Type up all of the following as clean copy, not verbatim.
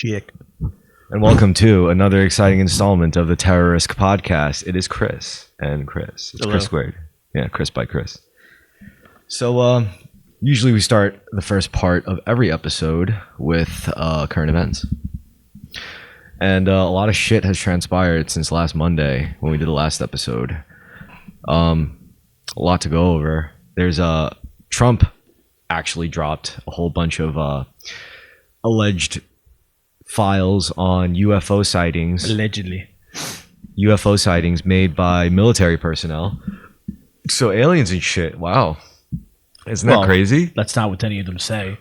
Chick. And welcome to another exciting installment of the Terrorisk podcast. It is Chris and Chris. It's Hello. Chris squared. Yeah, Chris by Chris. So usually we start the first part of every episode with current events. And a lot of shit has transpired since last Monday when we did the last episode. A lot to go over. There's Trump actually dropped a whole bunch of alleged files on UFO sightings. Allegedly. UFO sightings made by military personnel. So aliens and shit. Wow. Isn't that crazy? That's not what any of them say.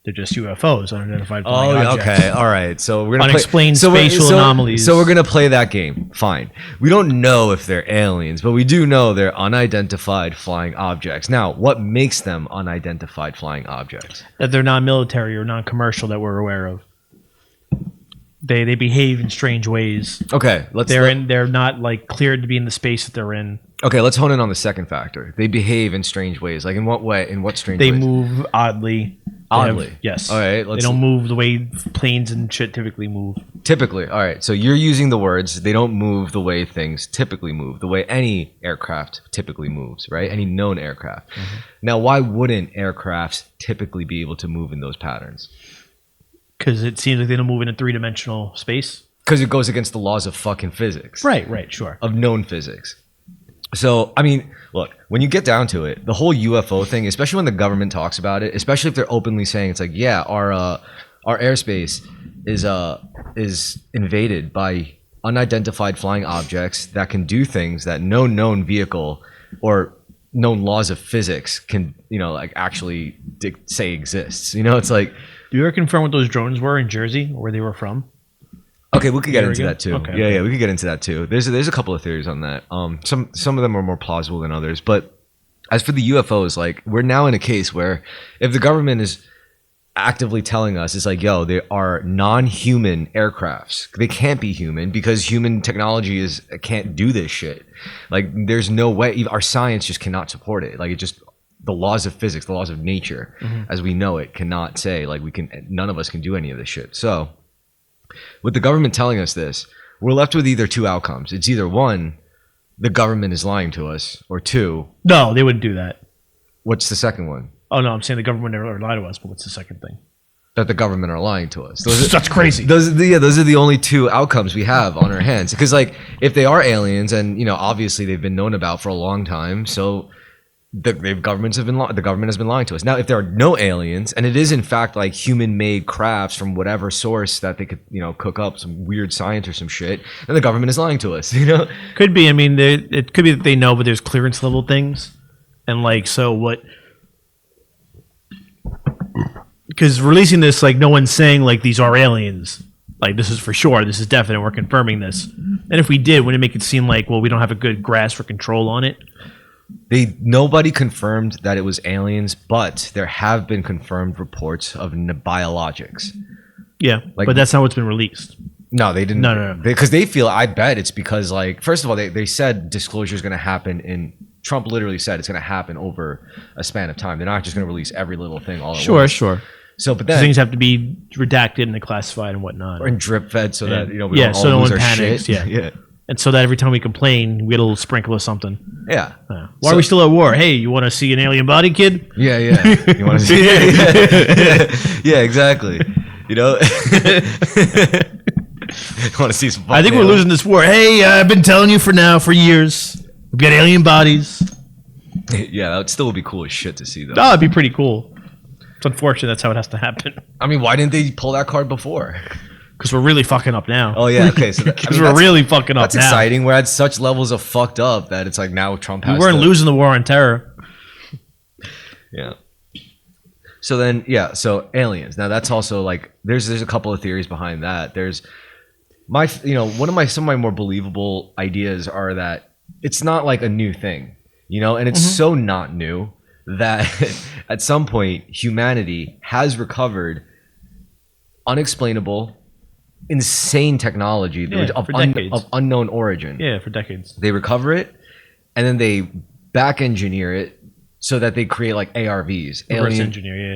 They're just UFOs, unidentified Oh, flying objects. okay. All right. So we're gonna Unexplained play, spatial anomalies. So we're gonna play that game. Fine. We don't know if they're aliens, but we do know they're unidentified flying objects. Now, what makes them unidentified flying objects? That they're non-military or non-commercial that we're aware of. They behave in strange ways. Okay, They're not like cleared to be in the space that they're in. Okay, let's hone in on the second factor. They behave in strange ways. Like in what way? In what strange They ways? move oddly. Oddly? Yes. All right, They don't move the way planes and shit typically move. Typically, all right. So you're using the words, they don't move the way things typically move, the way any aircraft typically moves, right? Any known aircraft. Mm-hmm. Now, why wouldn't aircrafts typically be able to move in those patterns? Because it seems like they don't move in a three-dimensional space. Because it goes against the laws of fucking physics. Right, sure. Of known physics. So, I mean, look, when you get down to it, the whole UFO thing, especially when the government talks about it, especially if they're openly saying it's like, yeah, our airspace is invaded by unidentified flying objects that can do things that no known vehicle or known laws of physics can, like actually say exists. It's like, do you ever confirm what those drones were in Jersey, or where they were from? okay, we could get into that too. Okay, yeah, we could get into that too. There's a couple of theories on that. Some of them are more plausible than others. But as for the UFOs, like we're now in a case where if the government is actively telling us, it's like, yo, they are non-human aircrafts. They can't be human because human technology can't do this shit. Like there's no way. Our science just cannot support it. Like it just. The laws of physics, the laws of nature, as we know it, cannot say like none of us can do any of this shit. So with the government telling us this, we're left with either two outcomes. It's either one, the government is lying to us, or two. No, they wouldn't do that. What's the second one? Oh no, I'm saying the government never lied to us. But what's the second thing? That the government are lying to us. That's crazy. Those are the only two outcomes we have on our hands. Because like if they are aliens, and obviously they've been known about for a long time, so. The government has been lying to us. Now, if there are no aliens, and it is in fact like human-made crafts from whatever source that they could, cook up some weird science or some shit, then the government is lying to us. Could be. I mean, it could be that they know, but there's clearance level things, and like so what? Because releasing this, like no one's saying like these are aliens. Like this is for sure. This is definite. We're confirming this. And if we did, wouldn't it make it seem like we don't have a good grasp or control on it? Nobody confirmed that it was aliens, but there have been confirmed reports of biologics. Yeah, but that's not what's been released. No, they didn't. No. Because they feel, I bet it's because, like, first of all, they said disclosure is going to happen Trump literally said it's going to happen over a span of time. They're not just going to release every little thing all at once. Sure. So, but then things have to be redacted and classified and whatnot. Or drip fed so that, we don't so all no lose one our panics. shit. Yeah. And so that every time we complain, we get a little sprinkle of something. Yeah. Why are we still at war? Hey, you want to see an alien body, kid? Yeah. You want to see? Yeah, exactly. I want to see some. I think we're losing this war. Hey, I've been telling you for years. We've got alien bodies. Yeah, that still would be cool as shit to see, though. Oh, it'd be pretty cool. It's unfortunate that's how it has to happen. I mean, why didn't they pull that card before? Because we're really fucking up now. Oh, yeah, okay. So we're really fucking up now. That's exciting. We're at such levels of fucked up that it's like now Trump has We weren't losing the war on terror. Yeah. So then, so aliens. Now that's also like, there's a couple of theories behind that. There's some of my more believable ideas are that it's not like a new thing, and it's so not new that at some point humanity has recovered unexplainable, insane technology of unknown origin. Yeah, for decades. They recover it, and then they back engineer it so that they create like ARVs,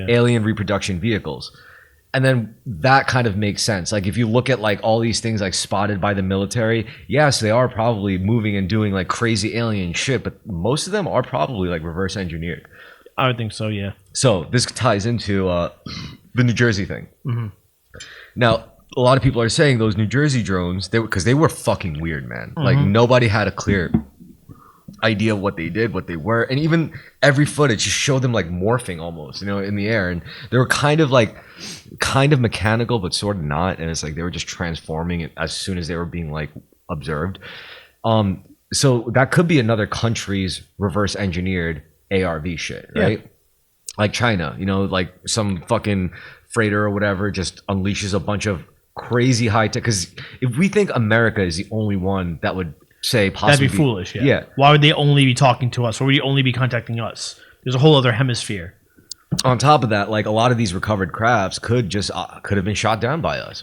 alien reproduction vehicles. And then that kind of makes sense. Like if you look at like all these things like spotted by the military, yes, they are probably moving and doing like crazy alien shit, but most of them are probably like reverse engineered. I would think so, yeah. So this ties into the New Jersey thing. Now, a lot of people are saying those New Jersey drones, because they were fucking weird, man. Like nobody had a clear idea of what they did, what they were, and even every footage just showed them like morphing almost, in the air, and they were kind of mechanical, but sort of not, and it's like they were just transforming it as soon as they were being like observed. So that could be another country's reverse engineered ARV shit, right? Yeah. Like China, like some fucking freighter or whatever just unleashes a bunch of crazy high tech. Because if we think America is the only one that would say possibly, that'd be foolish. Yeah. Why would they only be talking to us? Why would they only be contacting us? There's a whole other hemisphere. On top of that, like a lot of these recovered crafts could have been shot down by us,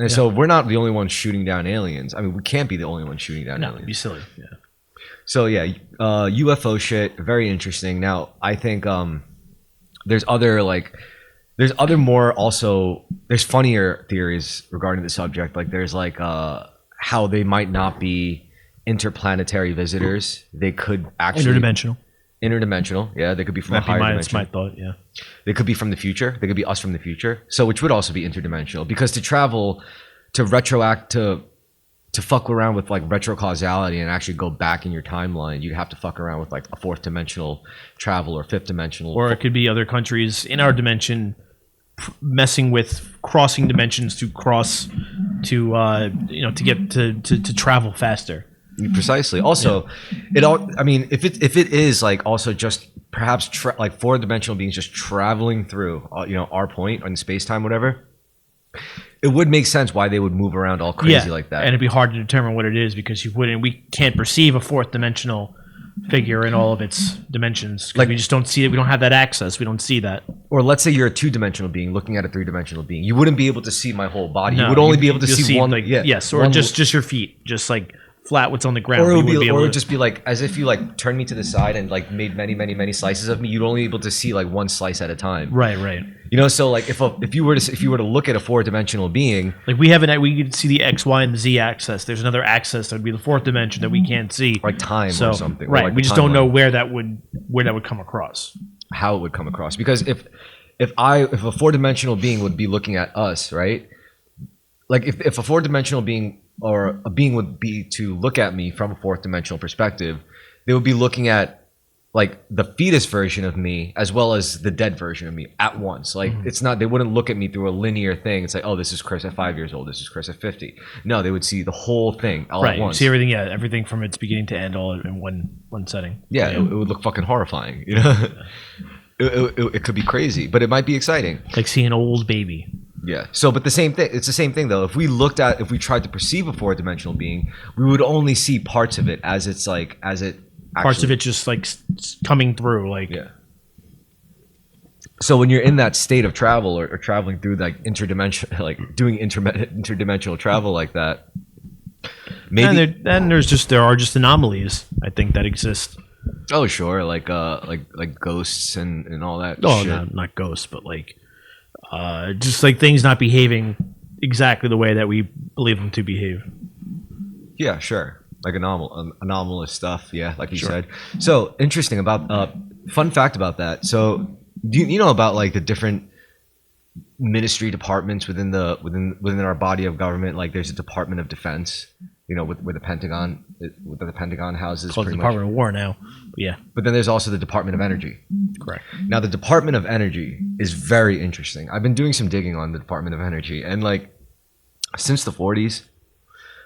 so we're not the only ones shooting down aliens. I mean, we can't be the only ones shooting down aliens. It'd be silly. Yeah. So yeah, UFO shit, very interesting. Now I think there's funnier theories regarding the subject. Like there's like how they might not be interplanetary visitors. They could actually interdimensional. Yeah, they could be from a higher dimension. That's my thought. Yeah, they could be from the future. They could be us from the future. So which would also be interdimensional, because to travel, to fuck around with like retrocausality and actually go back in your timeline, you'd have to fuck around with like a fourth dimensional travel or fifth dimensional. Or it could be other countries in our dimension messing with crossing dimensions to cross to get to travel faster. Precisely. Also, if it is like also just perhaps like four dimensional beings just traveling through our point on space time, whatever, it would make sense why they would move around all crazy like that. And it'd be hard to determine what it is, because we can't perceive a fourth dimensional figure in all of its dimensions. Like we just don't see it. We don't have that access. We don't see that. Or let's say you're a two-dimensional being looking at a three-dimensional being. You wouldn't be able to see my whole body. You would only be able to see one. Or just your feet, just like flat what's on the ground. Or it would just be like as if you like turned me to the side and like made many, many, many slices of me. You'd only be able to see like one slice at a time. Right. So like if you were to look at a four-dimensional being, like we could see the X, Y, and the Z axis. There's another axis that would be the fourth dimension that we can't see, like time or something. Right. Like we just don't know where that would come across. How it would come across, because if a four-dimensional being would be looking at us, right? Like if a four-dimensional being or a being would be to look at me from a fourth dimensional perspective, they would be looking at like the fetus version of me as well as the dead version of me at once. Like they wouldn't look at me through a linear thing. It's like, oh, this is Chris at 5 years old. This is Chris at 50. No, they would see the whole thing all at once. See everything. Yeah. Everything from its beginning to end all in one setting. Yeah. It would look fucking horrifying. It could be crazy, but it might be exciting. Like seeing an old baby. Yeah. So, but it's the same thing though. If we tried to perceive a four-dimensional being, we would only see parts of it as it parts of it just like coming through, like. Yeah. So when you're in that state of travel or traveling through like interdimensional, like doing interdimensional travel like that, maybe. And there are just anomalies, I think, that exist. Oh sure, like ghosts and all that. Oh, shit. Not ghosts, but like. Just like things not behaving exactly the way that we believe them to behave. Yeah, sure. Like anomalous stuff. Yeah, like you said. So interesting about fun fact about that. So do you know about like the different ministry departments within our body of government? Like there's a Department of Defense. With the Pentagon houses. It's called the Department of War now. But yeah. But then there's also the Department of Energy. Correct. Now the Department of Energy is very interesting. I've been doing some digging on the Department of Energy, and like since the 40s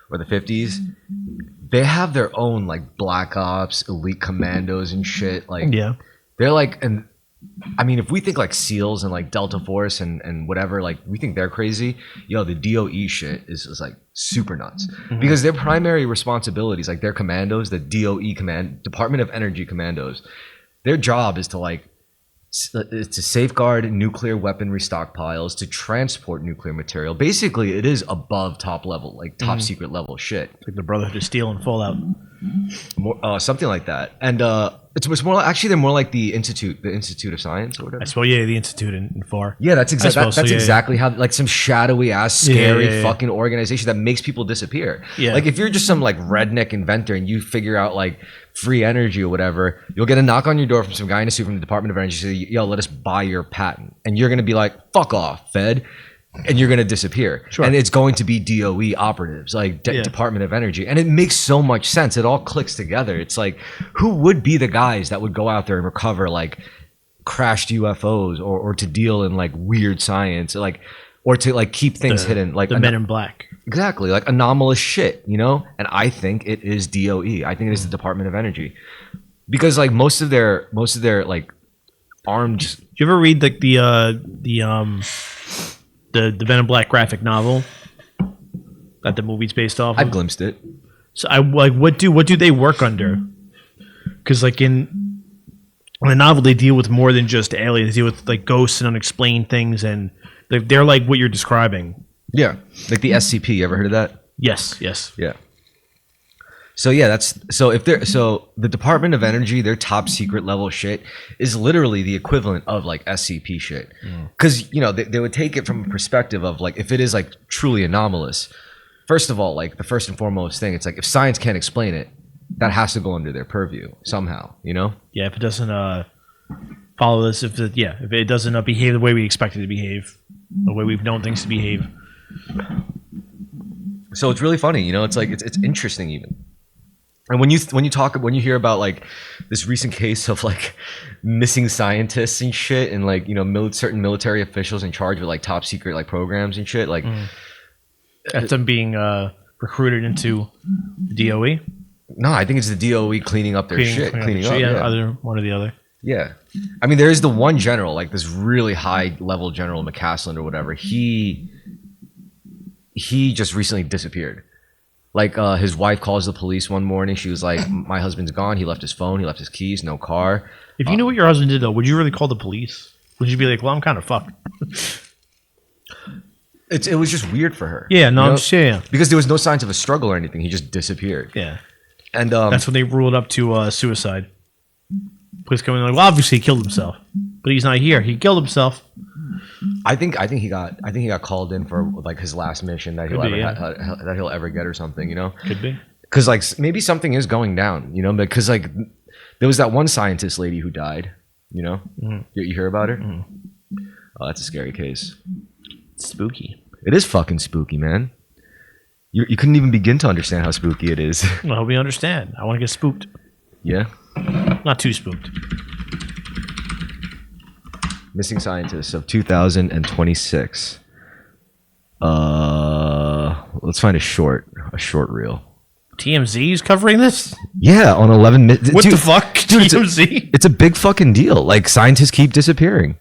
or the 50s, they have their own like black ops, elite commandos and shit. Like they're like, and I mean, if we think like SEALs and like Delta Force and whatever, like we think they're crazy. The DOE shit is like super nuts, because their primary responsibilities, like their commandos, the DOE Department of Energy commandos, their job is to safeguard nuclear weaponry stockpiles, to transport nuclear material. Basically, it is above top level, like top secret level shit. Like the Brotherhood of Steel and Fallout. Something like that. And It's more actually they're more like the Institute of Science or whatever. I suppose, yeah, the Institute in FAR. Yeah, that's exactly so, exactly how, like, some shadowy ass scary Yeah. fucking organization that makes people disappear. Yeah. Like, if you're just some like redneck inventor and you figure out like free energy or whatever, you'll get a knock on your door from some guy in a suit from the Department of Energy, say, yo, let us buy your patent, and you're gonna be like, fuck off, Fed. And you're going to disappear. Sure. And it's going to be DOE operatives, like Department of Energy. And it makes so much sense. It all clicks together. It's like, who would be the guys that would go out there and recover like crashed UFOs or to deal in like weird science, like, or to like keep things hidden, like the Men in Black. Exactly, like anomalous shit, you know? And I think it is DOE. I think it is the Department of Energy. Because like most of their like armed. Did you ever read like the Men in Black graphic novel that the movie's based off of? I've glimpsed it. So I like what do they work under? Because like in the novel, they deal with more than just aliens. They deal with like ghosts and unexplained things, and they're like what you're describing. Yeah, like the SCP. You ever heard of that? Yes. Yeah. So yeah, so the Department of Energy, their top secret level shit is literally the equivalent of like SCP shit. Because you know they would take it from a perspective of like, if it is like truly anomalous, first of all, like the first and foremost thing, it's like, if science can't explain it, that has to go under their purview somehow, you know? Yeah, if it doesn't follow this, if it doesn't behave the way we expect it to behave, the way we've known things to behave. So it's really funny, you know. It's like it's interesting even. And when you hear about like this recent case of like missing scientists and shit, and like, you know, certain military officials in charge of like top secret like programs and shit, like that's them being recruited into the DOE. No, I think it's the DOE cleaning up their shit. Cleaning up, yeah. Either one or the other. Yeah. I mean, there is the one general, like this really high level general, McCaslin or whatever. He just recently disappeared. Like, his wife calls the police one morning. She was like, my husband's gone. He left his phone. He left his keys. No car. If you knew what your husband did, though, would you really call the police? Would you be like, well, I'm kind of fucked? It was just weird for her. Yeah, no, you know? I'm just saying. Because there was no signs of a struggle or anything. He just disappeared. Yeah. And that's when they ruled up to suicide. Police come in like, well, obviously he killed himself, but he's not here. He killed himself. I think he got called in for like his last mission that he'll ever get or something, you know? Could be. Because like maybe something is going down, you know? Because like there was that one scientist lady who died, you know? Mm-hmm. You hear about her? Mm-hmm. Oh, that's a scary case. It's spooky. It is fucking spooky, man. You couldn't even begin to understand how spooky it is. Well, we understand. I want to get spooked. Yeah? Not too spooked. Missing scientists of 2026. Let's find a short reel. TMZ's covering this? Yeah, on 11 minutes. What the fuck? Dude, TMZ? It's a big fucking deal. Like, scientists keep disappearing.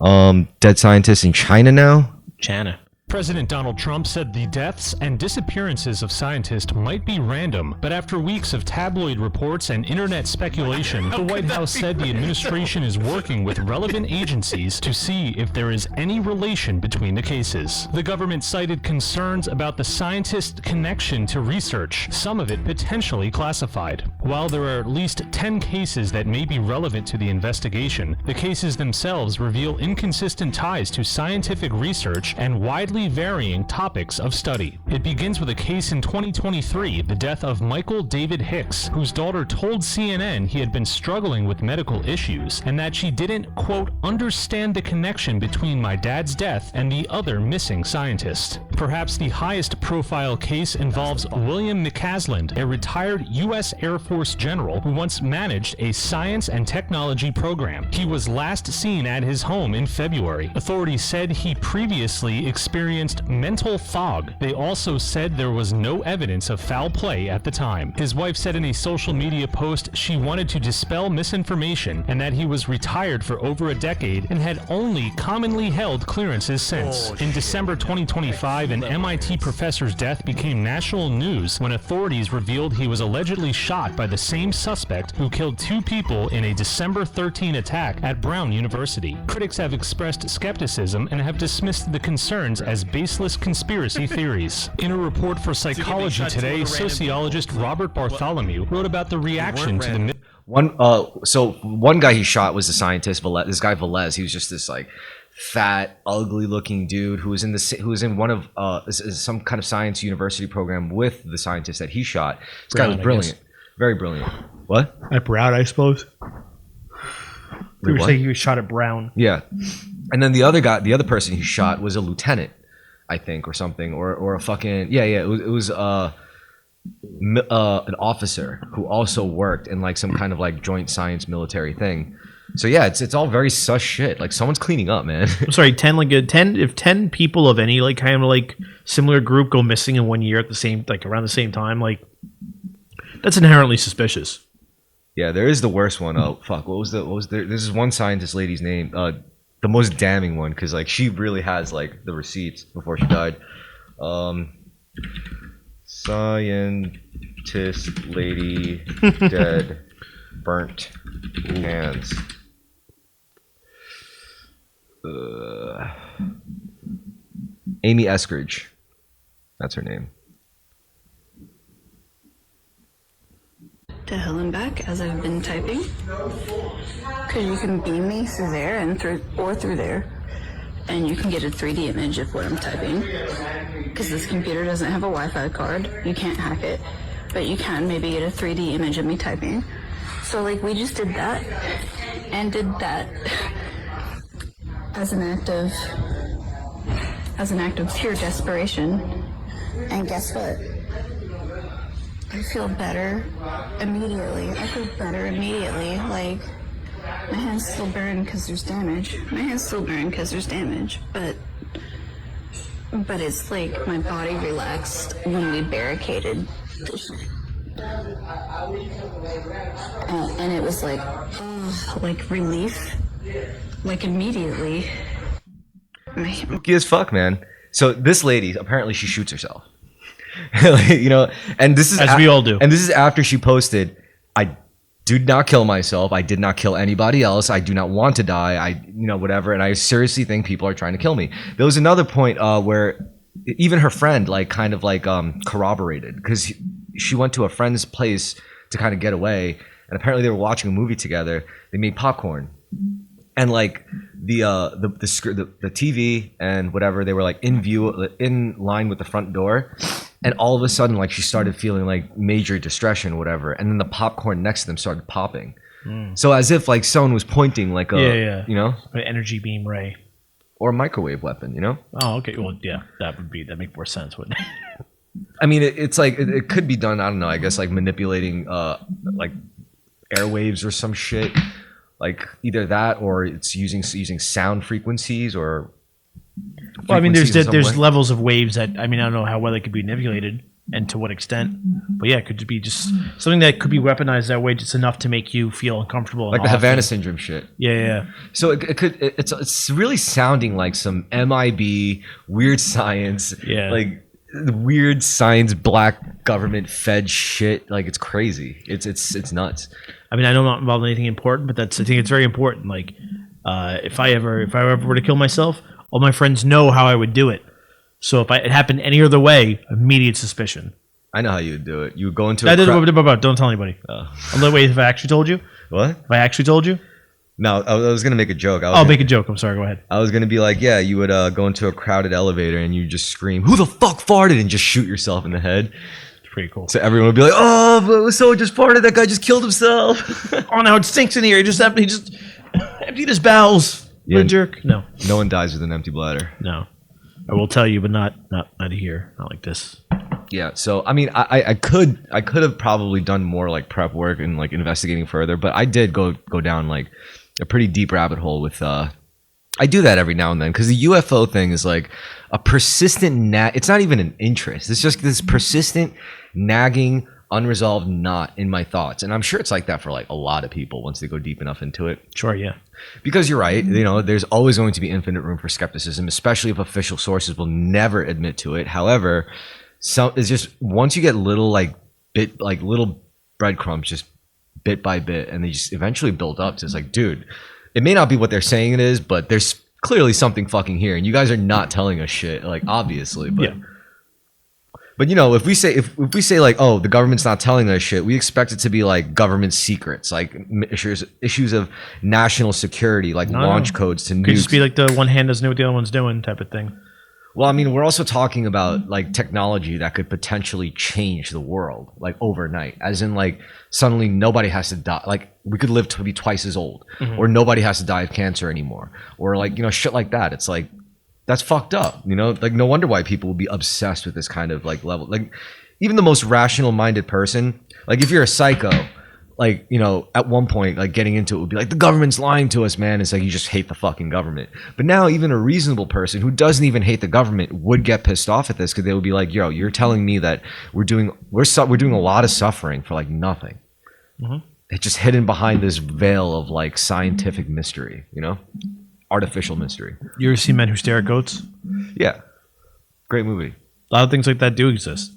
Dead scientists in China now. China. President Donald Trump said the deaths and disappearances of scientists might be random, but after weeks of tabloid reports and internet speculation, the White House said the administration is working with relevant agencies to see if there is any relation between the cases. The government cited concerns about the scientists' connection to research, some of it potentially classified. While there are at least 10 cases that may be relevant to the investigation, the cases themselves reveal inconsistent ties to scientific research and widely varying topics of study. It begins with a case in 2023, the death of Michael David Hicks, whose daughter told CNN he had been struggling with medical issues and that she didn't, quote, understand the connection between my dad's death and the other missing scientist. Perhaps the highest profile case involves William McCaslin, a retired U.S. Air Force general who once managed a science and technology program. He was last seen at his home in February. Authorities said he previously experienced mental fog. They also said there was no evidence of foul play at the time. His wife said in a social media post she wanted to dispel misinformation and that he was retired for over a decade and had only commonly held clearances since. In December 2025, an MIT professor's death became national news when authorities revealed he was allegedly shot by the same suspect who killed 2 people in a December 13 attack at Brown University. Critics have expressed skepticism and have dismissed the concerns as baseless conspiracy theories. In a report for Psychology Today, sociologist Robert Bartholomew wrote about the reaction to the One guy he shot was the scientist, this guy Velez. He was just this like fat, ugly looking dude who was in one of some kind of science university program with the scientist that he shot. This guy was brilliant. Very brilliant. What? At Brown, I suppose. You were What? saying he was shot at Brown. Yeah. And then the other person he shot was a lieutenant, I think, or something, or a fucking It was an officer who also worked in like some kind of like joint science military thing. So yeah, it's all very sus shit. Like someone's cleaning up, man. I'm sorry, 10 if 10 people of any like kind of like similar group go missing in 1 year at the same around the same time, like that's inherently suspicious. Yeah, there is the worst one. Oh fuck, what was there? This is one scientist lady's name, the most damning one, because like she really has like the receipts before she died. Scientist lady dead, burnt hands. Amy Eskridge, that's her name. To hell and back as I've been typing, because you can beam me through there and through there, and you can get a 3D image of what I'm typing. Because this computer doesn't have a Wi-Fi card, you can't hack it, but you can maybe get a 3D image of me typing. So like we just did that, and did that as an act of pure desperation. And guess what? I feel better immediately. Like, my hands still burn because there's damage. But it's like my body relaxed when we barricaded the shit. And it was like, like relief, like immediately. Spooky as fuck, man. So this lady, apparently she shoots herself. You know, and this is as we all do. And this is after she posted, I did not kill myself. I did not kill anybody else. I do not want to die. Whatever. And I seriously think people are trying to kill me. There was another point where even her friend like kind of like corroborated, because she went to a friend's place to kind of get away, and apparently they were watching a movie together. They made popcorn, and like the TV and whatever, they were like in view, in line with the front door. And all of a sudden, like she started feeling like major distress or whatever, and then the popcorn next to them started popping. So as if like someone was pointing like a an energy beam ray or a microwave weapon, you know? Oh, okay. Well, yeah, that'd make more sense, wouldn't it? I mean, it's like it could be done. I don't know. I guess like manipulating like airwaves or some shit, like either that or it's using sound frequencies or. Well, I mean, there's levels of waves that I don't know how well they could be manipulated and to what extent, but yeah, it could be just something that could be weaponized that way, just enough to make you feel uncomfortable, like the Havana syndrome shit. Yeah. So it's really sounding like some MIB weird science, like weird science, black government fed shit. Like it's crazy. It's nuts. I mean, I know I'm not involved in anything important, but I think it's very important. Like, if I ever were to kill myself, all my friends know how I would do it. So if it happened any other way, immediate suspicion. I know how you would do it. You would go into don't tell anybody. Wait, if I actually told you? What? If I actually told you? No, I was going to make a joke. Make a joke. I'm sorry. Go ahead. I was going to be like, yeah, you would go into a crowded elevator and you just scream, "Who the fuck farted?" and just shoot yourself in the head. It's pretty cool. So everyone would be like, "Oh, but someone just farted. That guy just killed himself." Oh, now it stinks in here. He just emptied his bowels. What a jerk. No one dies with an empty bladder. No, I will tell you, but not here, not like this. Yeah. So I mean, I could have probably done more like prep work and like investigating further, but I did go down like a pretty deep rabbit hole with. I do that every now and then because the UFO thing is like a persistent it's not even an interest. It's just this persistent nagging, unresolved knot in my thoughts, and I'm sure it's like that for like a lot of people once they go deep enough into it. Sure, yeah. Because you're right, there's always going to be infinite room for skepticism, especially if official sources will never admit to it. However, it's just once you get little little breadcrumbs, just bit by bit, and they just eventually build up to it's like, dude, it may not be what they're saying it is, but there's clearly something fucking here, and you guys are not telling us shit, like obviously, but. Yeah. But if we say like, oh, the government's not telling us shit, we expect it to be like government secrets, like issues of national security, like launch codes to nukes. Could just be like the one hand doesn't know what the other one's doing type of thing. Well, I mean, we're also talking about like technology that could potentially change the world, like overnight, as in like suddenly nobody has to die. Like we could live to be twice as old, or nobody has to die of cancer anymore, or like, shit like that. It's like, that's fucked up, like no wonder why people will be obsessed with this kind of like level. Like even the most rational minded person, like if you're a psycho, like, at one point, like getting into it would be like, the government's lying to us, man. It's like, you just hate the fucking government. But now even a reasonable person who doesn't even hate the government would get pissed off at this, because they would be like, yo, you're telling me that we're doing a lot of suffering for like nothing. It's just hidden behind this veil of like scientific mystery, artificial mystery. You ever see Men Who Stare at Goats? Yeah. Great movie. A lot of things like that do exist.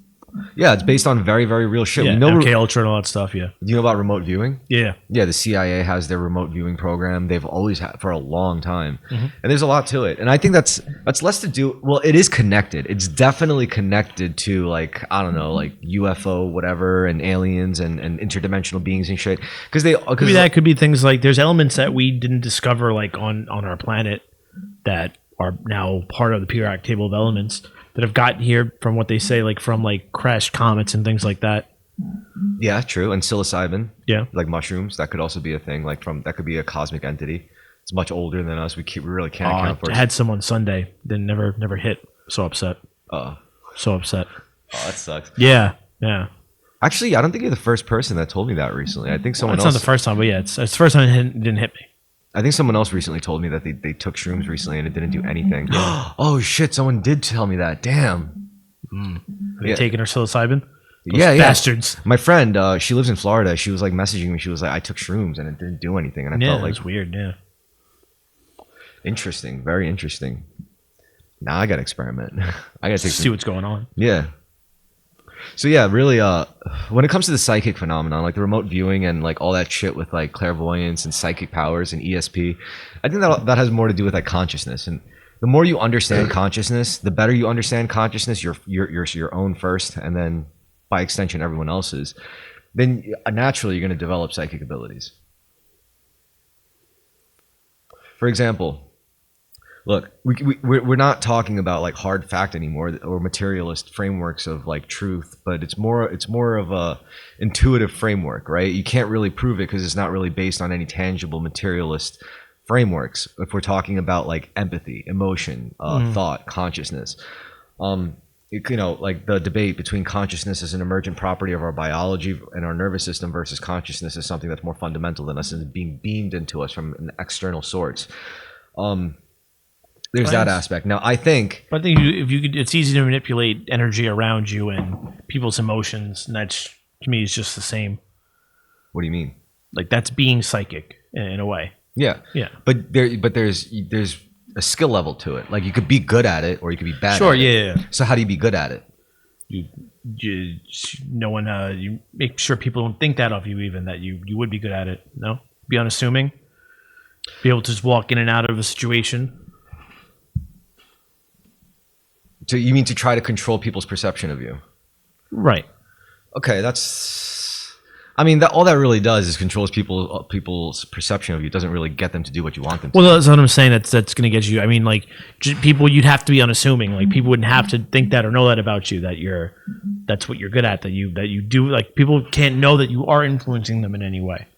Yeah, it's based on very, very real shit. Yeah, We know. MK Ultra and all that stuff. Yeah. Do you know about remote viewing? Yeah. Yeah, the CIA has their remote viewing program. They've always had for a long time, and there's a lot to it. And I think that's less to do. Well, it is connected. It's definitely connected to like, I don't know, like UFO, whatever, and aliens and interdimensional beings and shit. Because Maybe that could be things like there's elements that we didn't discover like on our planet that are now part of the periodic table of elements that have gotten here from what they say, like from like crashed comets and things like that. Yeah, true. And psilocybin. Yeah. Like mushrooms, that could also be a thing. Like that could be a cosmic entity. It's much older than us. We really can't account for it. I had some on Sunday, then never hit. So upset. So upset. Oh, that sucks. Yeah. Yeah. Actually, I don't think you're the first person that told me that recently. I think someone It's else. not the first time, but yeah, it's the first time it didn't hit me. I think someone else recently told me that they took shrooms recently and it didn't do anything. Oh shit! Someone did tell me that. Damn. Have you taken her psilocybin? Yeah. Bastards. My friend, she lives in Florida. She was like messaging me. She was like, "I took shrooms and it didn't do anything." And I felt like it's weird. Yeah. Interesting. Very interesting. Now I gotta experiment. I gotta See what's going on. Yeah. So yeah, really, when it comes to the psychic phenomenon, like the remote viewing and like all that shit with like clairvoyance and psychic powers and ESP, I think that has more to do with like consciousness. And the more you understand consciousness, the better you understand consciousness, your own first, and then by extension everyone else's, then naturally you're going to develop psychic abilities. For example, look, we're not talking about like hard fact anymore or materialist frameworks of like truth, but it's more of a intuitive framework, right? You can't really prove it because it's not really based on any tangible materialist frameworks. If we're talking about like empathy, emotion, thought, consciousness, like the debate between consciousness as an emergent property of our biology and our nervous system versus consciousness as something that's more fundamental than us and being beamed into us from an external source. There's that aspect. Now, I think if you could, it's easy to manipulate energy around you and people's emotions, and that's to me is just the same. What do you mean? Like that's being psychic in a way. Yeah. But there's a skill level to it. Like you could be good at it, or you could be bad. Sure. At it. Yeah. So how do you be good at it? You make sure people don't think that of you, even that you would be good at it. No, be unassuming. Be able to just walk in and out of a situation. So you mean to try to control people's perception of you? Right. Okay, I mean, all that really does is controls people's perception of you. It doesn't really get them to do what you want them to. Well, that's what I'm saying. That's going to get you. I mean, like people, you'd have to be unassuming. Like people wouldn't have to think that or know that about you. That's what you're good at. That you do. Like people can't know that you are influencing them in any way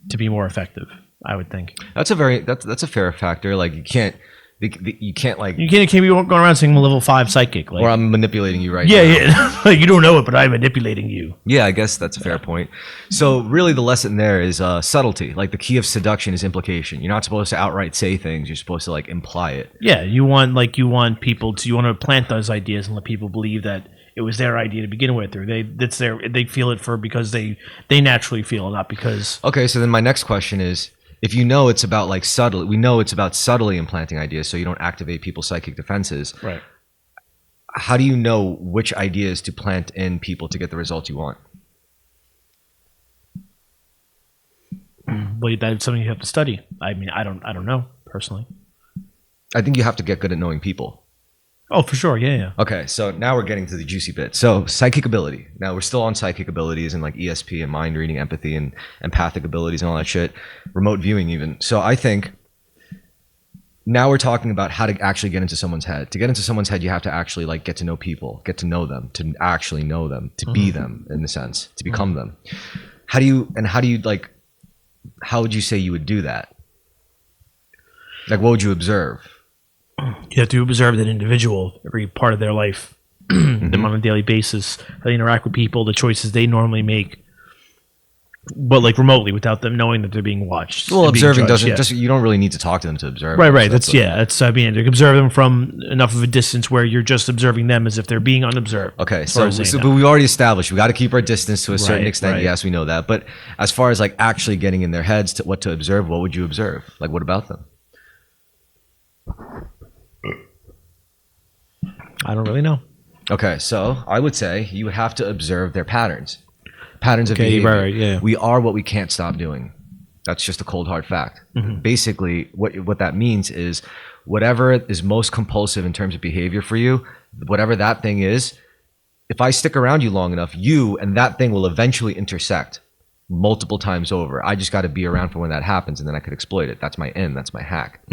to be more effective. I would think that's a fair factor. Like you can't like you can't be going around saying I'm a level 5 psychic, like, or I'm manipulating you right now. Yeah. Like you don't know it, but I'm manipulating you. Yeah, I guess that's a fair point. So really, the lesson there is subtlety. Like the key of seduction is implication. You're not supposed to outright say things. You're supposed to like imply it. Yeah, you want to plant those ideas and let people believe that it was their idea to begin with, or they feel it because they naturally feel it, not because. Okay, so then my next question is, if you know it's about like subtly, we know it's about subtly implanting ideas so you don't activate people's psychic defenses. Right. How do you know which ideas to plant in people to get the results you want? Well, that's something you have to study. I mean, I don't know personally. I think you have to get good at knowing people. Oh, for sure. Yeah, yeah. Okay, so now we're getting to the juicy bit. So psychic ability. Now we're still on psychic abilities and like ESP and mind reading, empathy and empathic abilities and all that shit. Remote viewing even. So I think now we're talking about how to actually get into someone's head. To get into someone's head, you have to actually like get to know people, get to know them, to actually know them, to be them in a sense, to become them. How do you like, how would you say you would do that? Like, what would you observe? You have to observe that individual, every part of their life, them on a daily basis, how they interact with people, the choices they normally make, but like remotely without them knowing that they're being watched. Well, and being observing judged, doesn't just, you don't really need to talk to them to observe. Right, them. right. So That's what- yeah. That's I mean, you observe them from enough of a distance where you're just observing them as if they're being unobserved. Okay, as far so, as they so know. but we already established we got to keep our distance to a certain Right, extent. right. Yes, we know that. But as far as like actually getting in their heads to what to observe, what would you observe? Like, what about them? I don't really know. Okay, so I would say you would have to observe their patterns of Okay, behavior. right, yeah. We are what we can't stop doing. That's just a cold hard fact. Basically, what that means is whatever is most compulsive in terms of behavior for you, whatever that thing is, if I stick around you long enough, you and that thing will eventually intersect multiple times over. I just got to be around for when that happens, and then I could exploit it. That's my in. That's my hack.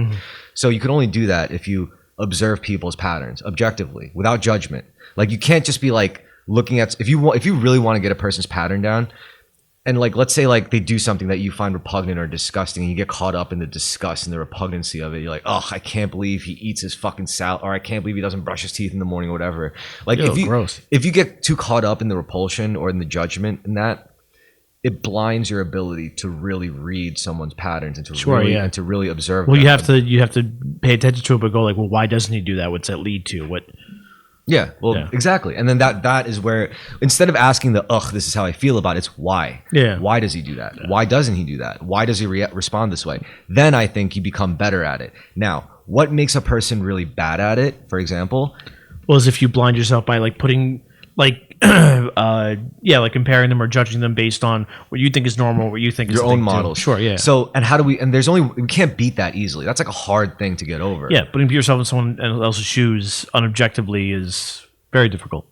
So you can only do that if you observe people's patterns objectively, without judgment. Like, you can't just be like looking at, if you really want to get a person's pattern down, and like, let's say like they do something that you find repugnant or disgusting, and you get caught up in the disgust and the repugnancy of it. You're like, oh, I can't believe he eats his fucking salad, or I can't believe he doesn't brush his teeth in the morning or whatever. Like, Ew, gross. if you get too caught up in the repulsion or in the judgment in that, it blinds your ability to really read someone's patterns and to and to really observe. Well, them. you have to pay attention to it, but go like, well, why doesn't he do that? What's that lead to? What? Yeah, well, exactly. And then that is where, instead of asking this is how I feel about it, it's why. Yeah. Why does he do that? Why doesn't he do that? Why does he respond this way? Then I think you become better at it. Now, what makes a person really bad at it, for example? Well, as if you blind yourself by like putting like like comparing them or judging them based on what you think is normal, what you think is Your the own thing too. models. Sure, yeah. So, and we can't beat that easily. That's like a hard thing to get over. Yeah, putting yourself in someone else's shoes unobjectively is very difficult.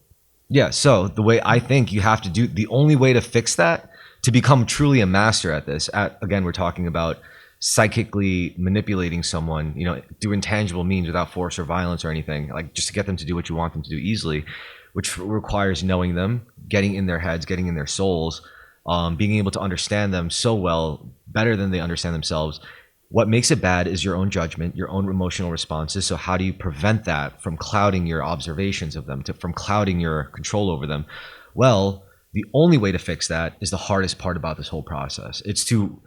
Yeah, so the way I think you have to do, the only way to fix that, to become truly a master at this, again, we're talking about psychically manipulating someone, through intangible means without force or violence or anything, like just to get them to do what you want them to do easily, which requires knowing them, getting in their heads, getting in their souls, being able to understand them so well, better than they understand themselves. What makes it bad is your own judgment, your own emotional responses. So how do you prevent that from clouding your observations of them, from clouding your control over them? Well, the only way to fix that is the hardest part about this whole process. It's to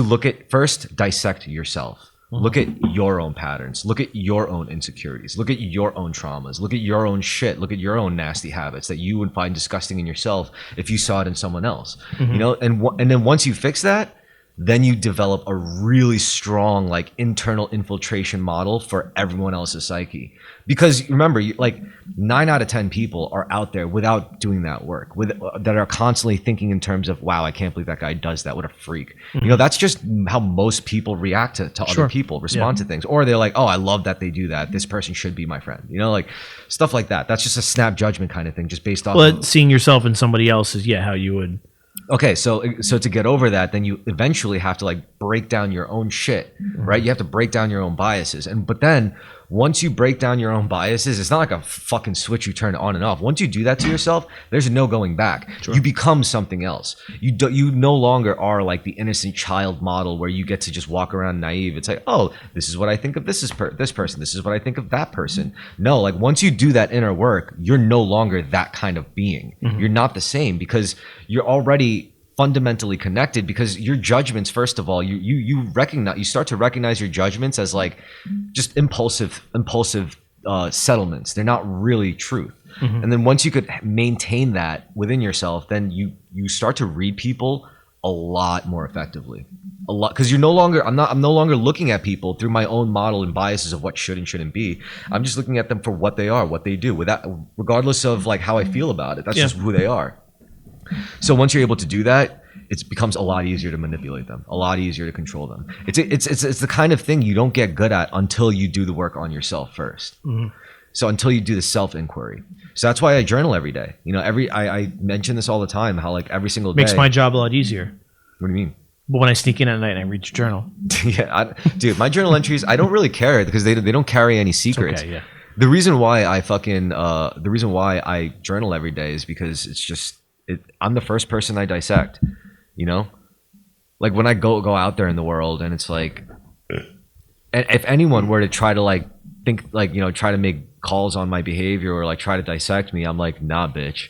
look at, first, dissect yourself. Look at your own patterns. Look at your own insecurities. Look at your own traumas. Look at your own shit. Look at your own nasty habits that you would find disgusting in yourself if you saw it in someone else. And then once you fix that, then you develop a really strong like internal infiltration model for everyone else's psyche. Because remember, like 9 out of 10 people are out there without doing that work, that are constantly thinking in terms of, wow, I can't believe that guy does that. What a freak. That's just how most people react to other people, respond to things. Or they're like, oh, I love that they do that. This person should be my friend. Like stuff like that. That's just a snap judgment kind of thing, just based off of Seeing yourself in somebody else is how you would. Okay, so to get over that, then you eventually have to like break down your own shit, right? You have to break down your own biases, but then once you break down your own biases, it's not like a fucking switch you turn on and off. Once you do that to yourself, there's no going back. Sure. You become something else. You no longer are like the innocent child model where you get to just walk around naive. It's like, oh, this is what I think of this person. This is what I think of that person. No, like once you do that inner work, you're no longer that kind of being. You're not the same because you're already fundamentally connected, because your judgments, first of all, you start to recognize your judgments as like just impulsive settlements. They're not really truth. And then once you could maintain that within yourself, then you start to read people a lot more effectively. A lot, because I'm no longer looking at people through my own model and biases of what should and shouldn't be. I'm just looking at them for what they are, what they do, regardless of like how I feel about it. That's just who they are. So once you're able to do that, it becomes a lot easier to manipulate them, a lot easier to control them. It's the kind of thing you don't get good at until you do the work on yourself first. So until you do the self-inquiry. So that's why I journal every day. You know, I mention this all the time, how like every single day. Makes my job a lot easier. What do you mean? But when I sneak in at night and I read your journal. Yeah, dude, my journal entries, I don't really care because they don't carry any secrets. Okay, yeah. The reason why I journal every day is because it's just I'm the first person I dissect, you know? Like when I go out there in the world and it's like, and if anyone were to try to like think like, you know, try to make calls on my behavior or like try to dissect me, I'm like, nah, bitch.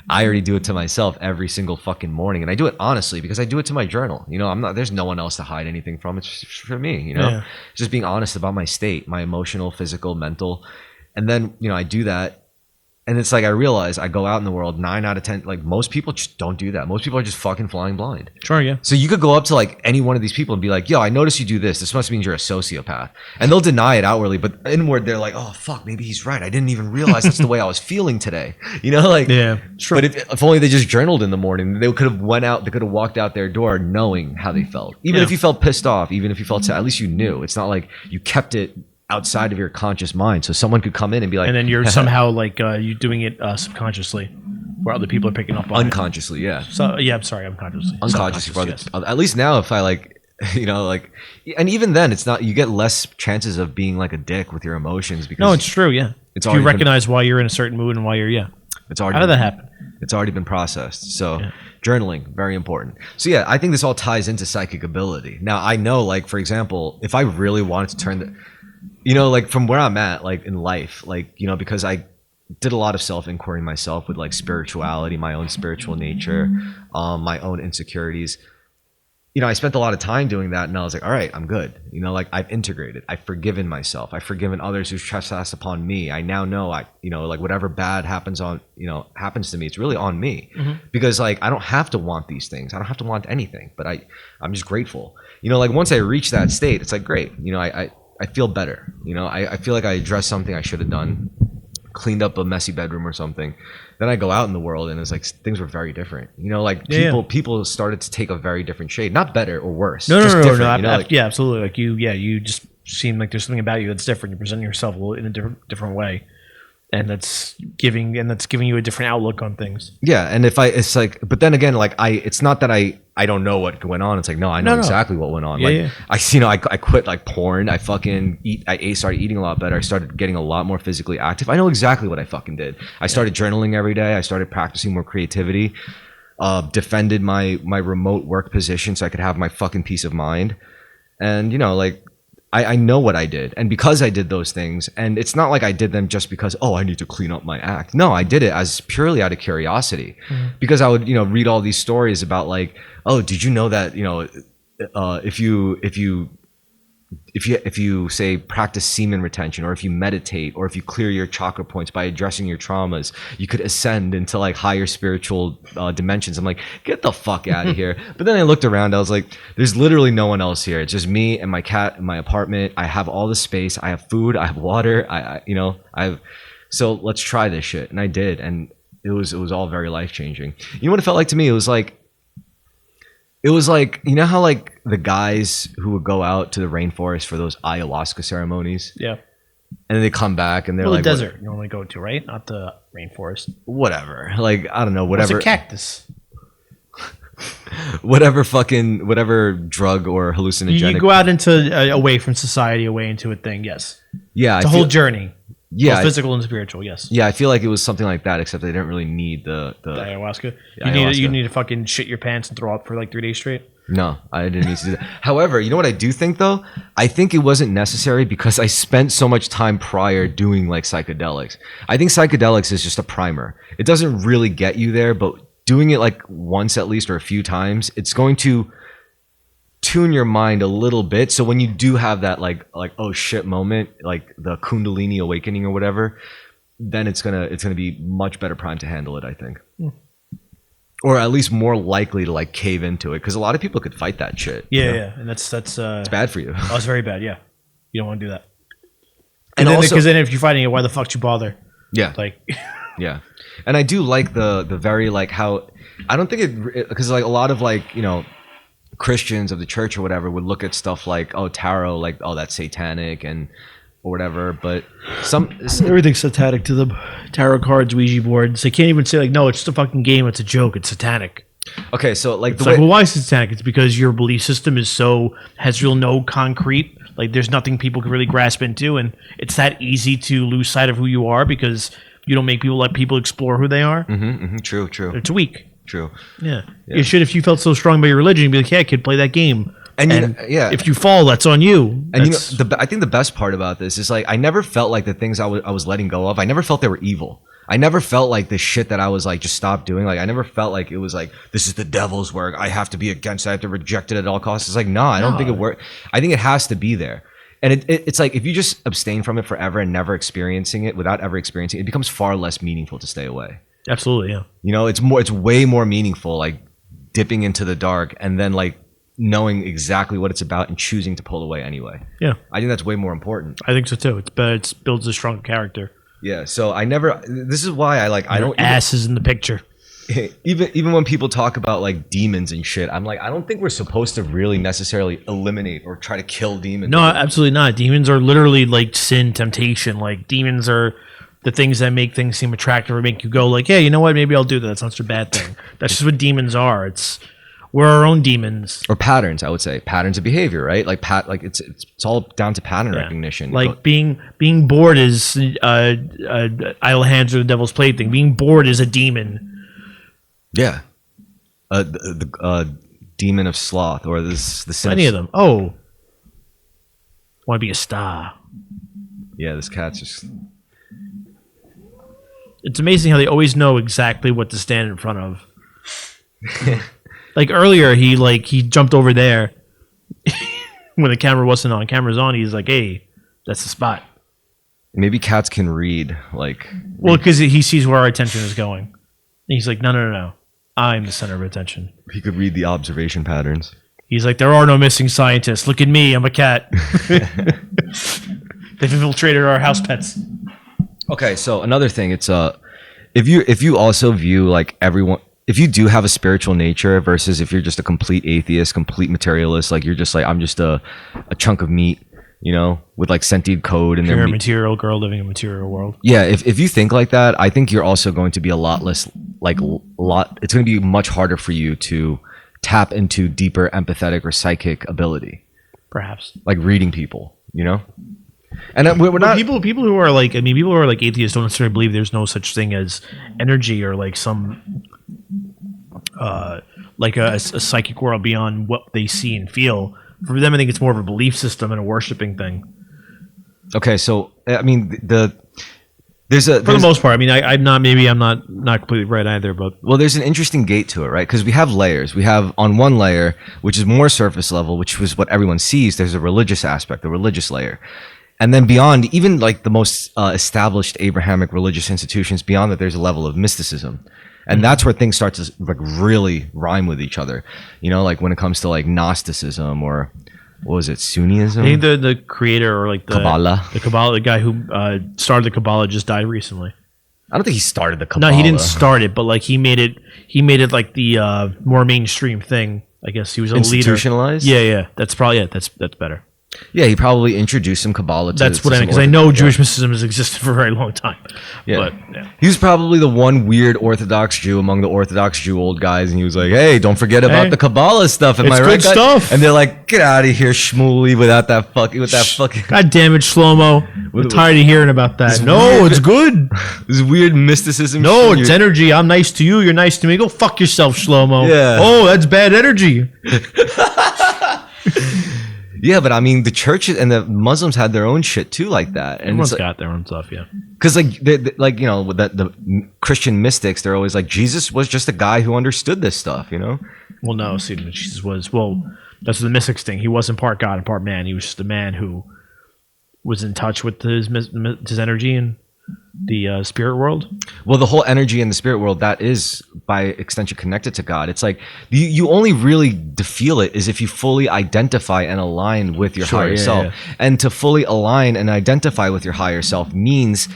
I already do it to myself every single fucking morning, and I do it honestly because I do it to my journal. You know, there's no one else to hide anything from. It's just for me, you know, just being honest about my state, my emotional, physical, mental. And then, you know, I do that. And it's like I realize I go out in the world, 9 out of 10, like most people just don't do that. Most people are just fucking flying blind. Sure, yeah. So you could go up to like any one of these people and be like, yo, I noticed you do this. This must mean you're a sociopath. And they'll deny it outwardly, but inward they're like, oh, fuck, maybe he's right. I didn't even realize that's the way I was feeling today. You know, like, yeah, sure. But if only they just journaled in the morning, they could have walked out their door knowing how they felt. Even if you felt pissed off, even if you felt sad, at least you knew. It's not like you kept it outside of your conscious mind, so someone could come in and be like, and then you're somehow like you doing it subconsciously, where other people are picking up on unconsciously. It. Yeah. So yeah, I'm sorry, unconsciously. Unconsciously, yes. At least now, if I like, you know, like, and even then, it's not. You get less chances of being like a dick with your emotions because no, it's true. Yeah, it's if you recognize why you're in a certain mood and why you're it's already how did that happen? It's already been processed. So journaling, very important. So yeah, I think this all ties into psychic ability. Now I know, like for example, if I really wanted to turn the you know, like from where I'm at, like in life, like, you know, because I did a lot of self-inquiry myself with like spirituality, my own spiritual nature, my own insecurities. You know, I spent a lot of time doing that and I was like, all right, I'm good. You know, like I've integrated, I've forgiven myself. I've forgiven others who've trespassed upon me. I now know you know, like whatever bad happens to me, it's really on me because like, I don't have to want these things. I don't have to want anything, but I'm just grateful. You know, like once I reach that state, it's like, great. You know, I feel better. You know, I feel like I addressed something I should have done, cleaned up a messy bedroom or something. Then I go out in the world and it's like things were very different. You know, like people started to take a very different shade, not better or worse. No, just different, no. You know, like, yeah, absolutely. Like you just seem like there's something about you that's different. You're presenting yourself a little in a different way. And that's giving you a different outlook on things. Yeah, and it's like, but then again, like it's not that I don't know what went on. It's like, no, I know exactly what went on. Yeah, like I quit like porn. I started eating a lot better. I started getting a lot more physically active. I know exactly what I fucking did. I started journaling every day. I started practicing more creativity. Defended my remote work position so I could have my fucking peace of mind. And you know, like I know what I did, and because I did those things, and it's not like I did them just because, oh, I need to clean up my act. No, I did it as purely out of curiosity, because I would, you know, read all these stories about like, oh, did you know that, you know, if you say practice semen retention, or if you meditate, or if you clear your chakra points by addressing your traumas, you could ascend into like higher spiritual dimensions. I'm like, get the fuck out of here. But then I looked around, I was like, there's literally no one else here. It's just me and my cat in my apartment. I have all the space. I have food. I have water. So let's try this shit. And I did. And it was all very life changing. You know what it felt like to me? It was like, you know how like the guys who would go out to the rainforest for those ayahuasca ceremonies? Yeah. And then they come back and they're like, like, the desert you normally go to, right? Not the rainforest. Whatever. Like, I don't know, whatever. It's a cactus. whatever drug or hallucinogenic. You go out into away from society, away into a thing. Yes. Yeah. It's a whole journey. Yeah. Both physical and spiritual. Yes. Yeah. I feel like it was something like that, except they didn't really need the ayahuasca. Ayahuasca. You need to fucking shit your pants and throw up for like 3 days straight. No, I didn't need to do that. However, you know what I do think though? I think it wasn't necessary because I spent so much time prior doing like psychedelics. I think psychedelics is just a primer. It doesn't really get you there, but doing it like once at least or a few times, it's going to tune your mind a little bit. So when you do have that like oh shit moment, like the Kundalini awakening or whatever, then it's gonna be much better primed to handle it, I think. Or at least more likely to like cave into it, because a lot of people could fight that shit. Yeah, you know? yeah, and that's it's bad for you. Oh, it's very bad. Yeah, you don't want to do that. And then, also, because then if you're fighting it, why the fuck do you bother? Yeah, like, yeah. And I do like the very like how I don't think it, because like a lot of like, you know, Christians of the church or whatever would look at stuff like, oh, tarot, like, oh, that's satanic, and or whatever. But Everything's satanic to them. Tarot cards, Ouija boards. They can't even say like, no, it's just a fucking game. It's a joke. It's satanic. okay, so like It's like, well, why is it satanic? It's because your belief system has real no concrete. Like, there's nothing people can really grasp into, and it's that easy to lose sight of who you are because you don't make people let people explore who they are. True. It's weak. True. Yeah. You should, if you felt so strong about your religion, you'd be like, yeah, kid, play that game. And if you fall, that's on you. And I think the best part about this is like I never felt like the things I was letting go of. I never felt they were evil. I never felt like the shit that I was like just stop doing. Like I never felt like it was like this is the devil's work. I have to be against it. I have to reject it at all costs. It's like I don't think it works. I think it has to be there. And it's like if you just abstain from it forever and never experiencing it without ever experiencing it, it becomes far less meaningful to stay away. Absolutely, yeah. You know, it's way more meaningful like dipping into the dark and then like knowing exactly what it's about and choosing to pull away anyway. Yeah. I think that's way more important. I think so too. It builds a strong character. Yeah. So this is why I don't asses in the picture. Even when people talk about like demons and shit, I'm like, I don't think we're supposed to really necessarily eliminate or try to kill demons. No, absolutely not. Demons are literally like sin, temptation. Like demons are the things that make things seem attractive or make you go like, yeah, you know what? Maybe I'll do that. That's not such a bad thing. That's just what demons are. We're our own demons. Or patterns, I would say. Patterns of behavior, right? Like it's all down to pattern recognition. Like being bored is idle hands or the devil's plaything. Being bored is a demon. Yeah. The demon of sloth or the sin Many of them. Oh. Want to be a star. Yeah, this cat's just... It's amazing how they always know exactly what to stand in front of. Like earlier, he jumped over there when the camera wasn't on. Camera's on. He's like, "Hey, that's the spot." Maybe cats can read, like. Well, because he sees where our attention is going. And he's like, "No. I'm the center of attention." He could read the observation patterns. He's like, "There are no missing scientists. Look at me. I'm a cat." They've infiltrated our house pets. Okay, so another thing, it's if you also view like everyone. If you do have a spiritual nature versus if you're just a complete atheist, complete materialist, like you're just like, I'm just a chunk of meat, you know, with like sentient code and you're a material girl living in a material world. Yeah, if you think like that, I think you're also going to be a lot less it's going to be much harder for you to tap into deeper empathetic or psychic ability. Perhaps. Like reading people, you know? And we're not people who are like, people who are like atheists don't necessarily believe there's no such thing as energy or like some like a psychic world beyond what they see and feel. For them, I think it's more of a belief system and a worshiping thing. Okay, so I mean for the most part. I mean, I'm not completely right either, but there's an interesting gate to it, right? Because we have layers. We have on one layer, which is more surface level, which was what everyone sees. There's a religious aspect, the religious layer. And then beyond, even like the most established Abrahamic religious institutions, beyond that, there's a level of mysticism. And that's where things start to like really rhyme with each other. You know, like when it comes to like Gnosticism or what was it, Sunnism? I think the creator or like Kabbalah. The Kabbalah, the guy who started the Kabbalah just died recently. I don't think he started the Kabbalah. No, he didn't start it, but like he made it like the more mainstream thing. I guess he was a leader. Institutionalized? Yeah. That's probably it. That's better. Yeah, he probably introduced some Kabbalah to That's what I mean, because I know Jewish mysticism has existed for a very long time. Yeah. But, yeah. He was probably the one weird Orthodox Jew among the Orthodox Jew old guys, and he was like, hey, don't forget about the Kabbalah stuff. Am I right? It's good stuff. And they're like, get out of here, Shmuley, with that fucking... God damn it, Shlomo. I'm tired of hearing about that. No, it's good. This weird mysticism. No, it's energy. I'm nice to you. You're nice to me. Go fuck yourself, Shlomo. Yeah. Oh, that's bad energy. Yeah, but I mean, the church and the Muslims had their own shit too, like that. And everyone's got their own stuff, yeah. Because like you know, with the Christian mystics, they're always like, Jesus was just a guy who understood this stuff, you know. Well, no, see, Jesus was that's the mystics thing. He wasn't part God and part man. He was just a man who was in touch with his energy and the spirit world. Well, the whole energy in the spirit world, that is by extension connected to God. It's like you only really feel it is if you fully identify and align with your higher self. Yeah. And to fully align and identify with your higher self means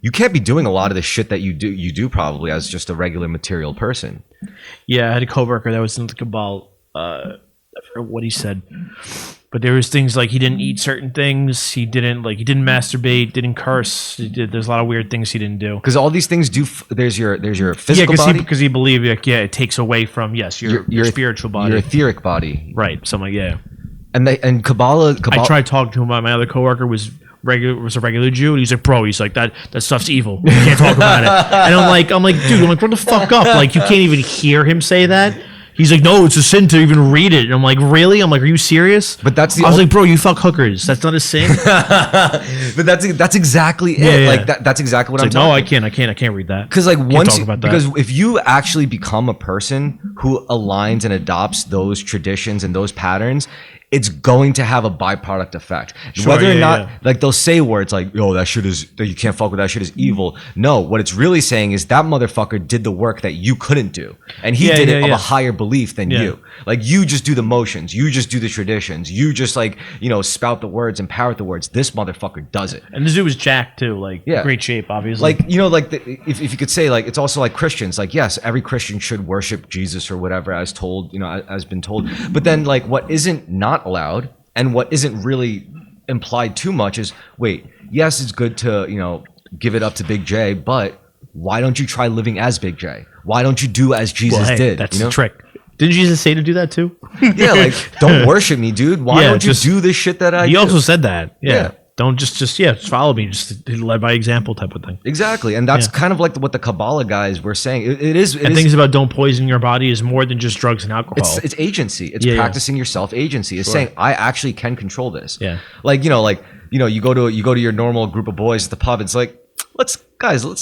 you can't be doing a lot of the shit that you do probably as just a regular material person. Yeah, I had a coworker that was in the Kabbalah. I forgot what he said, But there was things like he didn't eat certain things. He didn't masturbate, didn't curse. There's a lot of weird things he didn't do. Because all these things do. There's your physical body. Because he believed like it takes away from your spiritual body, your etheric body, right? Something like And Kabbalah. I tried talking to him about my other coworker was a regular Jew, and he's like, bro, he's like that stuff's evil. You can't talk about it. And I'm like, dude, what the fuck up? Like, you can't even hear him say that. He's like, no, it's a sin to even read it. And I'm like, really? I'm like, are you serious? But that's I was like, bro, you fuck hookers. That's not a sin. But that's exactly it. Yeah. Like that's exactly what I'm like, talking. No, I can't read that. Because like because if you actually become a person who aligns and adopts those traditions and those patterns, it's going to have a byproduct effect. Whether or not, like they'll say words like, yo, that you can't fuck with that shit is evil. No, what it's really saying is that motherfucker did the work that you couldn't do. And he did it of a higher belief than you. Like you just do the motions. You just do the traditions. You just like, spout the words and parrot the words. This motherfucker does it. And this dude was jacked too. Like great shape, obviously. Like, if you could say like, it's also like Christians, like, yes, every Christian should worship Jesus or whatever as told, as been told. But then like what isn't not allowed and what isn't really implied too much is, wait, yes, it's good to give it up to Big J, but why don't you try living as Big J? Why don't you do as Jesus did? That's the trick. Didn't Jesus say to do that too? Yeah, like don't worship me, dude. Why don't you do this shit that I do? He also said that. Yeah. Don't just follow me, just led by example type of thing. Exactly, and that's kind of like what the Kabbalah guys were saying. It is things about don't poison your body is more than just drugs and alcohol. It's agency. It's practicing your self agency. It's saying I actually can control this. Yeah, like you go to your normal group of boys at the pub. It's like let's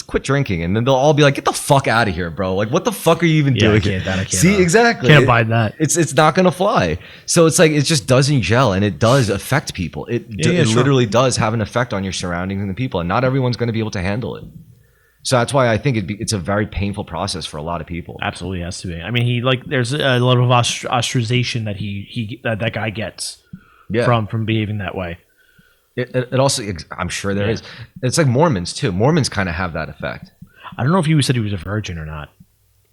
quit drinking, and then they'll all be like, get the fuck out of here, bro. Like what the fuck are you even doing? I can't. See, exactly. Can't abide that. It's not gonna fly. So it's like it just doesn't gel, and it does affect people. It literally does have an effect on your surroundings and the people, and not everyone's going to be able to handle it. So that's why I think it's a very painful process for a lot of people. Absolutely has to be. I mean, there's a lot of ostracization that that guy gets from behaving that way. It also, I'm sure there is. It's like Mormons too. Mormons kind of have that effect. I don't know if he said he was a virgin or not,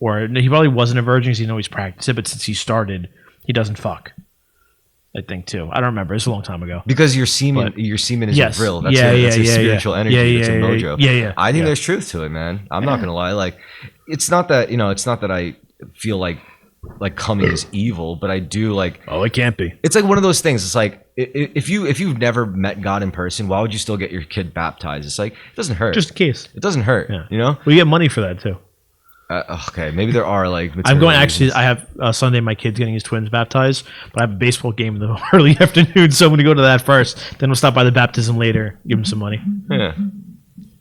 or he probably wasn't a virgin because he's practiced it. But since he started, he doesn't fuck. I think too. I don't remember. It's a long time ago. Because your semen is a vril. That's a spiritual energy. It's a mojo. Yeah. I think there's truth to it, man. I'm not gonna lie. Like, it's not that I feel like coming is evil, but I do like. Oh, it can't be. It's like one of those things. It's like if you've never met God in person, why would you still get your kid baptized? It's like it doesn't hurt. Just in case. It doesn't hurt. Yeah. We get money for that too. Okay, maybe there are like. I'm going actually. I have Sunday. My kid's getting his twins baptized, but I have a baseball game in the early afternoon, so I'm going to go to that first. Then we'll stop by the baptism later, give him some money. Yeah,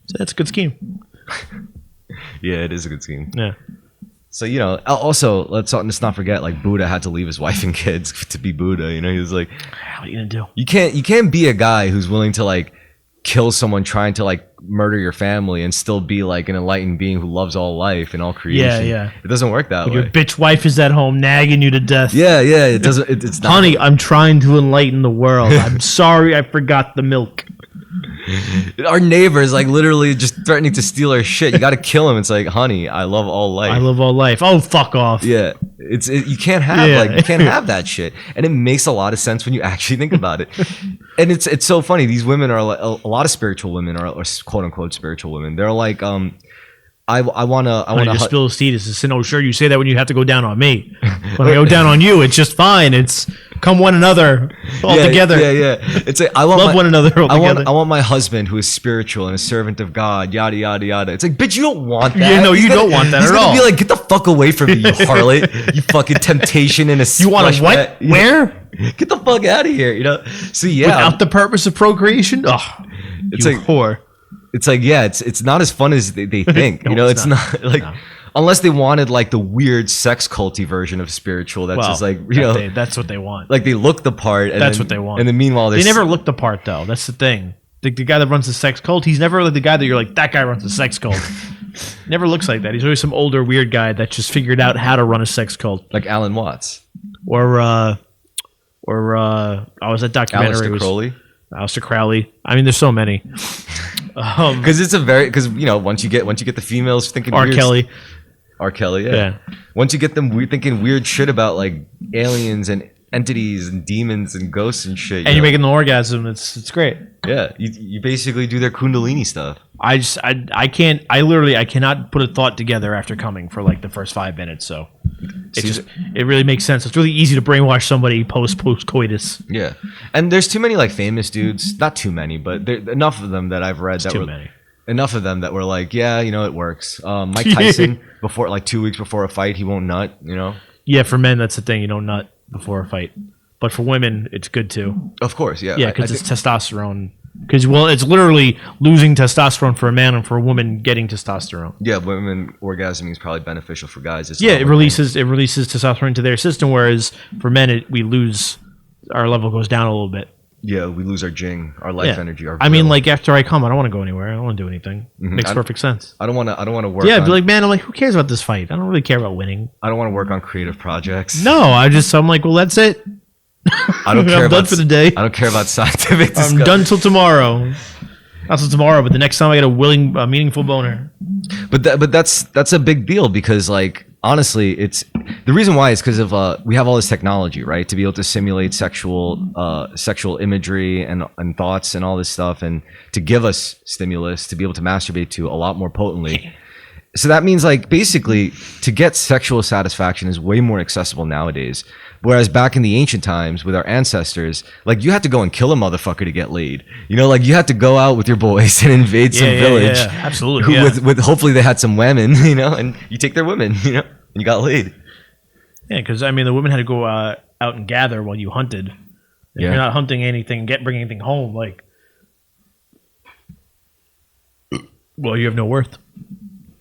so that's a good scheme. Yeah, it is a good scheme. Yeah. So also let's not forget, like Buddha had to leave his wife and kids to be Buddha. He was like, "What are you gonna do? You can't be a guy who's willing to like kill someone trying to like murder your family and still be like an enlightened being who loves all life and all creation." Yeah. It doesn't work that way. Your bitch wife is at home nagging you to death. Yeah. It doesn't. It's not. Honey, I'm trying to enlighten the world. I'm sorry, I forgot the milk. Our neighbor is like literally just threatening to steal our shit. You got to kill him. It's like, honey, I love all life. I love all life. Oh, fuck off. Yeah, you can't have you can't have that shit, and it makes a lot of sense when you actually think about it. And it's so funny. These women are like, a lot of spiritual women or quote unquote spiritual women. They're like, I want to spill the seed. It's a sin. Oh, sure, you say that when you have to go down on me. When I go down on you, it's just fine. It's come one another all together. Yeah. It's like I want love one another all together. I want my husband who is spiritual and a servant of God. Yada yada yada. It's like, bitch, you don't want that. Yeah, no, you don't want that at all. He's gonna be like, get the fuck away from me, you harlot. You fucking temptation in a. You want a what? Where? Get the fuck out of here. So yeah. Without the purpose of procreation. Oh, it's like whore. It's like, it's not as fun as they think. No, it's not like unless they wanted like the weird sex culty version of spiritual. That's just like that's what they want. Like they look the part. And that's what they want. And then meanwhile, they never look the part though. That's the thing. The guy that runs the sex cult, he's never like the guy that you're like, that guy runs the sex cult. Never looks like that. He's always some older weird guy that just figured out how to run a sex cult. Like Alan Watts. Or I was at documentary. Aleister Crowley. I mean, there's so many. Because once you get the females thinking R. Kelly, yeah. Once you get them thinking weird shit about like aliens and entities and demons and ghosts and shit. And you're making the orgasm. It's great. Yeah, you basically do their kundalini stuff. I cannot put a thought together after coming for like the first 5 minutes. So it really makes sense. It's really easy to brainwash somebody post coitus. Yeah, and there's too many like famous dudes. Not too many, but there enough of them that I've read that Too were many. enough of them that were like, yeah, you know, it works. Mike Tyson before like 2 weeks before a fight, he won't nut. You know. Yeah, for men that's the thing. You don't nut before a fight, but for women it's good too. Of course, yeah. Yeah, because it's testosterone. Because it's literally losing testosterone for a man and for a woman getting testosterone. Yeah, women orgasming is probably beneficial for guys. It's Yeah, not it like- releases testosterone into their system, whereas for men we lose, our level goes down a little bit. Yeah, we lose our jing, our life Yeah. energy. Our I mean, will. like after I come, I don't want to go anywhere. I don't want to do anything. Makes perfect sense. I don't want to work. Yeah, I'd on, be like, man, I'm like, who cares about this fight? I don't really care about winning. I don't want to work on creative projects. No, I'm like, well, that's it. I don't care I'm about done for the day. I don't care about scientific. I'm discussion. done till tomorrow. Not till tomorrow, but the next time I get a meaningful boner. But that's a big deal because like honestly, it's the reason why is because of we have all this technology, right, to be able to simulate sexual imagery and thoughts and all this stuff, and to give us stimulus to be able to masturbate to a lot more potently. So that means like basically to get sexual satisfaction is way more accessible nowadays. Whereas back in the ancient times with our ancestors, like you had to go and kill a motherfucker to get laid. You know, like you had to go out with your boys and invade some village. Yeah, absolutely. Who, with hopefully they had some women, you know, and you take their women, you know, and you got laid. Yeah, because I mean, the women had to go out and gather while you hunted. If Yeah. you're not hunting anything, bring anything home, like, well, you have no worth.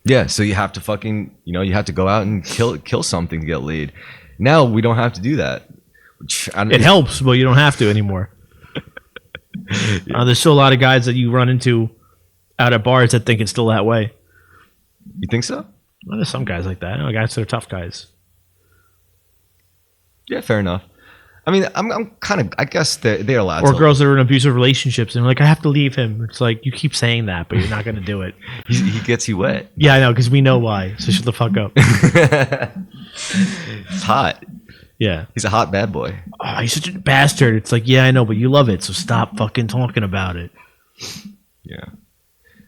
Yeah, so you have to fucking, you know, you have to go out and kill something to get laid. Now we don't have to do that. Which, It helps, but you don't have to anymore. There's still a lot of guys that you run into out at bars that think it's still that way. You think so? Well, there's some guys like that. Guys that are tough guys. Yeah, fair enough. I mean, I'm kind of, I guess they're allowed Or to. girls that are in abusive relationships and they're like, I have to leave him. It's like, you keep saying that, but you're not going to do it. He gets you wet. Yeah, I know, because we know why. So shut the fuck up. It's hot. Yeah. He's a hot bad boy. Oh, he's such a bastard. It's like, yeah, I know, but you love it, so stop fucking talking about it. Yeah.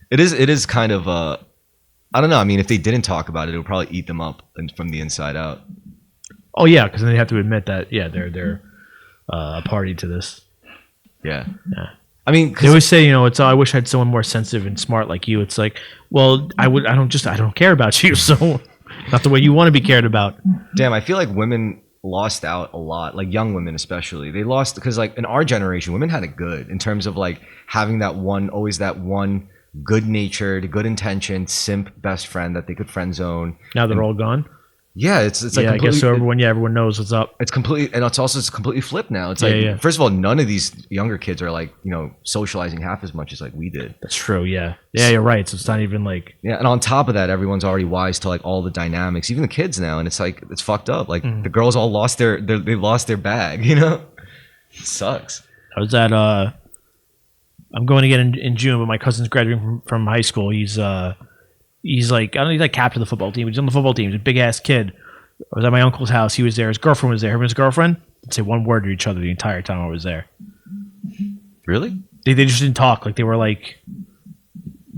It is kind of, I don't know. I mean, if they didn't talk about it, it would probably eat them up from the inside out. Oh, yeah, because then they have to admit that, yeah, they're a party to this. Yeah. Yeah. I mean, They always say, you know, it's, oh, I wish I had someone more sensitive and smart like you. It's like, well, I don't care about you, so not the way you want to be cared about. damn, I feel like women lost out a lot, like young women especially. They lost because like in our generation, women had it good in terms of like having always that one good-natured, good-intentioned simp best friend that they could friend zone. Now they're all gone. Yeah, it's like Yeah, I guess completely, so. Everyone knows what's up. it's completely, and it's completely flipped now. It's Yeah, like yeah. first of all, none of these younger kids are like, you know, socializing half as much as like we did. That's true. Yeah. Yeah, you're right. So it's not even like, Yeah, and on top of that, everyone's already wise to like all the dynamics, even the kids now, and it's like it's fucked up. Like the girls all lost they lost their bag, you know. It sucks. I was at I'm going again in June, but my cousin's graduating from high school. He's like, I don't know, he's like captain of the football team. He's on the football team. He's a big ass kid. I was at my uncle's house. He was there. His girlfriend was there. Him and his girlfriend didn't say one word to each other the entire time I was there. Really? They just didn't talk. Like they were like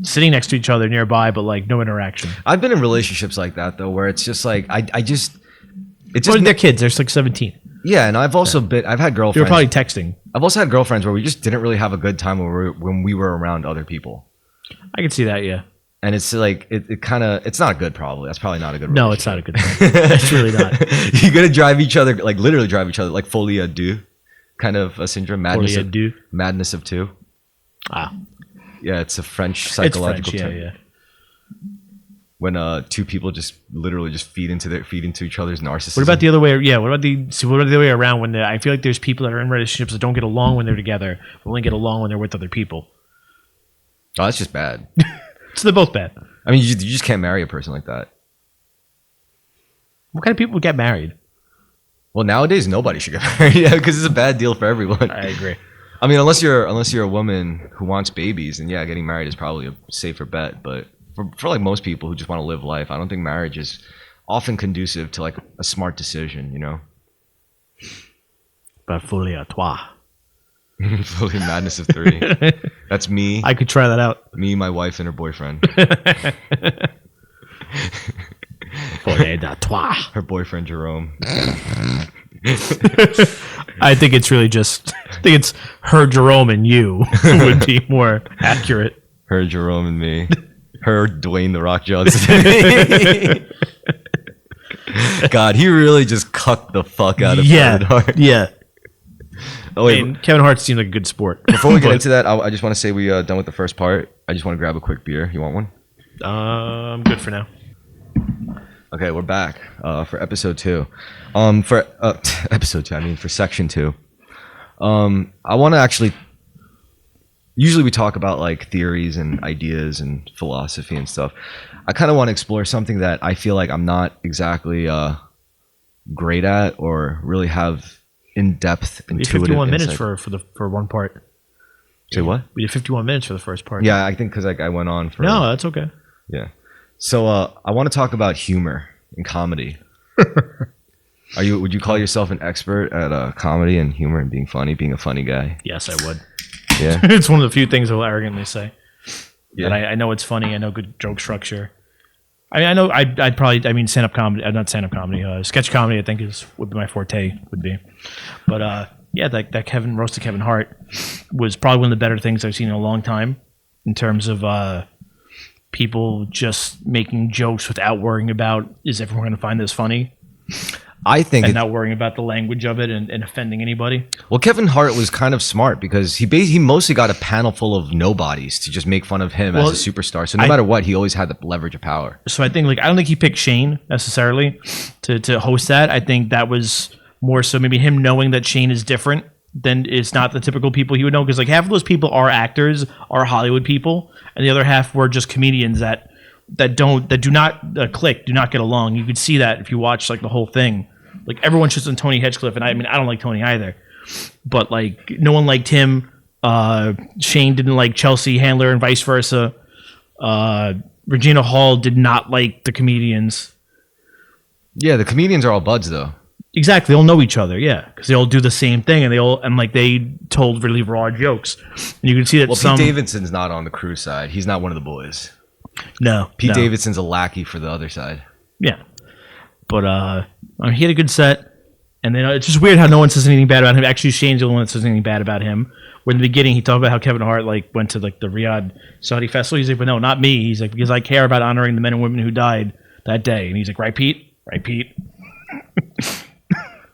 sitting next to each other nearby, but like no interaction. I've been in relationships like that though, where it's just like it's just Well, they're kids. They're like 17. yeah. And I've also I've had They girlfriends. were probably texting. I've also had girlfriends where we just didn't really have a good time when we were around other people, I can see that. Yeah. and it's like it kind of it's not good. Probably that's probably not a good. No, it's not a good thing. It's really not. You're gonna drive each other like literally drive each other like folie à deux, kind of a syndrome. Folie à deux. Madness of two. Ah, Yeah, it's a French it's psychological French. Yeah, term. yeah. When two people just literally just feed into each other's narcissism. What about the other way? Yeah. What about the other way around? When I feel like there's people that are in relationships that don't get along when they're together, but only get along when they're with other people. Oh, that's just bad. So they're both bad. I mean, you just can't marry a person like that. What kind of people get married? Well, nowadays nobody should get married, yeah, because it's a bad deal for everyone. I agree. I mean, unless you're a woman who wants babies, and yeah, getting married is probably a safer bet. But for like most people who just want to live life, I don't think marriage is often conducive to like a smart decision. You know. Pas folie à toi. Fully madness of 3. That's me. I could try that out. Me, my wife, and her boyfriend. Folie à toi. Her boyfriend Jerome. I think it's really just. I think it's her, Jerome, and you would be more accurate. Her Jerome and me. Her Dwayne the Rock Johnson. God, he really just cucked the fuck out of Kevin Hart. Yeah. Oh wait, And Kevin Hart seems like a good sport. before we get into that, I just want to say we done with the first part. I just want to grab a quick beer. You want one? I'm good for now. Okay, we're back for episode 2. For episode 2, I mean for section 2. I want to actually. Usually we talk about like theories and ideas and philosophy and stuff. I kind of want to explore something that I feel like I'm not exactly great at or really have in-depth We did intuitive 51 minutes insight. for one part. Say what? We did 51 minutes for the first part. Yeah, I think because like I went on for. No, that's okay. Yeah. So I want to talk about humor and comedy. Would you call yourself an expert at comedy and humor and being funny, being a funny guy? Yes, I would. Yeah. It's one of the few things I'll arrogantly say. Yeah. That I know it's funny. I know good joke structure. I mean, I know I'd probably. I mean, stand-up comedy. Not stand-up comedy. Sketch comedy. I think would be my forte. Would be. But yeah, that roasted Kevin Hart was probably one of the better things I've seen in a long time in terms of people just making jokes without worrying about is everyone going to find this funny. I think And not worrying about the language of it and offending anybody. well, Kevin Hart was kind of smart because he mostly got a panel full of nobodies to just make fun of him Well, as a superstar. So no matter what, he always had the leverage of power. So I think I don't think he picked Shane necessarily to host that. I think that was more so maybe him knowing that Shane is different than it's not the typical people he would know, because like half of those people are actors, are Hollywood people, and the other half were just comedians that do not click, do not get along. You could see that if you watch like the whole thing. Like everyone's just on Tony Hedgecliffe, and I mean I don't like Tony either, but like no one liked him. Shane didn't like Chelsea Handler, and vice versa. Regina Hall did not like the comedians. Yeah, the comedians are all buds though. Exactly, they all know each other. Yeah, because they all do the same thing, and they told really raw jokes. And you can see that Well, Pete Davidson's not on the crew side. He's not one of the boys. Pete Davidson's a lackey for the other side. Yeah, but he had a good set, and then it's just weird how no one says anything bad about him. Actually, Shane's the only one that says anything bad about him. Where in the beginning he talked about how Kevin Hart like went to like the Riyadh Saudi festival. He's like, but no, not me. He's like, because I care about honoring the men and women who died that day. And he's like, right, Pete? Right, Pete?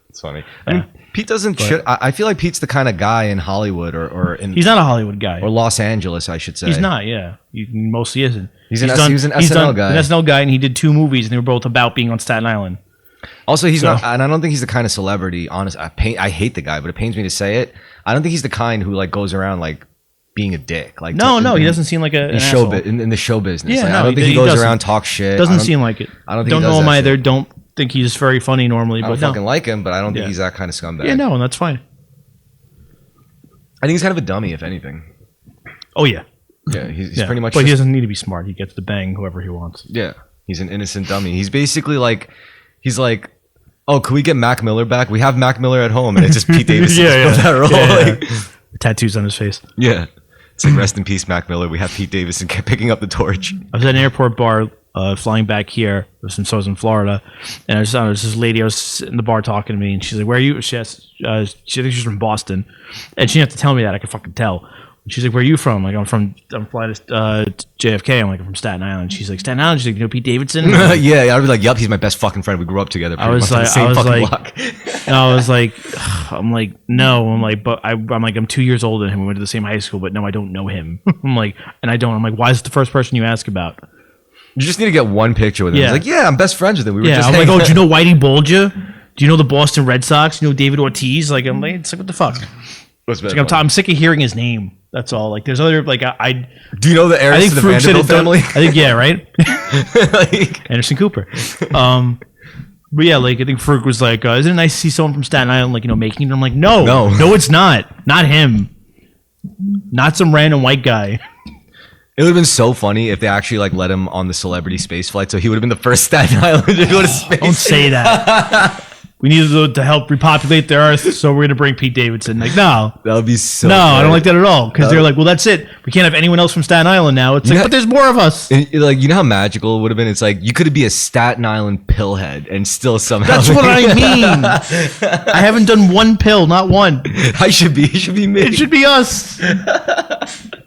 It's funny. I mean, Pete doesn't. I feel like Pete's the kind of guy in Hollywood or in. He's not a Hollywood guy. Or Los Angeles, I should say. He's not. Yeah, he mostly isn't. He was an SNL guy. An SNL guy, and he did 2 movies, and they were both about being on Staten Island. Also, he's not, and I don't think he's the kind of celebrity. Honest, I hate the guy, but it pains me to say it. I don't think he's the kind who like goes around like being a dick. Like no, he doesn't seem like an asshole. In the show business. Yeah, Like, no, I don't think he goes around talk shit. Doesn't seem like it. I don't think don't he does know him that either. shit. Don't think he's very funny normally. I But don't fucking like him, but I don't think Yeah. he's that kind of scumbag. Yeah, no, and that's fine. I think he's kind of a dummy, if anything. Oh yeah, Yeah, he's pretty much. But he just- doesn't need to be smart. He gets to bang whoever he wants. Yeah, he's an innocent dummy. He's basically like, oh, can we get Mac Miller back? We have Mac Miller at home, and it's just Pete Davidson Yeah, for that role. Yeah. Like, Tattoos on his face. yeah, it's like rest in peace, Mac Miller. We have Pete Davidson picking up the torch. I was at an airport bar flying back here. Since I was in Florida, and there was this lady. I was in the bar talking to me, and she's like, "Where are you?" She thinks she's from Boston, and she didn't have to tell me that. I could fucking tell. She's like, "Where are you from?" Like, I'm flying to JFK. I'm like, I'm from Staten Island. She's like, Staten Island. She's like, you know Pete Davidson? Yeah, I'd be like, "Yup, he's my best fucking friend. We grew up together. Pretty much on the same fucking block." And I was like, I'm like, no. I'm like, but I'm like, I'm 2 years older than him. We went to the same high school, but no, I don't know him. I'm like, and I don't. I'm like, why is it the first person you ask about? You just need to get one picture with him. Yeah. He's like, yeah, I'm best friends with him. We were Yeah, just I'm like, hanging oh, do you out." know Whitey Bulger? Do you know the Boston Red Sox? You know David Ortiz? Like, I'm like, it's like, what the fuck? What's It's like, I'm sick of hearing his name. That's all. Like, there's other like I Do you know the I heiress think to the Farouk said Vanderbilt it. family? I think yeah, right. Like, Anderson Cooper. But yeah, like I think Farouk was like, isn't it nice to see someone from Staten Island, like, you know, making it? I'm like, no, it's not him, not some random white guy. it would have been so funny if they actually like let him on the celebrity space flight, so he would have been the first Staten Islander to go to space. Don't say that. We need to help repopulate the earth, so we're gonna bring Pete Davidson. Like, no, That would be so. no, I great. don't like that at all. Because they're like, well, that's it. We can't have anyone else from Staten Island now. It's like, Yeah. but there's more of us. And, like, you know how magical it would have been? It's like you could be a Staten Island pillhead and still somehow. That's what I mean. I haven't done one pill, not one. It should be me. It should be us.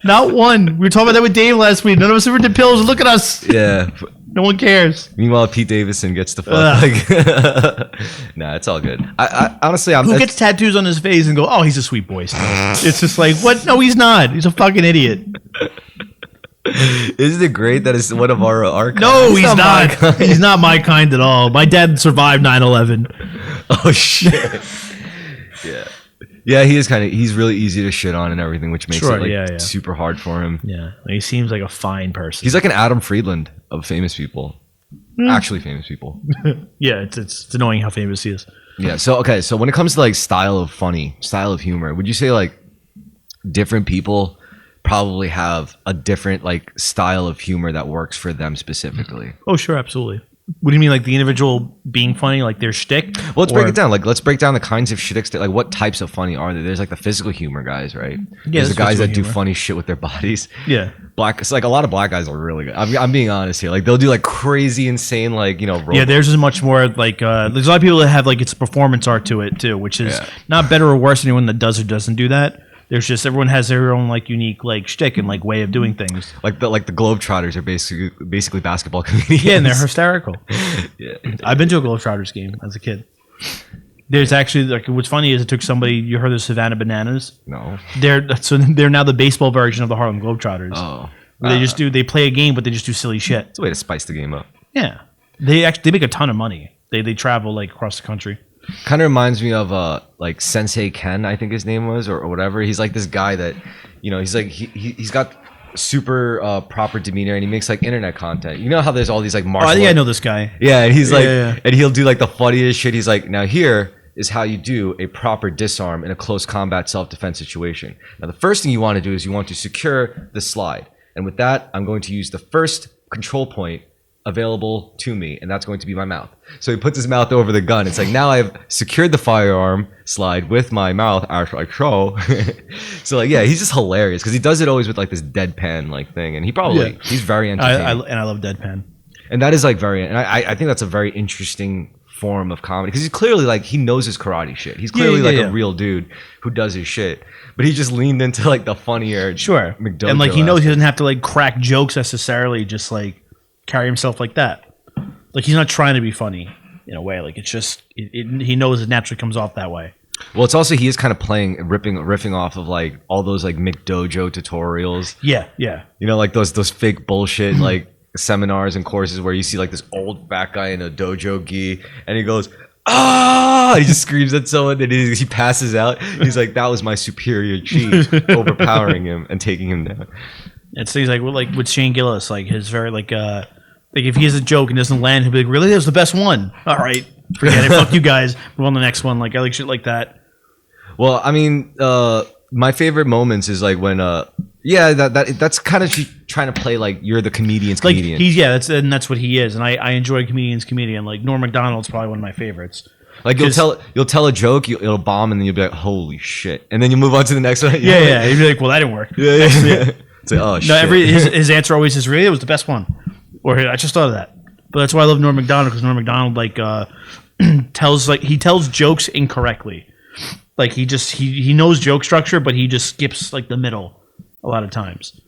Not one. We were talking about that with Dave last week. None of us ever did pills. Look at us. Yeah. No one cares. Meanwhile, Pete Davidson gets the fuck. Like, nah, it's all good. I honestly, Who gets tattoos on his face and go, oh, he's a sweet boy. It's just like, what? No, he's not. He's a fucking idiot. Isn't it great that it's one of our No, kinds? he's my not. kind. He's not my kind at all. My dad survived 9/11. Oh shit. Yeah. Yeah, he's really easy to shit on and everything, which makes Sure, it like yeah. super hard for him. Yeah, he seems like a fine person. He's like an Adam Friedland of famous people. Actually famous people. Yeah, it's annoying how famous he is. Yeah. So okay. So when it comes to like style of humor, would you say like different people probably have a different like style of humor that works for them specifically? Oh, sure, absolutely. What do you mean, like the individual being funny, like their shtick? Well, let's break it down. Like, let's break down the kinds of shticks. Like, what types of funny are there? There's like the physical humor guys, right? There's the there's guys that physical do humor. funny shit with their bodies. Yeah. It's like a lot of black guys are really good. I'm being honest here. Like, they'll do like crazy, insane, like, you know, Yeah, theirs is much more like there's a lot of people that have like it's a performance art to it too, which is Yeah. not better or worse than anyone that does or doesn't do that. There's just everyone has their own like unique like shtick and like way of doing things. like the Globetrotters are basically basketball comedians. Yeah, and they're hysterical. Yeah. I've been to a Globetrotters game as a kid. There's actually like what's funny is it took somebody. You heard of Savannah Bananas? No. They're now the baseball version of the Harlem Globetrotters. Oh. Where they play a game, but they just do silly shit. It's a way to spice the game up. Yeah, they make a ton of money. They travel like across the country. Kind of reminds me of like Sensei Ken, I think his name was, or whatever. He's like this guy that, you know, he's like he's got super proper demeanor and he makes like internet content. You know how there's all these like Oh, martial I think I know this guy. Yeah, and he's like, Yeah. and he'll do like the funniest shit. He's like, now here is how you do a proper disarm in a close combat self-defense situation. Now the first thing you want to do is you want to secure the slide. And with that, I'm going to use the first control point available to me, and that's going to be my mouth. So he puts his mouth over the gun. It's like, now I've secured the firearm slide with my mouth as I show. So like, yeah, he's just hilarious because he does it always with like this deadpan like thing, and he's very entertaining. I love deadpan. And that is like I think that's a very interesting form of comedy because he's clearly like he knows his karate shit. He's clearly a real dude who does his shit, but he just leaned into like the funnier Sure. McDojo And like he knows aspect. he doesn't have to like crack jokes necessarily, just like carry himself like that. Like he's not trying to be funny in a way. Like it's just he knows it naturally comes off that way. Well, it's also he is kind of riffing off of like all those like McDojo tutorials. Yeah, yeah. You know, like those fake bullshit like seminars and courses where you see like this old fat guy in a dojo gi and he goes, ah, he just screams at someone and he passes out. He's like, that was my superior chi overpowering him and taking him down. It's things like with Shane Gillis, like his very like if he has a joke and doesn't land, he'll be like, really, that was the best one. All right, forget it. Fuck you guys. We're on the next one. Like I like shit like that. Well, I mean, my favorite moments is like when that's kind of trying to play like you're the comedian's Like comedian. that's what he is, and I enjoy comedian's comedian. Like Norm Macdonald's probably one of my favorites. Like you'll tell a joke, it'll bomb, and then you'll be like, holy shit, and then you move on to the next one. Yeah. He'd be like, well, that didn't work. Yeah. It's like, oh No, shit. his answer always is really it was the best one, or I just thought of that. But that's why I love Norm Macdonald because Norm Macdonald like tells jokes incorrectly. Like he knows joke structure, but he just skips like the middle a lot of times,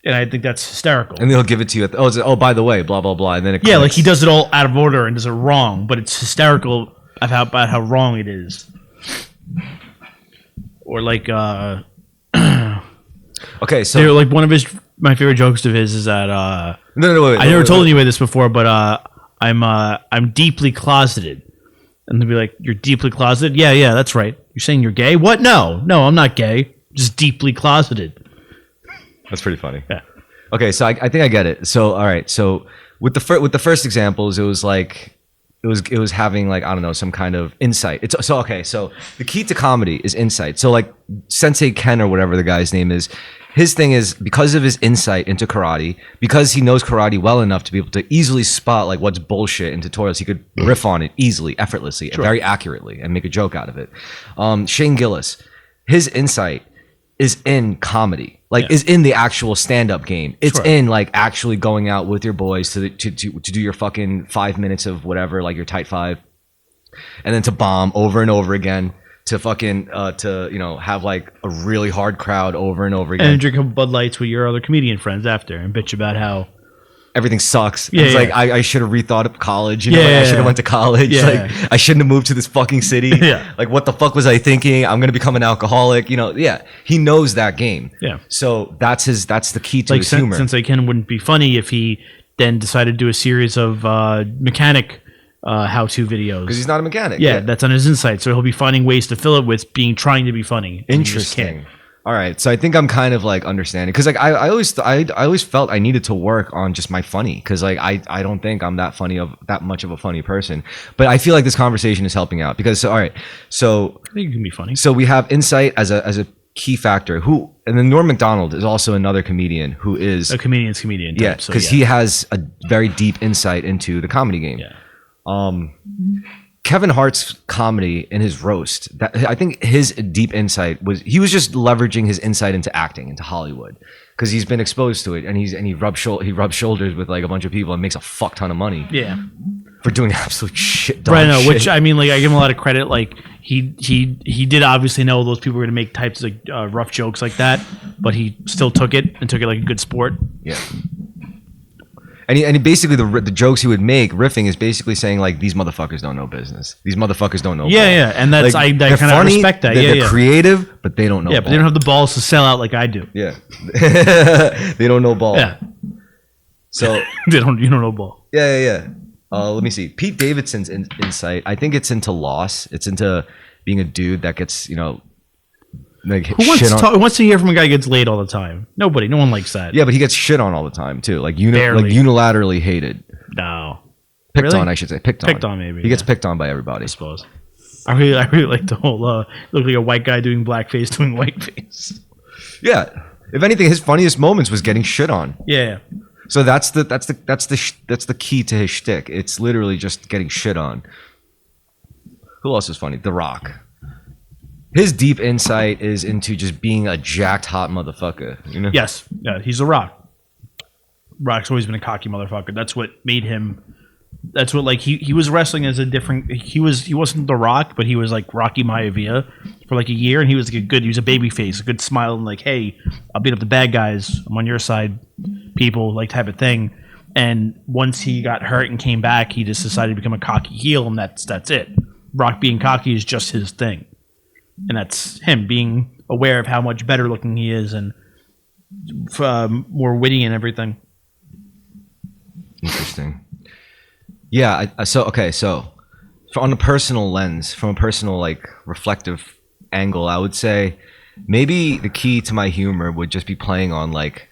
and I think that's hysterical. And they'll give it to you. By the way, blah blah blah, and then it Yeah, clicks. like he does it all out of order and does it wrong, but it's hysterical about how wrong it is. Or like Okay, so like one of my favorite jokes of his is that no, wait, I never told anybody this before, but I'm deeply closeted. And they'll be like, "You're deeply closeted?" Yeah, that's right. You're saying you're gay? What? No, I'm not gay. Just deeply closeted. That's pretty funny. Yeah. Okay, so I think I get it. So all right, so with the first examples, it was like it was having like, I don't know, some kind of insight. So the key to comedy is insight. So like Sensei Ken or whatever the guy's name is, his thing is because of his insight into karate, because he knows karate well enough to be able to easily spot like what's bullshit in tutorials, he could riff on it easily, effortlessly, very accurately, and make a joke out of it. Shane Gillis, his insight is in comedy, like is in the actual stand-up game. It's in like actually going out with your boys to do your fucking 5 minutes of whatever, like your tight five, and then to bomb over and over again. To fucking to have like a really hard crowd over and over again, and drink a Bud Lights with your other comedian friends after, and bitch about how everything sucks. Yeah, it's yeah. like I should have rethought of college. You know, like, I should have went to college. Yeah. Like I shouldn't have moved to this fucking city. Yeah. Like what the fuck was I thinking? I'm gonna become an alcoholic. You know, yeah. He knows that game. Yeah. So that's the key to like his humor. Sensei Ken wouldn't be funny if he then decided to do a series of mechanic how-to videos. Because he's not a mechanic. Yeah, that's on his insight. So he'll be finding ways to fill it with trying to be funny. And he just Interesting. can't. All right, so I think I'm kind of like understanding because like I always felt I needed to work on just my funny because like I don't think I'm that much of a funny person, but I feel like this conversation is helping out because all right, so I think you can be funny. So we have insight as a key factor and then Norm Macdonald is also another comedian who is A comedian's comedian. Type, yeah so because he has a very deep insight into the comedy game. Yeah. Kevin Hart's comedy in his roast, I think his deep insight he was just leveraging his insight into acting, into Hollywood, because he's been exposed to it, and he rubs shoulders with like a bunch of people and makes a fuck ton of money. Yeah. For doing absolute shit. Right. No, shit. which I mean, like I give him a lot of credit. Like he did obviously know those people were going to make types of rough jokes like that, but he still took it like a good sport. Yeah. And he basically the jokes he would make riffing is basically saying like these motherfuckers don't know business. These motherfuckers don't know. Yeah, ball. yeah, and that's Like, I they're kind of funny, respect that. They're creative, but they don't know. Yeah, ball. but they don't have the balls to sell out like I do. Yeah, they don't know ball. Yeah, So you don't know ball. yeah. Let me see. Pete Davidson's insight. I think it's into loss. It's into being a dude that gets like Who wants to hear from a guy who gets laid all the time? Nobody. No one likes that. Yeah, but he gets shit on all the time too. Like Barely. unilaterally hated. No. Picked Really? on, I should say. Picked on, maybe. He gets yeah. picked on by everybody. I suppose. I really like the whole look like a white guy doing blackface doing whiteface. Yeah. If anything, his funniest moments was getting shit on. Yeah. So that's the key to his shtick. It's literally just getting shit on. Who else is funny? The Rock. His deep insight is into just being a jacked hot motherfucker. You know? Yes. Yeah. He's a Rock. Rock's always been a cocky motherfucker. That's what made him. That's what like he was wrestling as a different. He wasn't The Rock, but he was like Rocky Maivia for like a year, and he was like he was a baby face, a good smile, and like, hey, I'll beat up the bad guys. I'm on your side, people, like type of thing. And once he got hurt and came back, he just decided to become a cocky heel, and that's it. Rock being cocky is just his thing, and that's him being aware of how much better looking he is and more witty and everything. Interesting. Yeah. So on a personal lens, from a personal like reflective angle, I would say maybe the key to my humor would just be playing on like,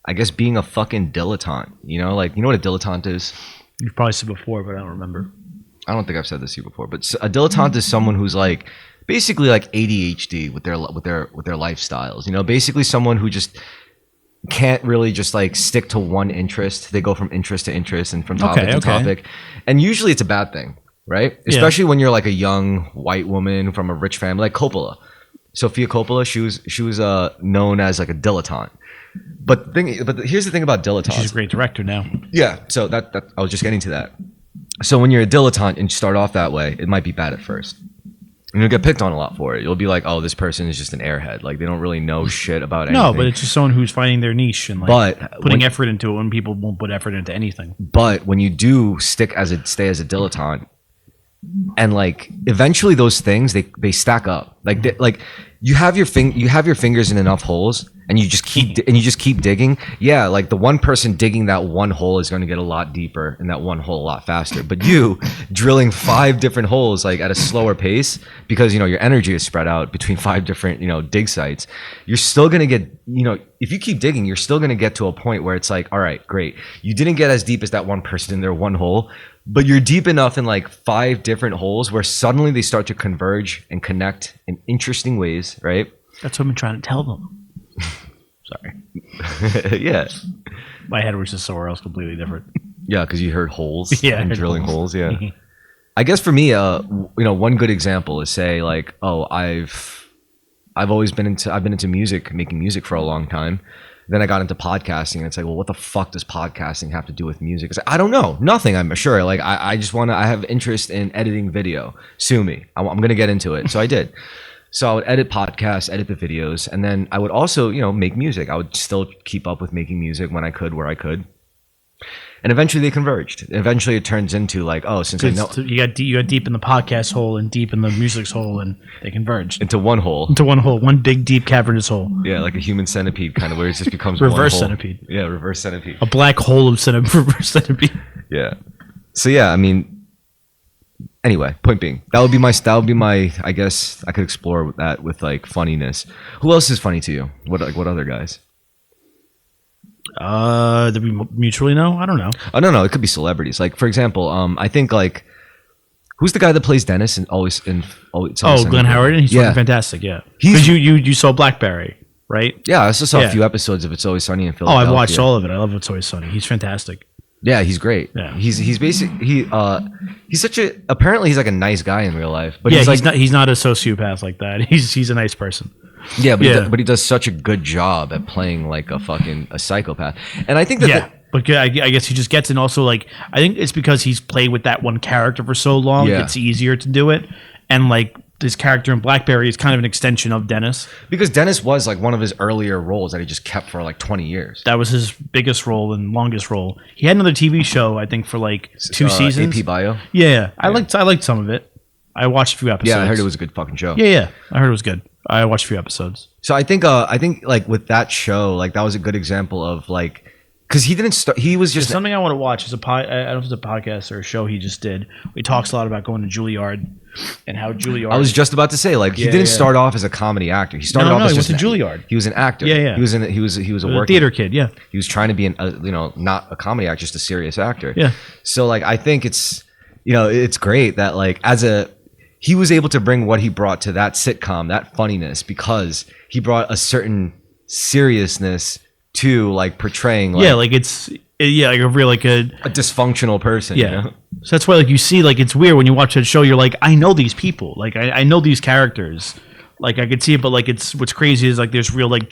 I guess being a fucking dilettante. Like you know what a dilettante is? You've probably said before, but I don't remember. I don't think I've said this to you before, but a dilettante is someone who's like basically like ADHD with their lifestyles. Basically someone who just can't really just like stick to one interest. They go from interest to interest and from topic to topic, and usually it's a bad thing, right? Especially when you're like a young white woman from a rich family, like Coppola. Sofia Coppola, she was known as like a dilettante. But here's the thing about dilettantes. She's a great director now. Yeah, so that I was just getting to that. So when you're a dilettante and you start off that way, it might be bad at first. And you'll get picked on a lot for it. You'll be like, oh, this person is just an airhead. Like they don't really know shit about anything. No, but it's just someone who's finding their niche and like but putting effort into it when people won't put effort into anything. But when you do stay as a dilettante, and like eventually those things they stack up. Like you have your fingers in enough holes, and you just keep digging. Yeah, like the one person digging that one hole is going to get a lot deeper and that one hole a lot faster. But you drilling 5 different holes like at a slower pace because your energy is spread out between 5 different dig sites. You're still going to get if you keep digging, you're still going to get to a point where it's like, all right, great. You didn't get as deep as that one person in their one hole, but you're deep enough in like 5 different holes where suddenly they start to converge and connect in interesting ways, right? That's what I've been trying to tell them. Sorry. Yeah. My head was just somewhere else completely different. Yeah, because you heard holes. Yeah, I and heard drilling holes. holes. Yeah. I guess for me, one good example is say like, oh, I've been into music, making music for a long time. Then I got into podcasting, and it's like, well, what the fuck does podcasting have to do with music? It's like, I don't know, nothing. I'm sure. Like, I just I have interest in editing video. Sue me. I'm gonna get into it. So I did. So I would edit podcasts, edit the videos, and then I would also, make music. I would still keep up with making music when I could, where I could. And eventually they converged. Eventually it turns into like, oh, since I know You got deep in the podcast hole and deep in the music's hole, and they converged into one hole. into one hole, one big deep cavernous hole. Yeah, like a human centipede kind of, where it just becomes Reverse one hole. centipede. Yeah, reverse centipede. A black hole of reverse centipede. Yeah. So yeah, I mean, anyway, point being, that would be my. I guess I could explore that with like funniness. Who else is funny to you? What other guys? That we mutually know? I don't know. Oh no, it could be celebrities. Like for example, I think like, who's the guy that plays Dennis and always Glenn Howard. He's fucking fantastic. Yeah, because you saw Blackberry, right? Yeah, I just saw Yeah. a few episodes of It's Always Sunny in Oh, Philadelphia. I've watched all of it. I love It's Always Sunny. He's fantastic. Yeah, he's great. Yeah. He's basically he's such a, apparently he's like a nice guy in real life. But Yeah, he's not a sociopath like that. He's a nice person. Yeah, but Yeah. he does such a good job at playing like a psychopath. And I think that Yeah, but I guess he just gets it. And also, like, I think it's because he's played with that one character for so long. Yeah. It's easier to do it. And like this character in Blackberry is kind of an extension of Dennis. because Dennis was like one of his earlier roles that he just kept for like 20 years. That was his biggest role and longest role. He had another TV show, I think, for like 2 seasons. AP Bio. Yeah, I liked some of it. I watched a few episodes. Yeah, I heard it was a good fucking show. Yeah, I heard it was good. I watched a few episodes. So I think like with that show, like that was a good example of like, because he didn't start. He was There's just something I want to watch. It's I don't know if it's a podcast or a show he just did. He talks a lot about going to Juilliard and how Juilliard. I was just about to say, like, he Yeah, didn't yeah. start off as a comedy actor. He started No, off no, as he just went to Juilliard. He was an actor. Yeah, yeah. He was a a working theater kid. Yeah, He was trying to be not a comedy actor, just a serious actor. Yeah. So like, I think it's great that like he was able to bring what he brought to that sitcom, that funniness, because he brought a certain seriousness to like portraying like, like it's like a real like a a dysfunctional person. yeah. You know? So that's why like you see like it's weird when you watch that show. You're like, I know these people. Like I know these characters. Like I could see it, but like it's what's crazy is like there's real like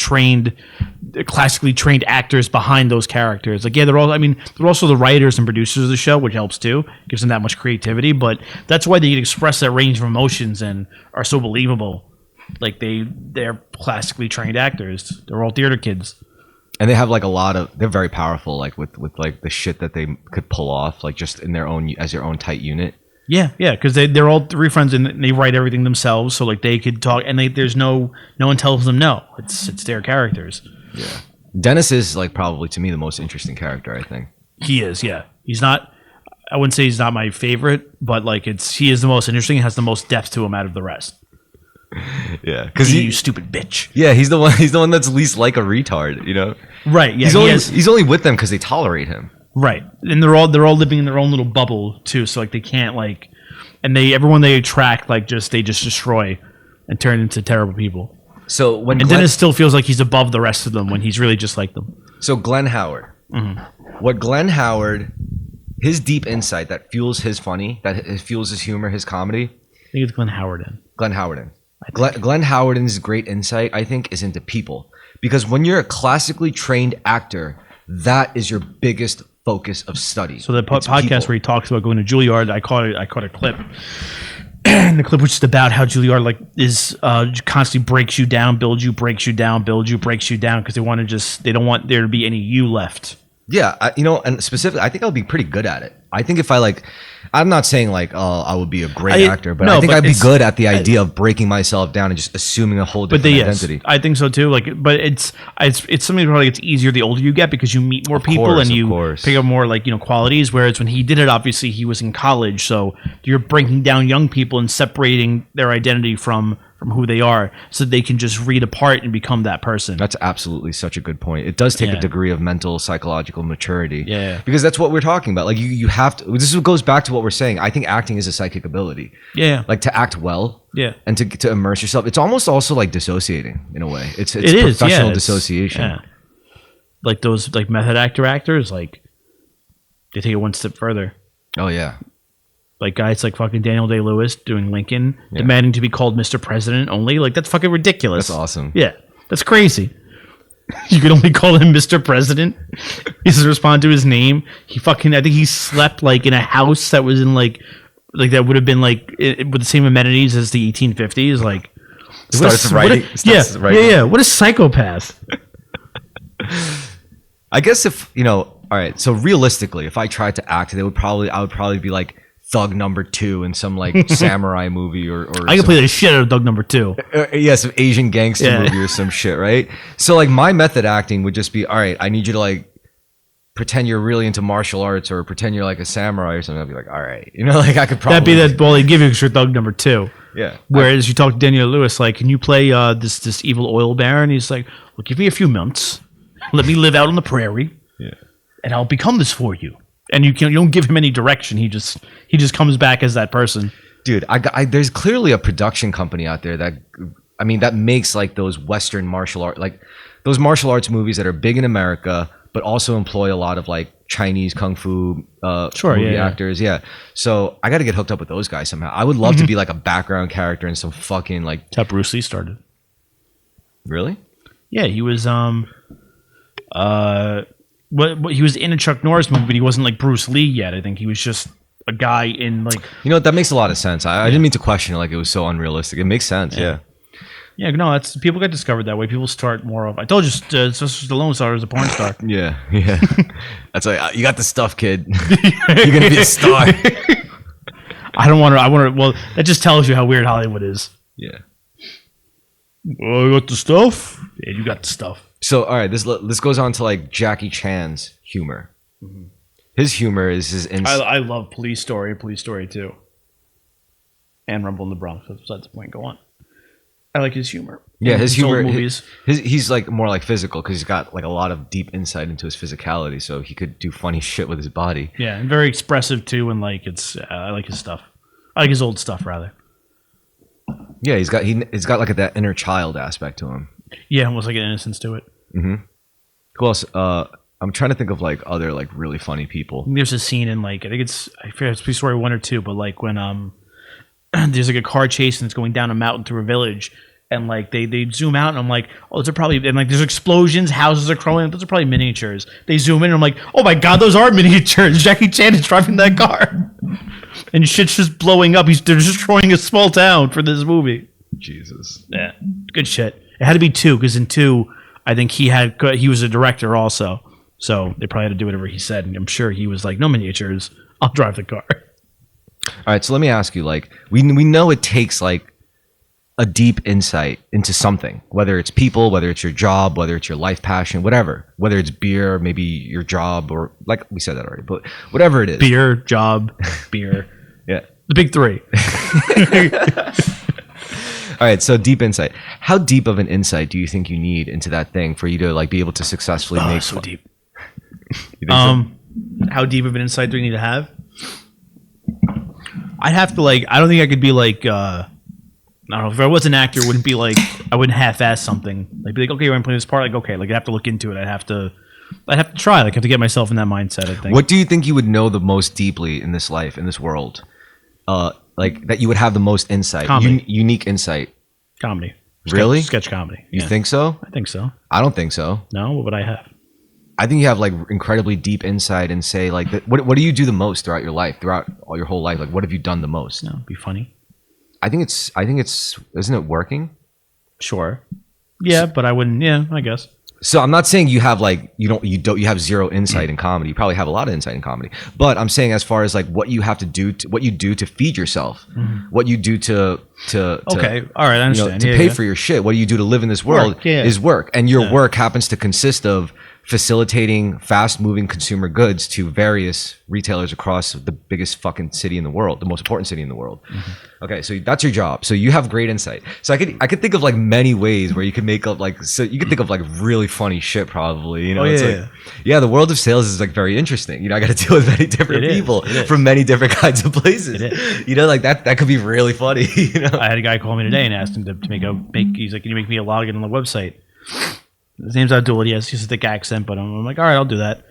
classically trained actors behind those characters. Like yeah, they're also the writers and producers of the show, which helps too, gives them that much creativity. But that's why they can express that range of emotions and are so believable. Like they're classically trained actors. They're all theater kids. And they have like they're very powerful, like with like the shit that they could pull off, like just in their own tight unit. Yeah, because they're all three friends and they write everything themselves, so like they could talk and there's no one tells them no. It's their characters. Yeah. Dennis is like probably to me the most interesting character, I think. He is, yeah. He's not. I wouldn't say he's not my favorite, but like he is the most interesting. Has the most depth to him out of the rest. Yeah, because You stupid bitch. yeah, he's the one that's least like a retard, you know. Right. Yeah. He's only with them because they tolerate him. Right, and they're all living in their own little bubble too. So like they can't like, and everyone they attract like they just destroy and turn into terrible people. So when Dennis still feels like he's above the rest of them when he's really just like them. So Glenn Howard, what Glenn Howard, his deep insight that fuels his funny, that fuels his humor, his comedy. I think it's Glenn Howard. Glenn Howard's great insight, I think, is into people, because when you're a classically trained actor, that is your biggest focus of study. So the It's podcast people. where he talks about going to Juilliard, I caught a clip. And the clip was just about how Juilliard like is constantly breaks you down, builds you, breaks you down, builds you, breaks you down, because they don't want there to be any you left. Yeah, and specifically, I think I'll be pretty good at it. I think if I'm not saying like, I would be a great actor, but I think I'd be good at the idea of breaking myself down and just assuming a whole different identity. I think so too. Like, but it's something probably gets easier the older you get because you meet more people and you pick up more like qualities. Whereas when he did it, obviously he was in college, so you're breaking down young people and separating their identity from who they are, so they can just read apart and become that person. That's absolutely such a good point. It does take a Yeah. degree of mental, psychological maturity. Yeah. Because that's what we're talking about. Like you have to. This goes back to what we're saying. I think acting is a psychic ability. Yeah. Like to act well. Yeah. And to immerse yourself. It's almost also like dissociating in a way. It's It is, professional yeah, dissociation. yeah. like those like method actors, like they take it one step further. Oh yeah. Like guys like fucking Daniel Day-Lewis doing Lincoln, demanding to be called Mr. President only. Like that's fucking ridiculous. That's awesome. Yeah, that's crazy. You could only call him Mr. President. He doesn't respond to his name. I think he slept like in a house that was in like that would have been like with the same amenities as the 1850s. Like Starts writing. Yeah. What a psychopath. I guess if all right. So realistically, if I tried to act, I would probably be like Thug Number 2 in some like samurai movie or I could play the shit out of Thug Number 2. Yeah, some Asian gangster movie or some shit, right? So like my method acting would just be, all right, I need you to like pretend you're really into martial arts or pretend you're like a samurai or something. I'd be like, all right, like I could probably they give you extra Thug Number 2. Yeah. Whereas you talk to Daniel Lewis, like, can you play this evil oil baron? He's like, well, give me a few months, let me live out on the prairie, and I'll become this for you. And you don't give him any direction. He just comes back as that person. Dude, there's clearly a production company out there that makes like those Western martial art, like those martial arts movies that are big in America, but also employ a lot of like Chinese kung fu movie actors. Yeah. So I got to get hooked up with those guys somehow. I would love to be like a background character in some fucking like. That's how Bruce Lee started. Really? Yeah, he was he was in a Chuck Norris movie, but he wasn't like Bruce Lee yet. I think he was just a guy in like. That makes a lot of sense. I didn't mean to question it like it was so unrealistic. It makes sense. Yeah. Yeah, no, that's people get discovered that way. People start more of. I told you, Sylvester Stallone started as a porn star. Yeah. That's like you got the stuff, kid. You're gonna be a star. I want to. Well, that just tells you how weird Hollywood is. Yeah. Well, you got the stuff. Yeah, you got the stuff. So, all right, this goes on to like Jackie Chan's humor. Mm-hmm. His humor is his. I love Police Story 2, and Rumble in the Bronx. Besides the point, go on. I like his humor. Yeah, his humor. Movies. He's like more like physical because he's got like a lot of deep insight into his physicality, so he could do funny shit with his body. Yeah, and very expressive too, and like I like his stuff. I like his old stuff rather. Yeah, he's got like that inner child aspect to him. Yeah, almost like an innocence to it. Mm-hmm. Who else? I'm trying to think of like other like really funny people. There's a scene in like I forget it's Police Story 1 or 2, but like when there's like a car chase and it's going down a mountain through a village, and like they zoom out and I'm like, oh, those are probably, and like there's explosions, houses are crawling, those are probably miniatures. They zoom in and I'm like, oh my god, those are miniatures. Jackie Chan is driving that car, and shit's just blowing up. They're destroying a small town for this movie. Jesus. Yeah, good shit. It had to be 2 because in 2, I think he was a director also, so they probably had to do whatever he said. And I'm sure he was like, no miniatures, I'll drive the car. All right, so let me ask you, like, we know it takes like a deep insight into something, whether it's people, whether it's your job, whether it's your life passion, whatever, whether it's beer, maybe your job, or like we said that already, but whatever it is. Beer, job, beer. Yeah. The big 3. All right, so deep insight. How deep of an insight do you think you need into that thing for you to like be able to successfully make so deep. You think so? How deep of an insight do you need to have? I'd have to like. I don't think I could be like. I don't know. If I was an actor, it wouldn't be like I wouldn't half-ass something. Like be like, okay, I'm playing this part. Like, okay, like I have to look into it. I'd have to try. Like, I have to get myself in that mindset. I think. What do you think you would know the most deeply in this life, in this world? Like that you would have the most insight, unique insight. Comedy. Really? Sketch comedy. You think so? I think so. I don't think so. No, what would I have? I think you have like incredibly deep insight and say like, what do you do the most throughout your life, throughout all your whole life? Like, what have you done the most? No, be funny. I think it's, isn't it working? Sure. Yeah, but I wouldn't. Yeah, I guess. So I'm not saying you have like, you have zero insight in comedy. You probably have a lot of insight in comedy, but I'm saying as far as like what you have to do, what you do to feed yourself, what you do to okay, all right, I understand. to pay for your shit. What do you do to live in this world is work, and your work happens to consist of facilitating fast-moving consumer goods to various retailers across the biggest fucking city in the world, the most important city in the world. Okay, so that's your job. So you have great insight. So I could think of like many ways where you could make up like, so you could think of like really funny shit probably. You know, the world of sales is like very interesting. You know, I got to deal with many different people from many different kinds of places. You know, like that could be really funny. You know, I had a guy call me today and asked him to make. He's like, can you make me a login on the website? His name's Abdul. He has a thick accent, but I'm like, all right, I'll do that.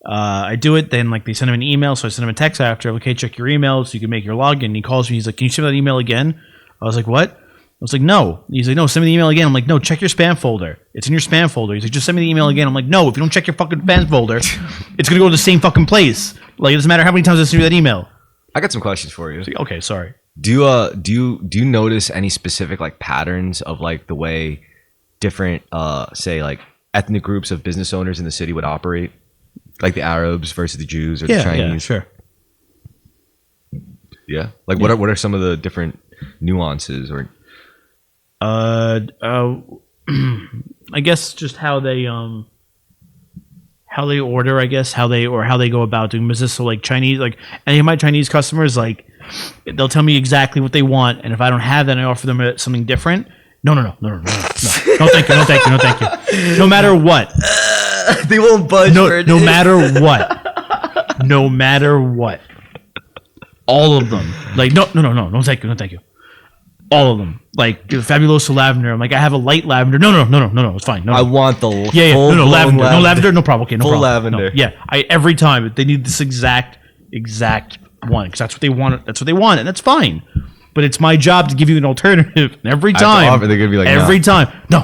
I do it. Then like they send him an email, so I send him a text after. Okay, check your email so you can make your login. He calls me. He's like, can you send that email again? I was like, what? I was like, no. He's like, no, send me the email again. I'm like, no, check your spam folder. It's in your spam folder. He's like, just send me the email again. I'm like, no, if you don't check your fucking spam folder, it's gonna go to the same fucking place. Like it doesn't matter how many times I send you that email. I got some questions for you. Okay, sorry. Do you notice any specific like patterns of like the way different say like ethnic groups of business owners in the city would operate? Like the Arabs versus the Jews or the Chinese? Yeah, sure. Yeah. Like what are some of the different nuances or I guess just how they order, I guess, how they go about doing business. So like Chinese, like any of my Chinese customers, like they'll tell me exactly what they want, and if I don't have that, I offer them something different. No, thank you. No matter what. they won't budge. No matter what. All of them. Like no, thank you. All of them. Like Fabuloso lavender. I'm like, I have a light lavender. No, it's fine. No. I want the full lavender. No lavender, no problem. Okay, no full problem. lavender. No. Yeah, every time they need this exact one because that's what they want. That's what they want, and that's fine. But it's my job to give you an alternative every time. They're gonna be like, every time. No,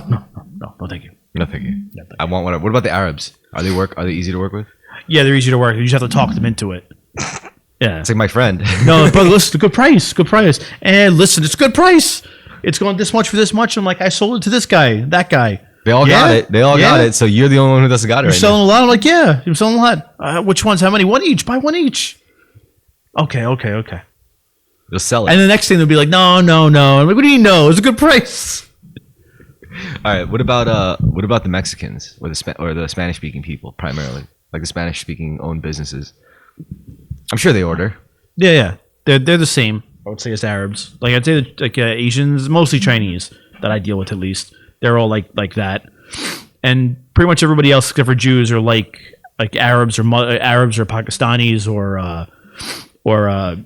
thank you. No, thank you. I want what about the Arabs? Are they easy to work with? Yeah, they're easy to work. You just have to talk them into it. Yeah. It's like my friend. No, but listen, good price. And listen, it's a good price. It's going this much for this much. I'm like, I sold it to this guy, that guy. They all got it. Got it. So you're the only one who doesn't got it right now. You're selling a lot? I'm like, yeah, you're selling a lot. Which ones? How many? One each. Buy one each. Okay. They'll sell it. And the next thing they'll be like, no. I'm like, what do you know? It's a good price. All right. What about the Mexicans or the Spanish speaking people primarily, like the Spanish speaking owned businesses? I'm sure they order. Yeah. They're the same. I would say as Arabs. Like I'd say like Asians, mostly Chinese that I deal with at least. They're all like that, and pretty much everybody else except for Jews are like Arabs or Pakistanis or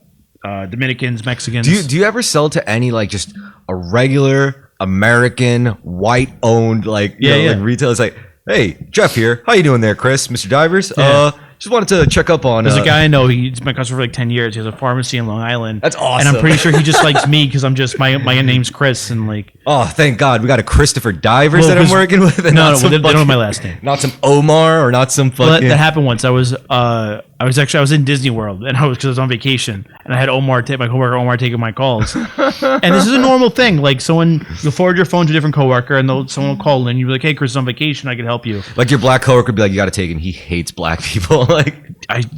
Dominicans, Mexicans. Do you ever sell to any like just a regular American white owned like retail? It's like, hey, Jeff here. How you doing there, Chris? Mr. Divers? Yeah. Just wanted to check up on. There's a guy I know. He's been my customer for like 10 years. He has a pharmacy in Long Island. That's awesome. And I'm pretty sure he just likes me because I'm just my name's Chris and like. Oh, thank God, we got a Christopher Divers that I'm working with. No, they don't know my last name. Not some Omar or not some fucking. Well, that happened once. I was in Disney World and because I was on vacation and I had my coworker Omar taking my calls. And this is a normal thing. Like you'll forward your phone to a different coworker and someone will call and you'll be like, hey, Chris is on vacation. I can help you. Like your black coworker would be like, you got to take him. He hates black people.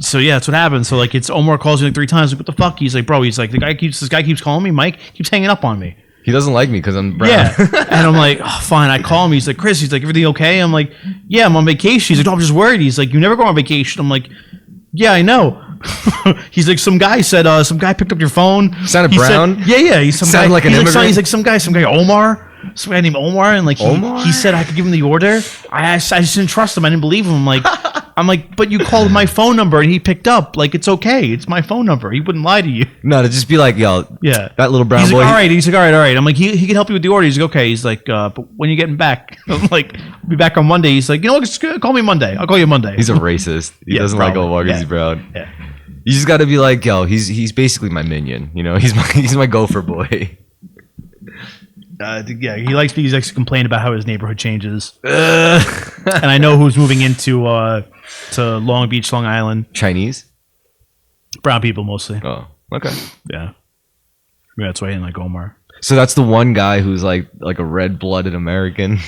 So yeah, that's what happens. So like it's Omar calls me like 3 times. Like, what the fuck? He's like, bro. He's like, this guy keeps calling me. Mike keeps hanging up on me. He doesn't like me because I'm brown. Yeah, and I'm like, oh, fine. I call him. He's like, Chris. He's like, everything okay? I'm like, yeah, I'm on vacation. He's like, oh, I'm just worried. He's like, you never go on vacation. I'm like, yeah, I know. He's like, some guy picked up your phone. Sounded brown. Yeah. He's some sounded guy. Like an immigrant. He's like some guy Omar. Some guy named Omar, and like he said I could give him the order. I just didn't trust him. I didn't believe him. I'm like, but you called my phone number and he picked up. Like, it's okay. It's my phone number. He wouldn't lie to you. No, to just be like, yo, yeah, that little brown he's boy. Like, all right. He's like, all right. I'm like, he can help you with the order. He's like, okay. He's like, but when you getting back? I'm like, I'll be back on Monday. He's like, you know what? Just call me Monday. I'll call you Monday. He's a racist. He doesn't like Omar because he's brown. Yeah. You just got to be like, yo, he's basically my minion. You know, he's my gopher boy. Yeah, he likes to complain about how his neighborhood changes. And I know who's moving into to Long Beach, Long Island. Chinese? Brown people mostly. Oh, okay. Yeah. Maybe that's why I didn't like Omar. So that's the one guy who's like a red-blooded American.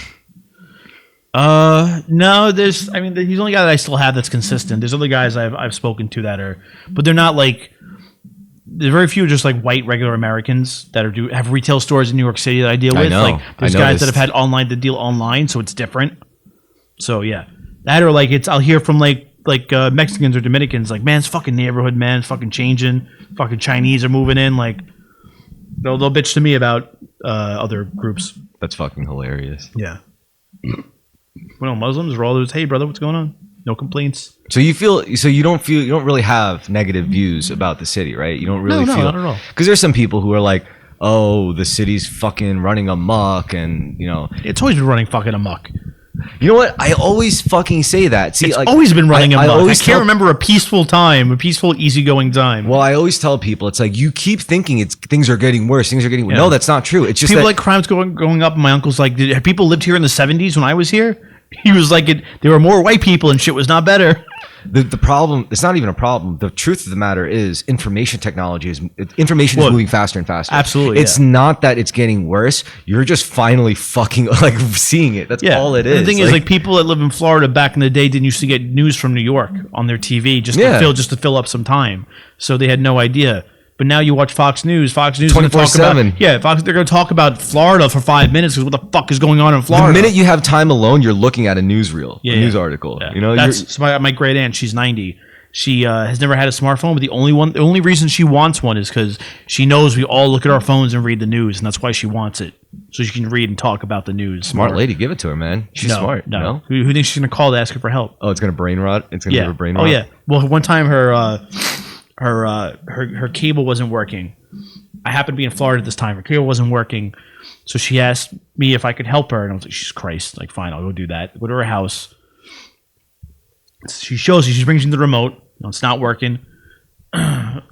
No, he's the only guy that I still have that's consistent. There's other guys I've spoken to but they're not like. There's very few just like white regular Americans that have retail stores in New York City that I deal with. I know. Like there's guys that have had online to deal online, so it's different. So yeah, that or like I'll hear from like Mexicans or Dominicans like, man, it's fucking neighborhood, man, it's fucking changing. Fucking Chinese are moving in. Like they'll bitch to me about other groups. That's fucking hilarious. Yeah. Well, Muslims are all those. Hey, brother, what's going on? No complaints. So you don't really have negative views about the city, right? You don't really feel not at all. Because there's some people who are like, oh, the city's fucking running amok, and you know it's always been running fucking amok. You know what? I always fucking say that. See, It's like, always been running amok. I always can't remember a peaceful time, a peaceful, easygoing time. Well, I always tell people, it's like, you keep thinking things are getting worse. Things are getting worse. No, that's not true. It's just people that, like crimes going up. My uncle's like, have people lived here in the 70s when I was here? He was like, there were more white people and shit was not better. the problem, it's not even a problem. The truth of the matter is information technology is moving faster and faster. Absolutely. It's not that it's getting worse. You're just finally fucking like seeing it. That's all it is. And the thing is, like, people that live in Florida back in the day didn't used to get news from New York on their TV just to fill up some time. So they had no idea. But now you watch Fox News. Fox News 24/7. Fox. They're going to talk about Florida for 5 minutes because what the fuck is going on in Florida? The minute you have time alone, you're looking at a newsreel, a news article. Yeah. You know, that's my great aunt. She's 90. She has never had a smartphone, but the only reason she wants one is because she knows we all look at our phones and read the news, and that's why she wants it, so she can read and talk about the news. Smart lady, give it to her, man. She's smart. No. Who thinks she's gonna call to ask her for help? Oh, it's gonna brain rot. It's gonna give her brain rot. Oh yeah. Well, one time her cable wasn't working. I happened to be in Florida at this time. Her cable wasn't working, so she asked me if I could help her, and I was like, "Jesus Christ! Like, fine, I'll go do that." Go to her house. She brings me the remote. No, it's not working. I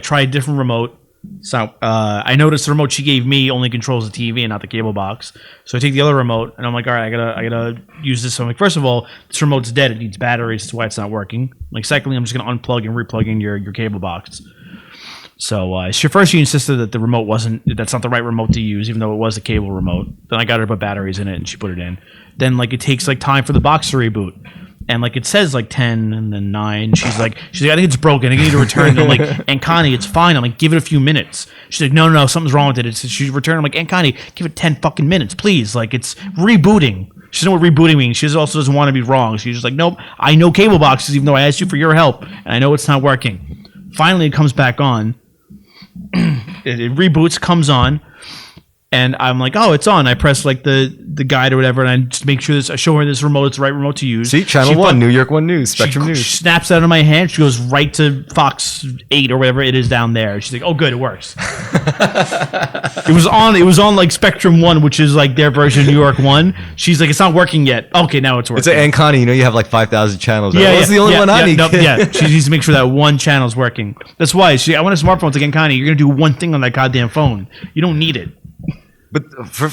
tried a different remote. So I noticed the remote she gave me only controls the TV and not the cable box. So I take the other remote and I'm like, all right, I gotta use this. So I'm like, first of all, this remote's dead. It needs batteries. That's why it's not working. Like, secondly, I'm just gonna unplug and replug in your cable box. So she insisted that the remote that's not the right remote to use, even though it was a cable remote. Then I got her to put batteries in it and she put it in. Then like it takes like time for the box to reboot. And like it says like 10 and then 9. She's like, I think it's broken. I need to return it. I'm like, Aunt Connie, it's fine. I'm like, give it a few minutes. She's like, no, something's wrong with it. She's returning. I'm like, Aunt Connie, give it 10 fucking minutes, please. Like, it's rebooting. She doesn't know what rebooting means. She also doesn't want to be wrong. She's just like, nope, I know cable boxes, even though I asked you for your help, and I know it's not working. Finally, it comes back on. It reboots, comes on. And I'm like, oh, it's on. I press like the guide or whatever, and I just make sure I show her this remote. It's the right remote to use. See, Channel 1, New York 1 News, Spectrum News. She snaps it out of my hand. She goes right to Fox 8 or whatever it is down there. She's like, oh, good, it works. It was on like Spectrum 1, which is like their version of New York 1. She's like, it's not working yet. Okay, now it's working. It's like, Aunt Connie, you have like 5,000 channels. Right? Yeah, What's the only one I need? She needs to make sure that one channel's working. That's why I want a smartphone. It's like, Aunt Connie, you're going to do one thing on that goddamn phone. You don't need it. But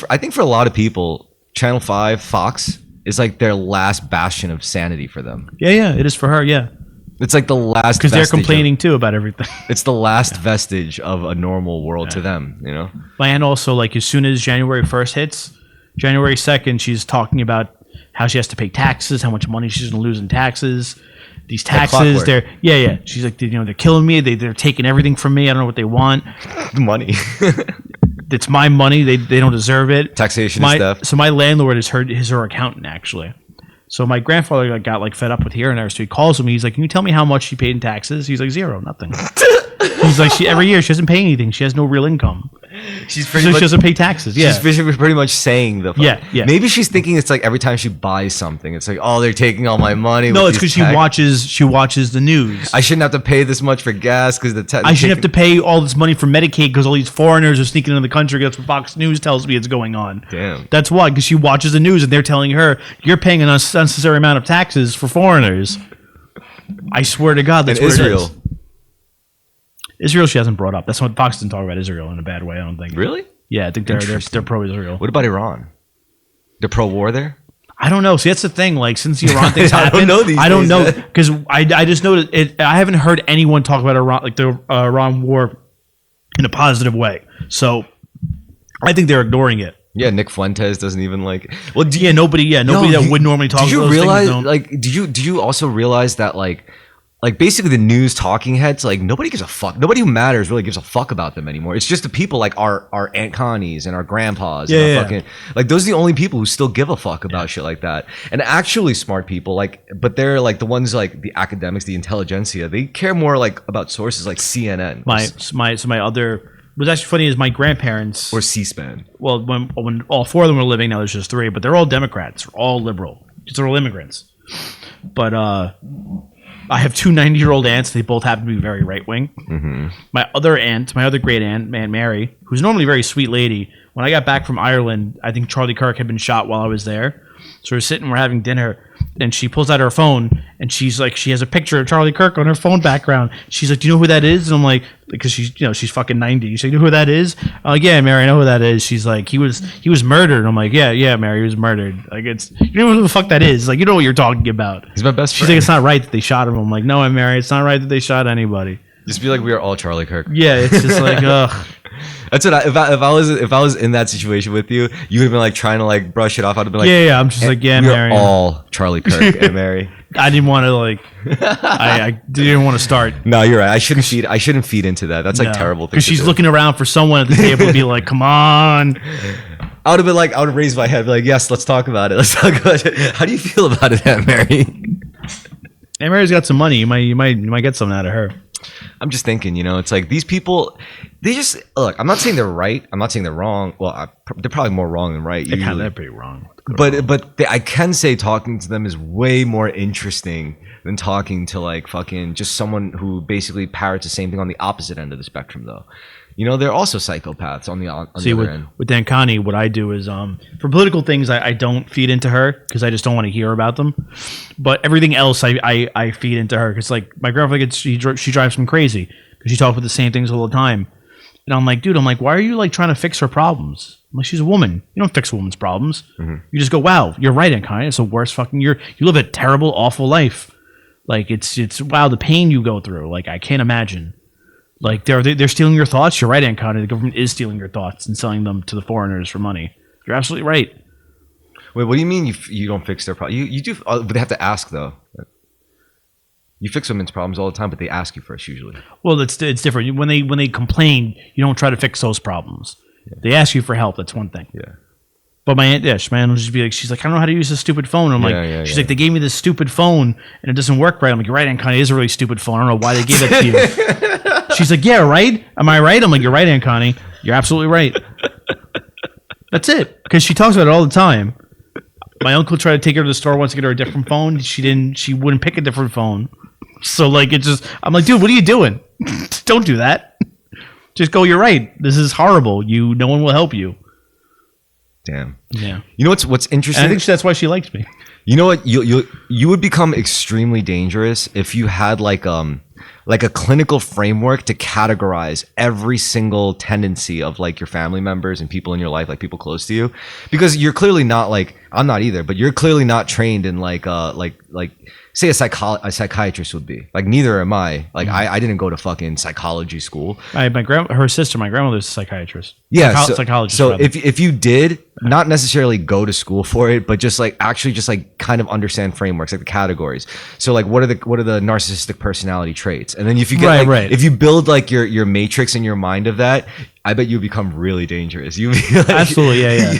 I think for a lot of people, Channel 5, Fox, is like their last bastion of sanity for them. Yeah, it is for her, yeah. It's like the last because they're complaining too about everything. It's the last vestige of a normal world to them, you know? My aunt also, like, as soon as January 1st hits, January 2nd, she's talking about how she has to pay taxes, how much money she's going to lose in taxes. These taxes, they're she's like, they're killing me. They're taking everything from me. I don't know what they want. The money. It's my money. They don't deserve it. Taxation and stuff. So my landlord is her accountant, actually. So my grandfather got like fed up with hearing her, so he calls me. He's like, "Can you tell me how much she paid in taxes?" He's like, "Zero, nothing." He's like, every year she doesn't pay anything. She has no real income. She doesn't pay taxes. Yeah, she's pretty much saying the. Yeah. Maybe she's thinking it's like every time she buys something, it's like, oh, they're taking all my money. No, it's because she watches the news. I shouldn't have to pay this much for gas because I shouldn't have to pay all this money for Medicaid because all these foreigners are sneaking into the country. That's what Fox News tells me it's going on. Damn. That's why, because she watches the news and they're telling her you're paying an unnecessary amount of taxes for foreigners. I swear to God, that's what Israel. it is. Israel, she hasn't brought up. That's what Fox didn't talk about Israel in a bad way. I don't think. Really? Yeah, I think they're pro-Israel. What about Iran? They're pro-war there? I don't know. See, that's the thing. Like, since the Iran things happened, I don't know because I just know that I haven't heard anyone talk about Iran, like the Iran war, in a positive way. So I think they're ignoring it. Yeah, Nick Fuentes doesn't even like. Well, nobody that would normally talk. Did you about those realize? things Like, did you also realize that like basically the news talking heads, like nobody gives a fuck. Nobody who matters really gives a fuck about them anymore. It's just the people like our Aunt Connies and our grandpas. And our fucking, like those are the only people who still give a fuck about shit like that. And actually smart people, like, but they're like the ones like the academics, the intelligentsia. They care more like about sources like CNN. My other. What's actually funny is my grandparents or C-SPAN. Well, when all four of them were living, now there's just three, but they're all Democrats, they're all liberal, because they're all immigrants. But I have two 90-year-old aunts. They both happen to be very right wing. Mm-hmm. My other great aunt, Aunt Mary, who's normally a very sweet lady. When I got back from Ireland, I think Charlie Kirk had been shot while I was there. So we're sitting, we're having dinner, and she pulls out her phone, and she's like, she has a picture of Charlie Kirk on her phone background. She's like, "Do you know who that is?" And I'm like, because she's, you know, she's fucking 90. She's like, "You know who that is?" I'm like, "Yeah, Mary, I know who that is." She's like, he was murdered." And I'm like, "Yeah, Mary, he was murdered." Like, it's, you know who the fuck that is? Like, you know what you're talking about. He's my best She's friend. like, "It's not right that they shot him." I'm like, "No, Mary, it's not right that they shot anybody." Just be like, we are all Charlie Kirk. Yeah, it's just like, ugh. That's what if I was in that situation with you, you would have been like trying to like brush it off. I'd have been like, Yeah, I'm just like, "Yeah, we're Mary." all Charlie Kirk and Mary. I didn't want to like, I didn't want to start. No, you're right. I shouldn't feed into that. That's like terrible. Because she's looking around for someone at the table to be like, "Come on." I would have been like, I would have raised my head, be like, "Yes, let's talk about it. Let's talk about it." How do you feel about it, Aunt Mary? Hey, Mary's got some money. You might get something out of her. I'm just thinking, you know, it's like these people, they just look. I'm not saying they're right. I'm not saying they're wrong. Well, they're probably more wrong than right. They're pretty wrong. I can say talking to them is way more interesting than talking to like fucking just someone who basically parrots the same thing on the opposite end of the spectrum, though. You know, they're also psychopaths on the other end. With Dan Connie, what I do is for political things, I don't feed into her because I just don't want to hear about them. But everything else, I feed into her because like my girlfriend she drives me crazy because she talks about the same things all the time. And I'm like, dude, why are you like trying to fix her problems? I'm like, she's a woman. You don't fix a woman's problems. Mm-hmm. You just go, wow, you're right, Aunt Connie. It's the worst fucking. You live a terrible, awful life. Like it's wow, the pain you go through. Like I can't imagine. Like they're stealing your thoughts. You're right, Aunt Connie. The government is stealing your thoughts and selling them to the foreigners for money. You're absolutely right. Wait, what do you mean you don't fix their problem? You do, but they have to ask though. You fix women's problems all the time, but they ask you first usually. Well, it's different. When they complain, you don't try to fix those problems. Yeah. They ask you for help. That's one thing. Yeah. But my aunt, my aunt will just be like, she's like, "I don't know how to use this stupid phone." I'm she's like, "They gave me this stupid phone and it doesn't work right." I'm like, "You're right, Aunt Connie. It is a really stupid phone. I don't know why they gave it to you." She's like, "Yeah, right. Am I right?" I'm like, "You're right, Aunt Connie. You're absolutely right." That's it. Because she talks about it all the time. My uncle tried to take her to the store once to get her a different phone. She wouldn't pick a different phone. So like it just, I'm like, "Dude, what are you doing? Don't do that. Just go, you're right. This is horrible. No one will help you." Damn. Yeah. You know what's interesting? And I think that's why she liked me. You know what? You would become extremely dangerous if you had like a clinical framework to categorize every single tendency of like your family members and people in your life, like people close to you, because you're clearly not like, I'm not either, but you're clearly not trained in like say a psychiatrist would be. Like neither am I. Like I didn't go to fucking psychology school. My grandmother's a psychiatrist. Yeah, psychologist. So if you did not necessarily go to school for it, but just like actually just like kind of understand frameworks, like the categories. So like what are the narcissistic personality traits, and then if you get if you build like your matrix in your mind of that, I bet you become really dangerous. You absolutely yeah.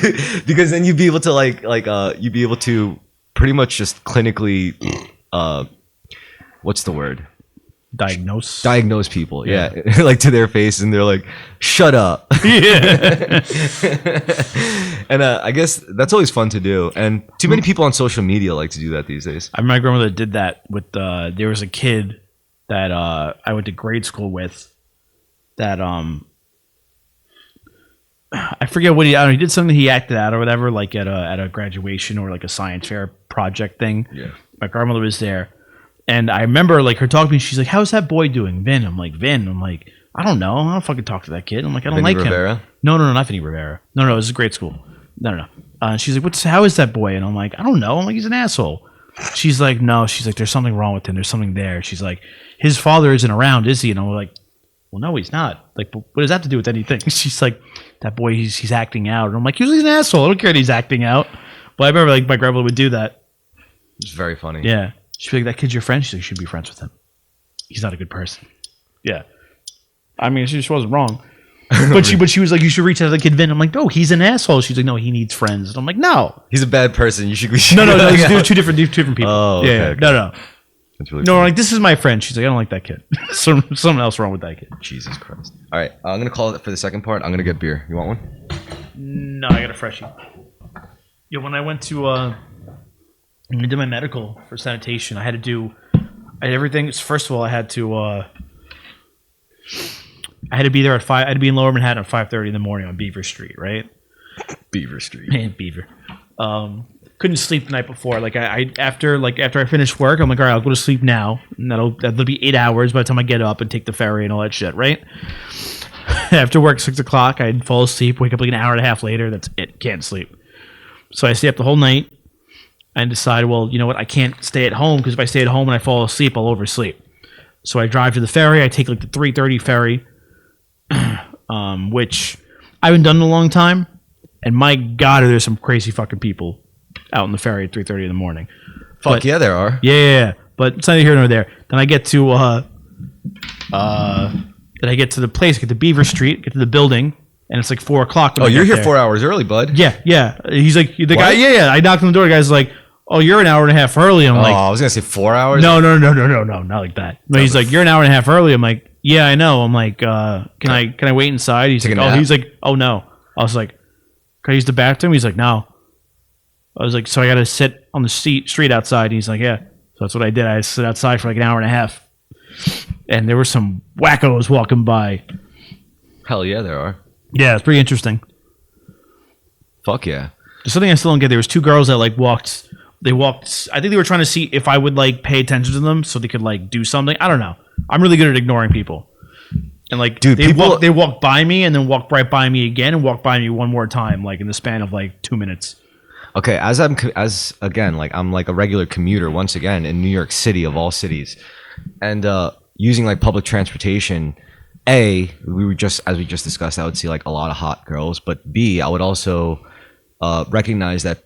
Because then you'd be able to you'd be able to pretty much just clinically what's the word? Diagnose people, yeah. Like to their face, and they're like, "Shut up." Yeah. And I guess that's always fun to do, and too many people on social media like to do that these days. My grandmother did that with there was a kid that I went to grade school with that I forget what he did something, he acted out or whatever, like at a graduation or like a science fair project thing. Yeah. My grandmother was there. And I remember like her talking to me, she's like, "How's that boy doing, Vin?" I'm like, "Vin?" I'm like, "I don't know. I don't fucking talk to that kid." I'm like, "I don't Vinny like Rivera? him." No, not Vinny Rivera. No, this is grade school. No. She's like, "How is that boy?" And I'm like, "I don't know." I'm like, "He's an asshole." She's like, "No." She's like, "There's something wrong with him. There's something there." She's like, "His father isn't around, is he?" And I'm like, "Well, no, he's not. Like, what does that have to do with anything?" She's like, "That boy, he's acting out." And I'm like, "He's an asshole. I don't care that he's acting out." But I remember like my grandmother would do that. It's very funny. Yeah. She'd be like, "That kid's your friend?" She's like, "You should be friends with him. He's not a good person." Yeah. I mean, she just wasn't wrong. But she was like, "You should reach out to the kid, Vin." I'm like, "No, he's an asshole." She's like, "No, he needs friends." And I'm like, "No. He's a bad person. You should No, they're two different people. Oh, okay, yeah. okay. No. That's really no, like, this is my friend. She's like, "I don't like that kid." Something else wrong with that kid. Jesus Christ. All right. I'm going to call it for the second part. I'm going to get beer. You want one? No, I got a freshie. Yeah, when I went to I did my medical for sanitation, I had everything. First of all, I had to be there at 5. I had to be in Lower Manhattan at 5:30 in the morning on Beaver Street, right? Beaver Street. Man, Beaver. couldn't sleep the night before. Like I after I finished work, I'm like, all right, I'll go to sleep now, and that'll be 8 hours by the time I get up and take the ferry and all that shit, right? After work, 6 o'clock, I'd fall asleep, wake up like an hour and a half later. That's it. Can't sleep. So I stay up the whole night and decide, well, you know what? I can't stay at home because if I stay at home and I fall asleep, I'll oversleep. So I drive to the ferry. I take like the 3:30 ferry, which I haven't done in a long time. And my God, there's some crazy fucking people out on the ferry at 3:30 in the morning. Fuck yeah, there are. Yeah. But it's neither here nor there. Then I get to the place, get to Beaver Street, get to the building, and it's like 4 o'clock. Oh, you're here 4 hours early, bud. Yeah. He's like, the guy, What? yeah. I knocked on the door. The guy's like, oh, you're an hour and a half early. I'm like, I was gonna say 4 hours. no, not like that. No, he's like, you're an hour and a half early. I'm like, yeah, I know. I'm like, can I wait inside? He's Take like, a oh, nap? he's like, oh no. I was like, can I use the bathroom? He's like, no. I was like, so I got to sit on the street outside. And he's like, yeah. So that's what I did. I sit outside for like an hour and a half, and there were some wackos walking by. Hell yeah, there are. Yeah, it's pretty interesting. Fuck yeah. There's something I still don't get. There was two girls that like walked. They walked. I think they were trying to see if I would like pay attention to them so they could like do something. I don't know. I'm really good at ignoring people. And like, dude, they walked by me and then walked right by me again and walked by me one more time, like in the span of like 2 minutes. Okay, I'm like a regular commuter once again in New York City of all cities, and using like public transportation. A, as we just discussed, I would see like a lot of hot girls, but B, I would also recognize that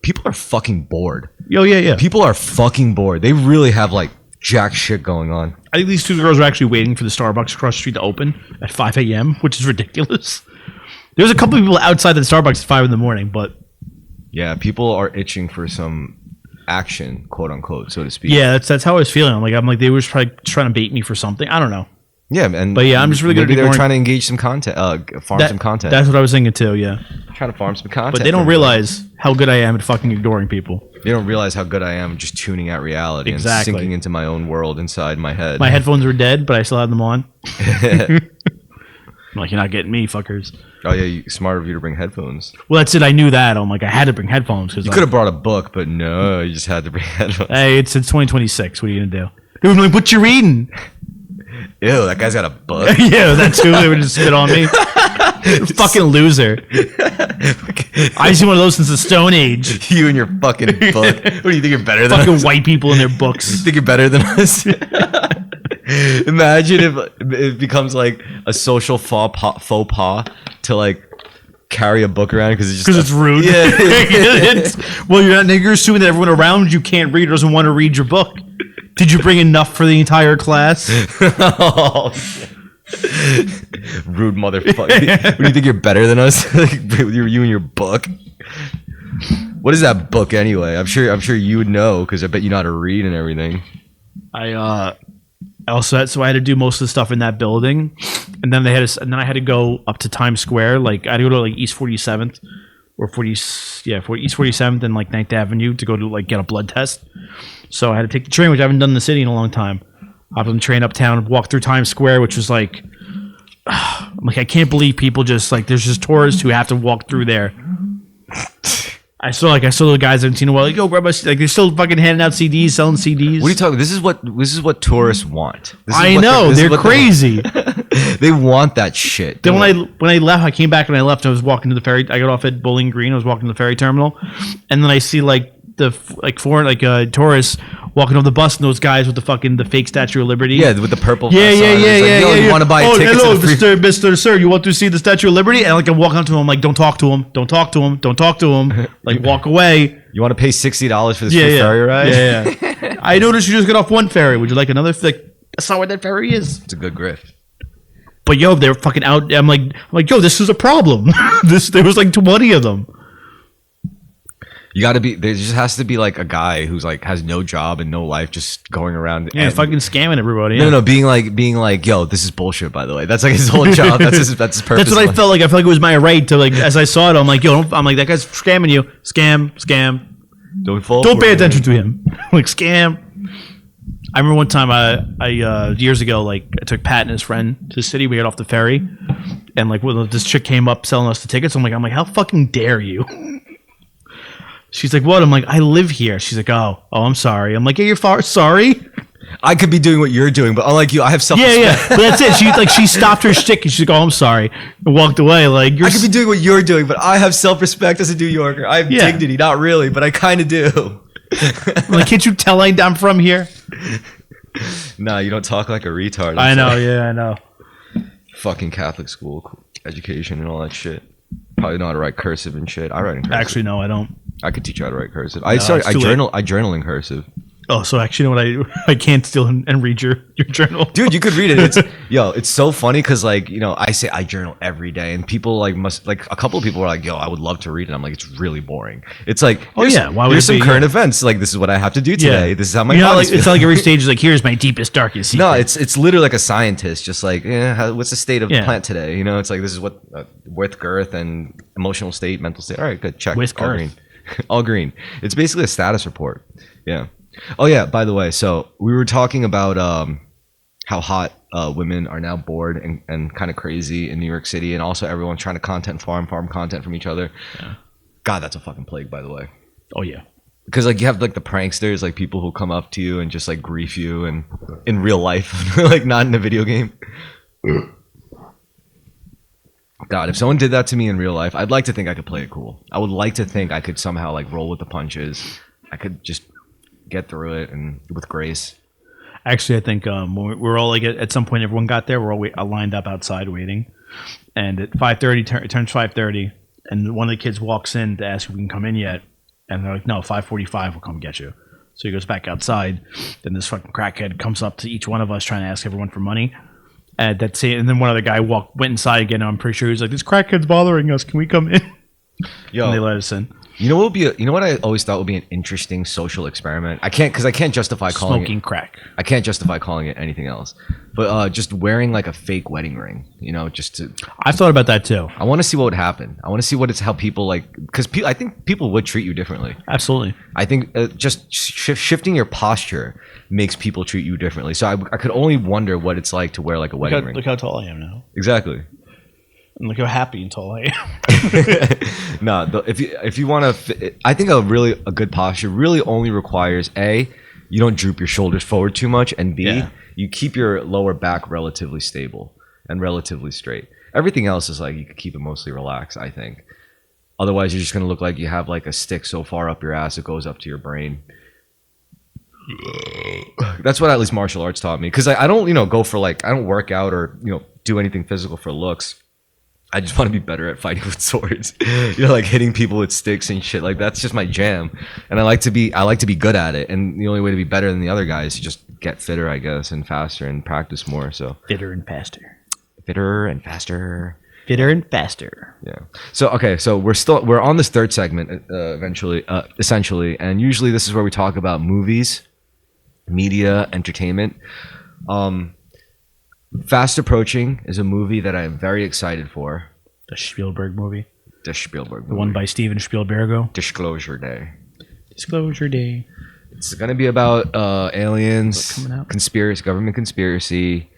people are fucking bored. Oh yeah. People are fucking bored. They really have like jack shit going on. I think these two girls were actually waiting for the Starbucks across the street to open at 5 a.m., which is ridiculous. There's a couple of people outside the Starbucks at 5 in the morning, but yeah, people are itching for some action, quote unquote, so to speak. yeah, that's how I was feeling. I'm like they were probably trying to bait me for something. I don't know. Yeah, but yeah, I'm just really good at maybe they were ignoring- trying to engage some content, farm some content. That's what I was thinking too. Yeah, Trying to farm some content. but they don't from realize how good I am at fucking ignoring people. They don't realize how good I am just tuning out reality Exactly. and sinking into my own world inside my head. My headphones were dead, but I still had them on. I'm like, you're not getting me, fuckers. Oh yeah, smart of you to bring headphones. Well, that's it. I knew that. I'm like, I had to bring headphones because You could have brought a book, but no, you just had to bring headphones. hey, it's 2026. What are you gonna do? They were like, what you reading? Ew, that guy's got a book. Yeah, that's who they would just spit on me. Fucking loser. I see one of those since the Stone Age. You and your fucking book. What do you think you're better than Fucking us? white people and their You books. think you're better than us? Imagine if it becomes like a social faux pas to like carry a book around because It's rude. Yeah. Well, you're assuming that everyone around you can't read or doesn't want to read your book. Did you bring enough for the entire class? Oh, rude motherfucker. What do you think you're better than us? You and your book. What is that book anyway? I'm sure you would know because I bet you know how to read and everything. I had to do most of the stuff in that building, and then I had to go up to Times Square. Like I had to go to like East 47th or East 47th and like 9th Avenue to go to like get a blood test. So I had to take the train, which I haven't done in the city in a long time. Hop on the train uptown, walk through Times Square, which was like, I'm like, I can't believe people just like, there's just tourists who have to walk through there. I saw the guys I haven't seen in a while. Like, yo, grab my, like they're still fucking handing out CDs, selling CDs. What are you talking? This is what tourists want. I know, they're crazy. They want that shit. Then when I left, I came back and I left. I was walking to the ferry. I got off at Bowling Green. I was walking to the ferry terminal, and then I see like foreign tourists walking off the bus, and those guys with the fake Statue of Liberty. Yeah, with the purple. Yeah. You want to buy a ticket hello, to the free- Mr. Sir. You want to see the Statue of Liberty? And like I'm walking up to him, I'm like, don't talk to him. Don't talk to him. Don't talk to him. Like walk away. You want to pay $60 for this free ferry ride? Yeah. I noticed you just got off one ferry. Would you like another? Like, that's not where that ferry is. It's a good grift. But yo, they're fucking out. I'm like, yo, this is a problem. There was like 20 of them. You got to be. There just has to be like a guy who's like has no job and no life, just going around. Yeah, fucking scamming everybody. No, being like, yo, this is bullshit. By the way, that's like his whole job. That's his purpose. That's what I felt like. I felt like it was my right to like. As I saw it, I'm like, yo, I'm like that guy's scamming you. Scam. Don't pay attention to him. Like scam. I remember one time I years ago, like I took Pat and his friend to the city. We got off the ferry, and like this chick came up selling us the tickets. I'm like, how fucking dare you? She's like, what? I'm like, I live here. She's like, oh, I'm sorry. I'm like, yeah, you're sorry. I could be doing what you're doing, but unlike you, I have self-respect. Yeah. But that's it. She stopped her shtick and she's like, oh, I'm sorry. And walked away. Like, I could be doing what you're doing, but I have self-respect as a New Yorker. I have dignity. Not really, but I kind of do. I'm like, can't you tell I'm from here? Nah, you don't talk like a retard. I know. Yeah, I know. Fucking Catholic school education and all that shit. Probably know how to write cursive and shit. I write in cursive. Actually, no, I don't. I could teach you how to write cursive. I journal in cursive. Oh, so actually, you know what? I can't steal and read your journal. Dude, you could read it. It's so funny because I say I journal every day, and people a couple of people were like, yo, I would love to read it. I'm like, it's really boring. It's like, why would here's it some be? current events. Like, this is what I have to do today. Yeah. This is how my it's not like every stage is like, here's my deepest, darkest secret. No, it's literally like a scientist, just like, what's the state of the plant today? It's like, this is what width, girth, and emotional state, mental state. All right, good, check. Width, all girth. green. All green. It's basically a status report. Yeah. Oh yeah, by the way, so we were talking about how hot women are now bored and kind of crazy in New York City, and also everyone's trying to farm content from each other. Yeah. God, that's a fucking plague, by the way. Oh yeah. Because you have the pranksters, like people who come up to you and just grief you, and in real life, like not in a video game. God, if someone did that to me in real life, I'd like to think I could play it cool. I would like to think I could somehow roll with the punches. I could just get through it and with grace. Actually, I think we're all at some point everyone got there. We're all lined up outside waiting, and at 5:30 it turns 5:30, and one of the kids walks in to ask if we can come in yet, and they're like, "No, 5:45 will come get you." So he goes back outside. Then this fucking crackhead comes up to each one of us trying to ask everyone for money. And that's it. And then one other guy went inside again. And I'm pretty sure he was like, "This crackhead's bothering us. Can we come in?" Yo, and they let us in. You know what I always thought would be an interesting social experiment. I can't justify calling smoking crack. I can't justify calling it anything else. But just wearing a fake wedding ring, just to. I've thought about that too. I want to see what would happen. I want to see how people because I think people would treat you differently. Absolutely. I think just shifting your posture makes people treat you differently. So I could only wonder what it's like to wear a wedding ring. Look how tall I am now. Exactly. And look how happy and tall I am. No, if you want to, I think a good posture really only requires A, you don't droop your shoulders forward too much, and B, you keep your lower back relatively stable and relatively straight. Everything else is you can keep it mostly relaxed, I think. Otherwise, you're just gonna look like you have a stick so far up your ass it goes up to your brain. That's what at least martial arts taught me, because I don't go for I don't work out or do anything physical for looks. I just want to be better at fighting with swords. Hitting people with sticks and shit. That's just my jam. And I like to be good at it. And the only way to be better than the other guys is to just get fitter, I guess, and faster and practice more. So Fitter and faster. Fitter and faster. Fitter and faster. Yeah. So okay, so we're on this third segment essentially, and usually this is where we talk about movies, media, entertainment. Fast Approaching is a movie that I am very excited for. The Spielberg movie. The one by Steven Spielberg. Disclosure Day. Disclosure Day. It's going to be about aliens, conspiracy, government conspiracy.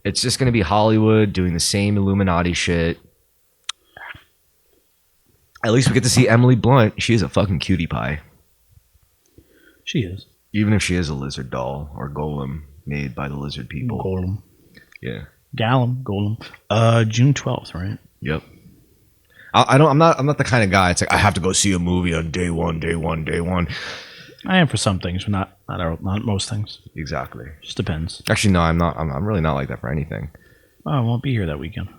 It's just going to be Hollywood doing the same Illuminati shit. At least we get to see Emily Blunt. She is a fucking cutie pie. She is. Even if she is a lizard doll or golem made by the lizard people. Golem. Yeah. Golem. June 12th, right? Yep. I'm not the kind of guy. It's I have to go see a movie on day one. I am for some things, but not most things. Exactly. Just depends. Actually, no, I'm not. I'm really not like that for anything. Oh, I won't be here that weekend.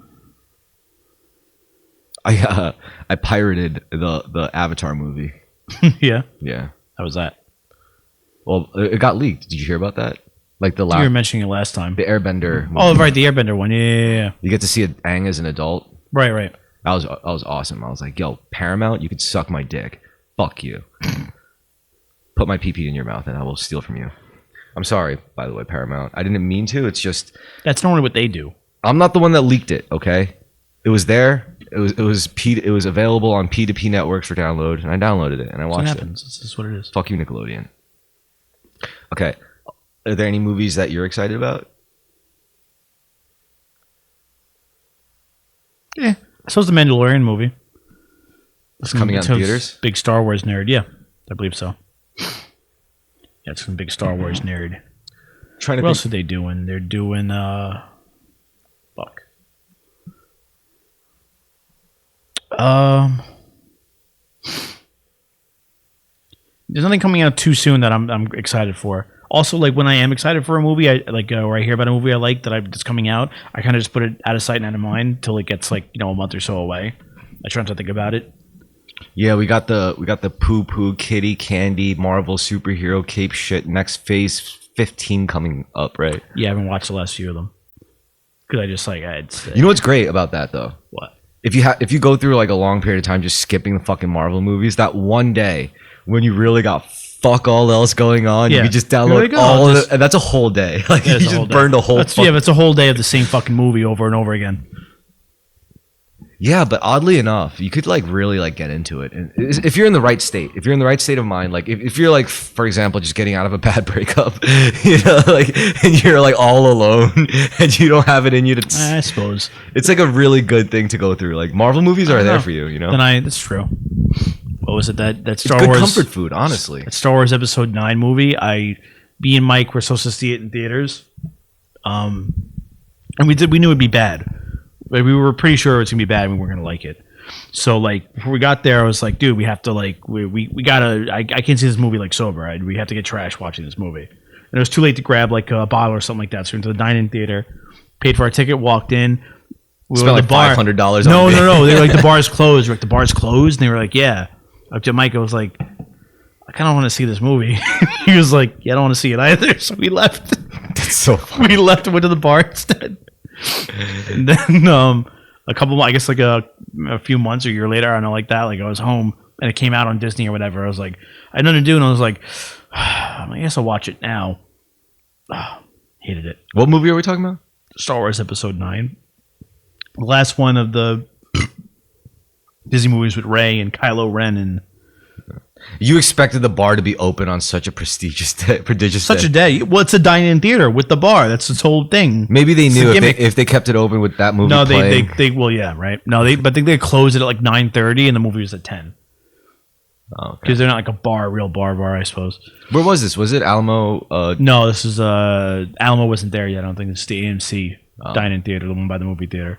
I pirated the Avatar movie. Yeah. Yeah. How was that? Well, it got leaked. Did you hear about that? The you were mentioning it last time. The Airbender movie. Oh, right, the Airbender one. Yeah. You get to see Aang as an adult. Right. That was awesome. I was like, yo, Paramount, you could suck my dick. Fuck you. Put my pee-pee in your mouth and I will steal from you. I'm sorry, by the way, Paramount. I didn't mean to. It's just... That's normally what they do. I'm not the one that leaked it, okay? It was there. It was available on P2P networks for download, and I downloaded it, and I watched it. What happens. This is what it is. Fuck you, Nickelodeon. Okay. Are there any movies that you're excited about? Yeah. I suppose the Mandalorian movie. It's coming out in theaters? Big Star Wars nerd, yeah. I believe so. Yeah, it's some big Star Wars nerd. Trying to What think. else are they doing? They're doing fuck. There's nothing coming out too soon that I'm excited for. Also, like when I am excited for a movie, I like or I hear about a movie I like that's coming out, I kind of just put it out of sight and out of mind till it gets like a month or so away. I try not to think about it. Yeah, we got the poo poo kitty candy Marvel superhero cape shit next phase 15 coming up, right? Yeah, I haven't watched the last few of them because I just like You know what's great about that though? what. If you go through like a long period of time just skipping the fucking Marvel movies, that one day when you really got fuck all else going on, you Yeah. could just There download you go. all of Just- it, and that's a whole day. Like Yeah, you it's a just whole day. burned a whole. It's a whole day of the same fucking movie over and over again. Yeah, but oddly enough, you could like really like get into it, and if you're in the right state, if you're in the right state of mind, like if you're like, for example, just getting out of a bad breakup, like, and you're like all alone, and you don't have it in you to. I suppose. It's like a really good thing to go through. Like Marvel movies are there for you, you know. That's true. What was it that Star Good Wars comfort food, honestly. that Star Wars Episode 9 movie? Me and Mike were supposed to see it in theaters, and we knew it'd be bad. But we were pretty sure it was gonna be bad and we weren't gonna like it. So like before we got there, I was like, dude, we have to like we gotta. I can't see this movie like sober. We have to get trash watching this movie. And it was too late to grab like a bottle or something like that. So we went to the dine-in theater, paid for our ticket, walked in. We Spent were at like the bar. $500 No, on no, beer. no. They were like the bar's closed. We're like the bar's closed, and they were like, yeah. Up to Mike, I was like, I kind of want to see this movie. He was like, yeah, I don't want to see it either. So we left. That's so funny. We left and went to the bar instead. And then a couple, I guess like a few months or a year later, I don't know, like that, like I was home and it came out on Disney or whatever. I was like, I had nothing to do, and I was like, I guess I'll watch it now. Hated it. What movie are we talking about? Star Wars Episode 9. The last one of the Disney movies with Rey and Kylo Ren, and You expected the bar to be open on such a prestigious day. such a day. Well, it's a dine-in theater with the bar. That's its whole thing. Maybe they It's knew a if gimmick. they kept it open with that movie No, playing. they well, yeah, right. No, but I think they closed it at like 9:30, and the movie was at 10 Oh, okay. because they're not like a bar, real bar, I suppose. Where was this? Was it Alamo? No, this is Alamo wasn't there yet. I don't think it's the AMC dine-in theater, the one by the movie theater.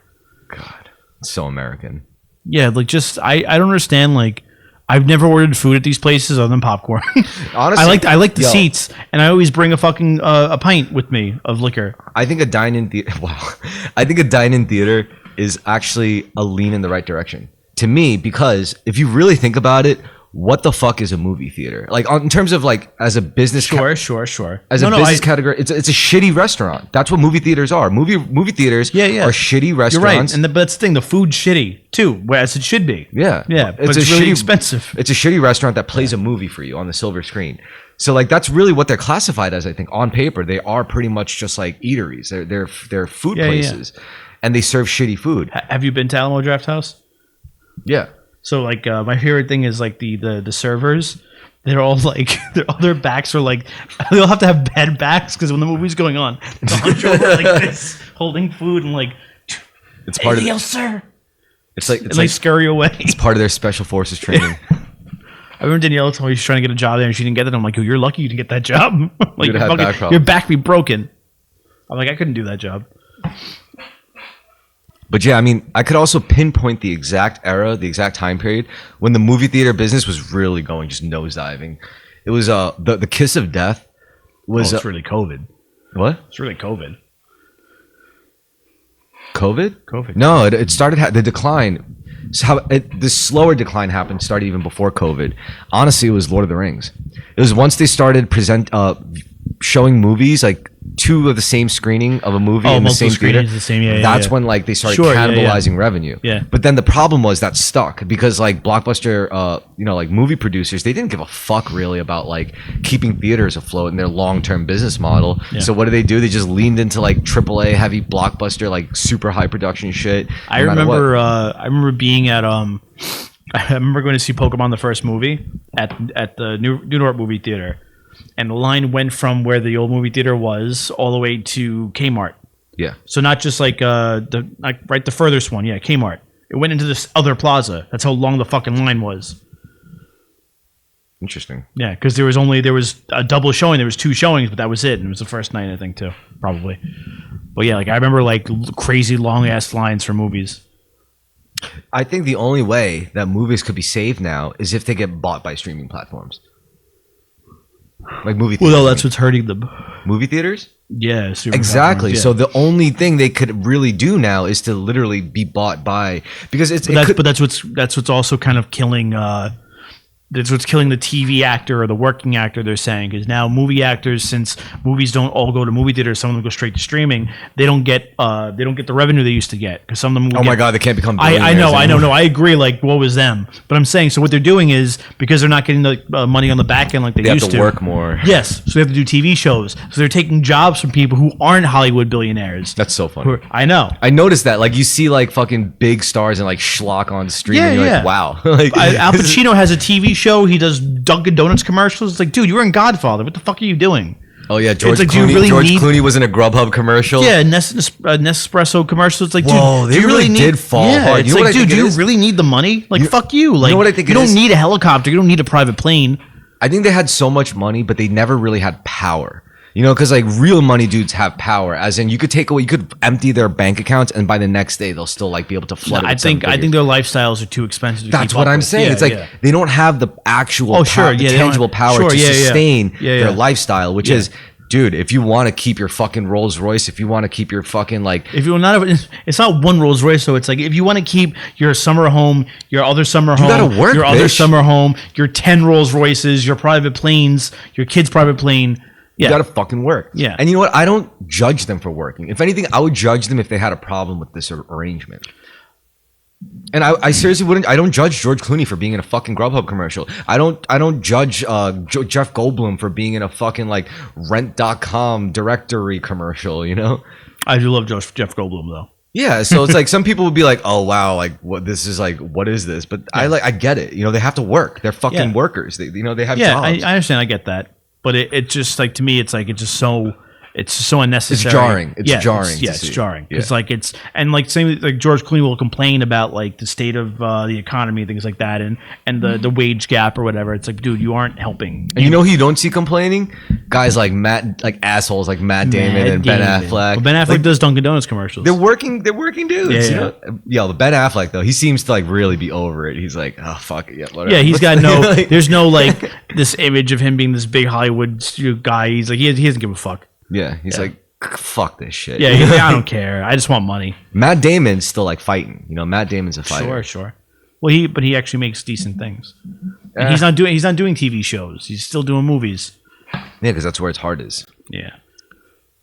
God, so American. Yeah, like just I don't understand. Like I've never ordered food at these places other than popcorn. Honestly, I like the yo. seats, and I always bring a fucking a pint with me of liquor. I think a dine-in theater. Wow, I think a dine-in theater is actually a lean in the right direction to me, because if you really think about it, what the fuck is a movie theater? Like in terms of like as a business, Sure. as a business category, it's a shitty restaurant. That's what movie theaters are. Movie theaters Yeah. are shitty restaurants. You're right, and but that's the thing. The food's shitty too, as it should be. Yeah, but it's really expensive. It's a shitty restaurant that plays a movie for you on the silver screen. So like that's really what they're classified as. I think on paper they are pretty much just like eateries. They're food Yeah, places, and they serve shitty food. Have you been to Alamo Draft House? Yeah. So like my favorite thing is like the servers. They're all like their backs are like they all have to have bad backs because when the movie's going on, they're hunched over like this, holding food and like It's part of anything the, else, sir. it's like And it's they like scurry away. it's part of their special forces training. I remember Danielle told me she's trying to get a job there and she didn't get it. I'm like, oh, you're lucky you didn't get that job. Like You'd have had back problems. your back be broken. I'm like, I couldn't do that job. But yeah, I mean, I could also pinpoint the exact era, the exact time period when the movie theater business was really going just nosediving. It was the kiss of death was it's really COVID. what? It's really COVID. COVID? COVID. No, it started the decline. So the slower decline happened started even before COVID. Honestly, it was Lord of the Rings. It was once they started showing movies like two of the same screening of a movie in the same multiple theater. screenings, the same, yeah, That's yeah. when like they started Sure, yeah, cannibalizing revenue. Yeah. But then the problem was that stuck because like blockbuster, like movie producers, they didn't give a fuck really about like keeping theaters afloat in their long-term business model. Yeah. So what did they do? They just leaned into like AAA heavy blockbuster, like super high production shit. I no matter what. remember being at I remember going to see Pokemon the first movie at the New York movie theater, and the line went from where the old movie theater was all the way to Kmart. Yeah. So not just like the furthest one, yeah, Kmart. It went into this other plaza. That's how long the fucking line was. Interesting. Yeah, because there was a double showing. There was 2 showings, but that was it. And it was the first night, I think, too, probably. But yeah, like I remember like crazy long ass lines for movies. I think the only way that movies could be saved now is if they get bought by streaming platforms. Like movie theaters. Well, no, that's what's hurting them. Movie theaters? Yeah, Exactly. Yeah. So the only thing they could really do now is to literally be bought by, because but that's what's also kind of killing. That's what's killing the TV actor or the working actor. They're saying because now movie actors, since movies don't all go to movie theaters, some of them go straight to streaming. They don't get the revenue they used to get because some of them. My God, they can't become. I know. No, I agree. Like, what was them? But I'm saying, so what they're doing is because they're not getting the money on the back end like they used have to work more. Yes, so they have to do TV shows. So they're taking jobs from people who aren't Hollywood billionaires. That's so funny. I know. I noticed that. Like, you see, like fucking big stars and like schlock on stream. Yeah, and you're yeah. like, wow. Like, Al Pacino has a TV show. He does Dunkin' Donuts commercials. It's like, dude, you were in Godfather. What the fuck are you doing? oh yeah, George like, do you Clooney. really George need- Clooney was in a Grubhub commercial. Yeah, Nespresso commercials. It's like, Whoa, dude, they do you really need? did fall yeah, hard. It's You know like, what I dude, think do it you is? really need the money? Like, fuck you. Like, what I think you it don't is? need a helicopter. You don't need a private plane. I think they had so much money, but they never really had power. You know, because like real money dudes have power, as in you could empty their bank accounts, and by the next day they'll still like be able to flood it. I with think seven figures. their lifestyles are too expensive. To That's keep what up I'm with. saying. Yeah, It's like yeah. they don't have the actual, sure, the yeah, they don't tangible have- power sure, to yeah, yeah. sustain Yeah, their yeah. lifestyle, which Yeah. is, dude, if you want to keep your fucking Rolls Royce, if you want to keep your fucking like, If you're not, it's not one Rolls Royce. So it's like if you want to keep your summer home, your other summer home, gotta work, your other bitch. summer home, your 10 Rolls Royces, your private planes, your kid's private plane. you Yeah, gotta fucking work. Yeah. And you know what? I don't judge them for working. If anything, I would judge them if they had a problem with this arrangement. And I seriously wouldn't. I don't judge George Clooney for being in a fucking Grubhub commercial. I don't judge Jeff Goldblum for being in a fucking like Rent.com directory commercial. You know? I do love Jeff Goldblum though. Yeah. So it's like some people would be like, "Oh wow, like what this is like? What is this?" But I get it. You know, they have to work. They're fucking Yeah. workers. They they have Yeah, jobs. I understand. I get that, but it just like to me, it's like it's just so unnecessary. It's jarring. It's jarring to Yeah, it's see. jarring. Yeah. It's like it's and like same like George Clooney will complain about like the state of the economy, things like that, and the wage gap or whatever. It's like, dude, you aren't helping. And you know who you don't see complaining? Guys like assholes like Matt Damon and Ben Affleck. Well, Ben Affleck Like, does Dunkin' Donuts commercials. they're working dudes. Yeah, you yeah. know? Yo, Ben Affleck though, he seems to like really be over it. He's like, oh fuck it, yeah, whatever. Yeah, he's got no. Like, There's no like this image of him being this big Hollywood guy. He's like he doesn't give a fuck. yeah, he's like, fuck this shit. Yeah, he's like, I don't care. I just want money. Matt Damon's still like fighting. You know, Matt Damon's a fighter. Sure. Well, he actually makes decent things. And he's not doing TV shows. He's still doing movies. Yeah, because that's where his heart is. Yeah,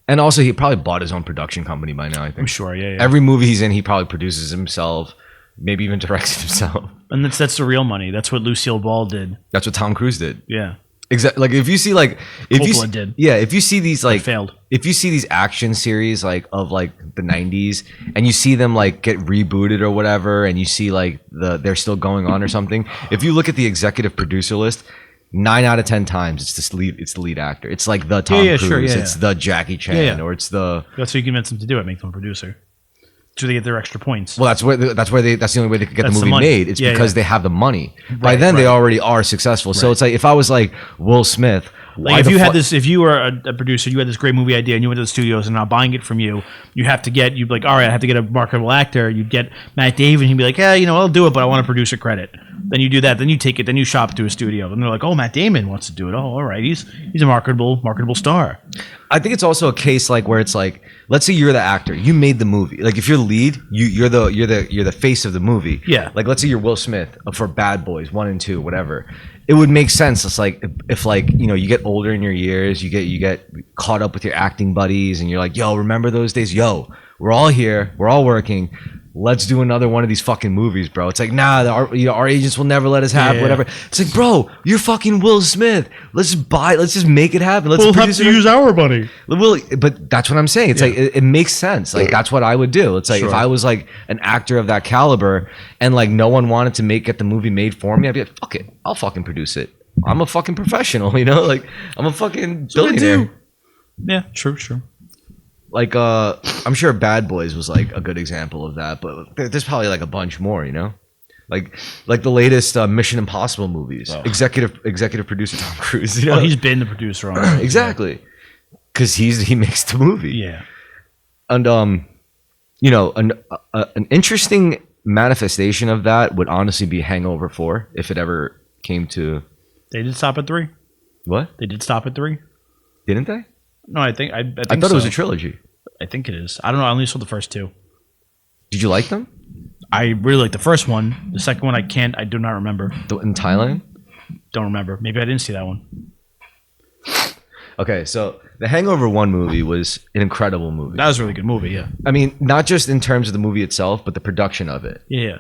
And also, he probably bought his own production company by now. I think. I'm sure. Yeah. Every movie he's in, he probably produces himself. Maybe even directs himself. And that's the real money. That's what Lucille Ball did. That's what Tom Cruise did. Yeah. Exactly. Like if you see like if Coppola you did. yeah, if you see these like failed. If you see these action series like of like the 90s and you see them like get rebooted or whatever and you see like they're still going on or something, if you look at the executive producer list, 9 out of 10 times it's the lead actor. It's like the Tom Cruise, sure, yeah, it's the Jackie Chan Yeah, yeah. or it's the That's what you convince them to do it. Make them a producer. So they get their extra points. well, that's the only way they could get That's the the movie money. made. It's Yeah, because yeah. they have the money. By Right, then they right. already are successful. So it's like if I was like Will Smith, Like if you had this, if you were a producer, you had this great movie idea, and you went to the studios and not buying it from you, you'd be like, all right, I have to get a marketable actor. You'd get Matt Damon. He'd be like, yeah, I'll do it, but I want a producer credit. Then you do that. Then you take it. Then you shop it to a studio. And they're like, oh, Matt Damon wants to do it. Oh, all right, he's a marketable star. I think it's also a case like where it's like, let's say you're the actor, you made the movie. Like if you're the lead, you're the face of the movie. Yeah. Like let's say you're Will Smith for Bad Boys 1 and 2, whatever. It would make sense. It's like if like you get older in your years, you get caught up with your acting buddies, and you're like, yo, remember those days? Yo, we're all here, we're all working. Let's do another one of these fucking movies, bro. It's like, nah, our agents will never let us have whatever. It's like, bro, you're fucking Will Smith. Let's just make it happen. Let's produce it. use our money. But that's what I'm saying. It's like it makes sense. Like that's what I would do. It's like if I was like an actor of that caliber and like no one wanted to get the movie made for me, I'd be like, fuck it, I'll fucking produce it. I'm a fucking professional, like I'm a fucking billionaire. Yeah, true. Like I'm sure Bad Boys was like a good example of that, but there's probably like a bunch more, like the latest Mission Impossible movies. Executive producer Tom Cruise. You know, Oh, he's been the producer on it. exactly, because he makes the movie. Yeah. And you know, an interesting manifestation of that would honestly be Hangover 4 if it ever came to. They did stop at 3. What? They did stop at 3. Didn't they? No, I think I I thought it was a trilogy. I think it is. I don't know. I only saw the first 2. Did you like them? I really like the first one. The second one, I do not remember. In Thailand? Don't remember. Maybe I didn't see that one. Okay, so the Hangover 1 movie was an incredible movie. That was a really good movie. Yeah. I mean, not just in terms of the movie itself, but the production of it. Yeah.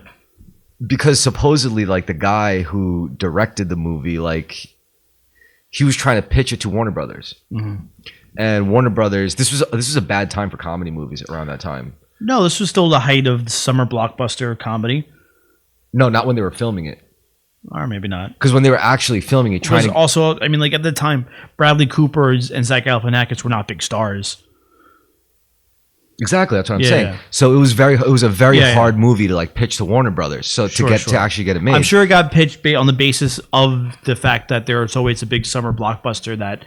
Because supposedly, like, the guy who directed the movie, like, he was trying to pitch it to Warner Brothers. Mm-hmm. And Warner Brothers, this was a bad time for comedy movies around that time. No, this was still the height of the summer blockbuster comedy. No, not when they were filming it. Or maybe not. Because when they were actually filming it, Because also, I mean, like at the time, Bradley Cooper and Zach Galifianakis were not big stars. Exactly, that's what I'm Yeah, saying. yeah. So it was a very Yeah, hard movie to like pitch to Warner Brothers. So Sure. to actually get it made. I'm sure it got pitched on the basis of the fact that there was always a big summer blockbuster that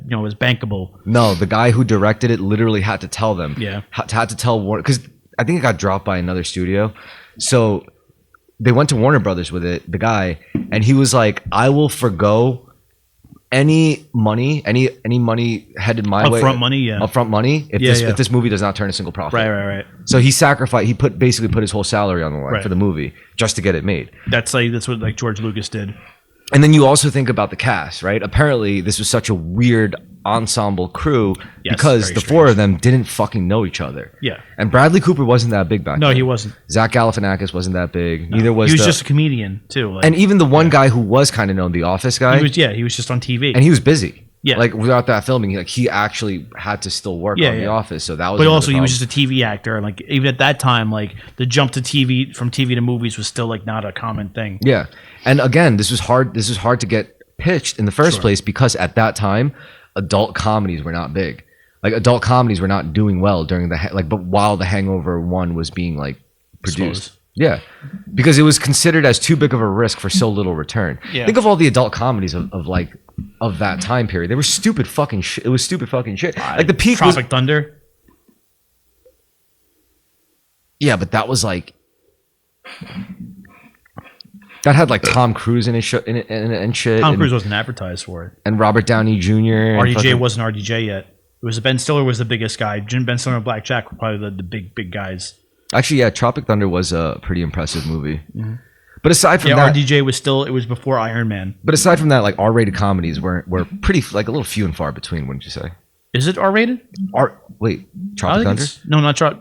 you know was bankable. No, the guy who directed it literally had to tell them. Yeah. Had to tell Warner, because I think it got dropped by another studio. So they went to Warner Brothers with it, the guy, and he was like, "I will forgo any money headed my way, Upfront money, yeah. upfront money if if this movie does not turn a single profit." Right. So he basically put his whole salary on the line for the movie just to get it made. That's what like George Lucas did. And then you also think about the cast, right? Apparently, this was such a weird ensemble crew Yes, because very the four of them didn't fucking know each other. Yeah. And Bradley Cooper wasn't that big back then. No, he wasn't. Zach Galifianakis wasn't that big. Neither was He was just a comedian too. Like, and even the one guy who was kind of known, the Office guy, he was just on TV. and he was busy. Yeah. Like without that filming, he actually had to still work on The Office. So that was. But another also, he was problem. just a TV actor. Like even at that time, like the jump to TV from TV to movies was still like not a common thing. Yeah. And again, this was hard to get pitched in the first place because at that time, adult comedies were not big. Like adult comedies were not doing well during but while The Hangover 1 was being like produced. Exposed. Yeah. Because it was considered as too big of a risk for so little return. Yeah. Think of all the adult comedies of that time period. They were stupid fucking shit. It was stupid fucking shit. Like the peak was Tropic Thunder. Yeah, but that was like that had like Tom Cruise in it and shit. Tom Cruise wasn't advertised for it. And Robert Downey Jr. RDJ wasn't RDJ yet. It was Ben Stiller was the biggest guy. Ben Stiller and Black Jack were probably the big guys. Actually, yeah, Tropic Thunder was a pretty impressive movie. Mm-hmm. But aside from that, RDJ was still. It was before Iron Man. But aside from that, like R-rated comedies were pretty like a little few and far between, wouldn't you say? Is it R-rated? Wait, Tropic Thunder? No, not Tropic.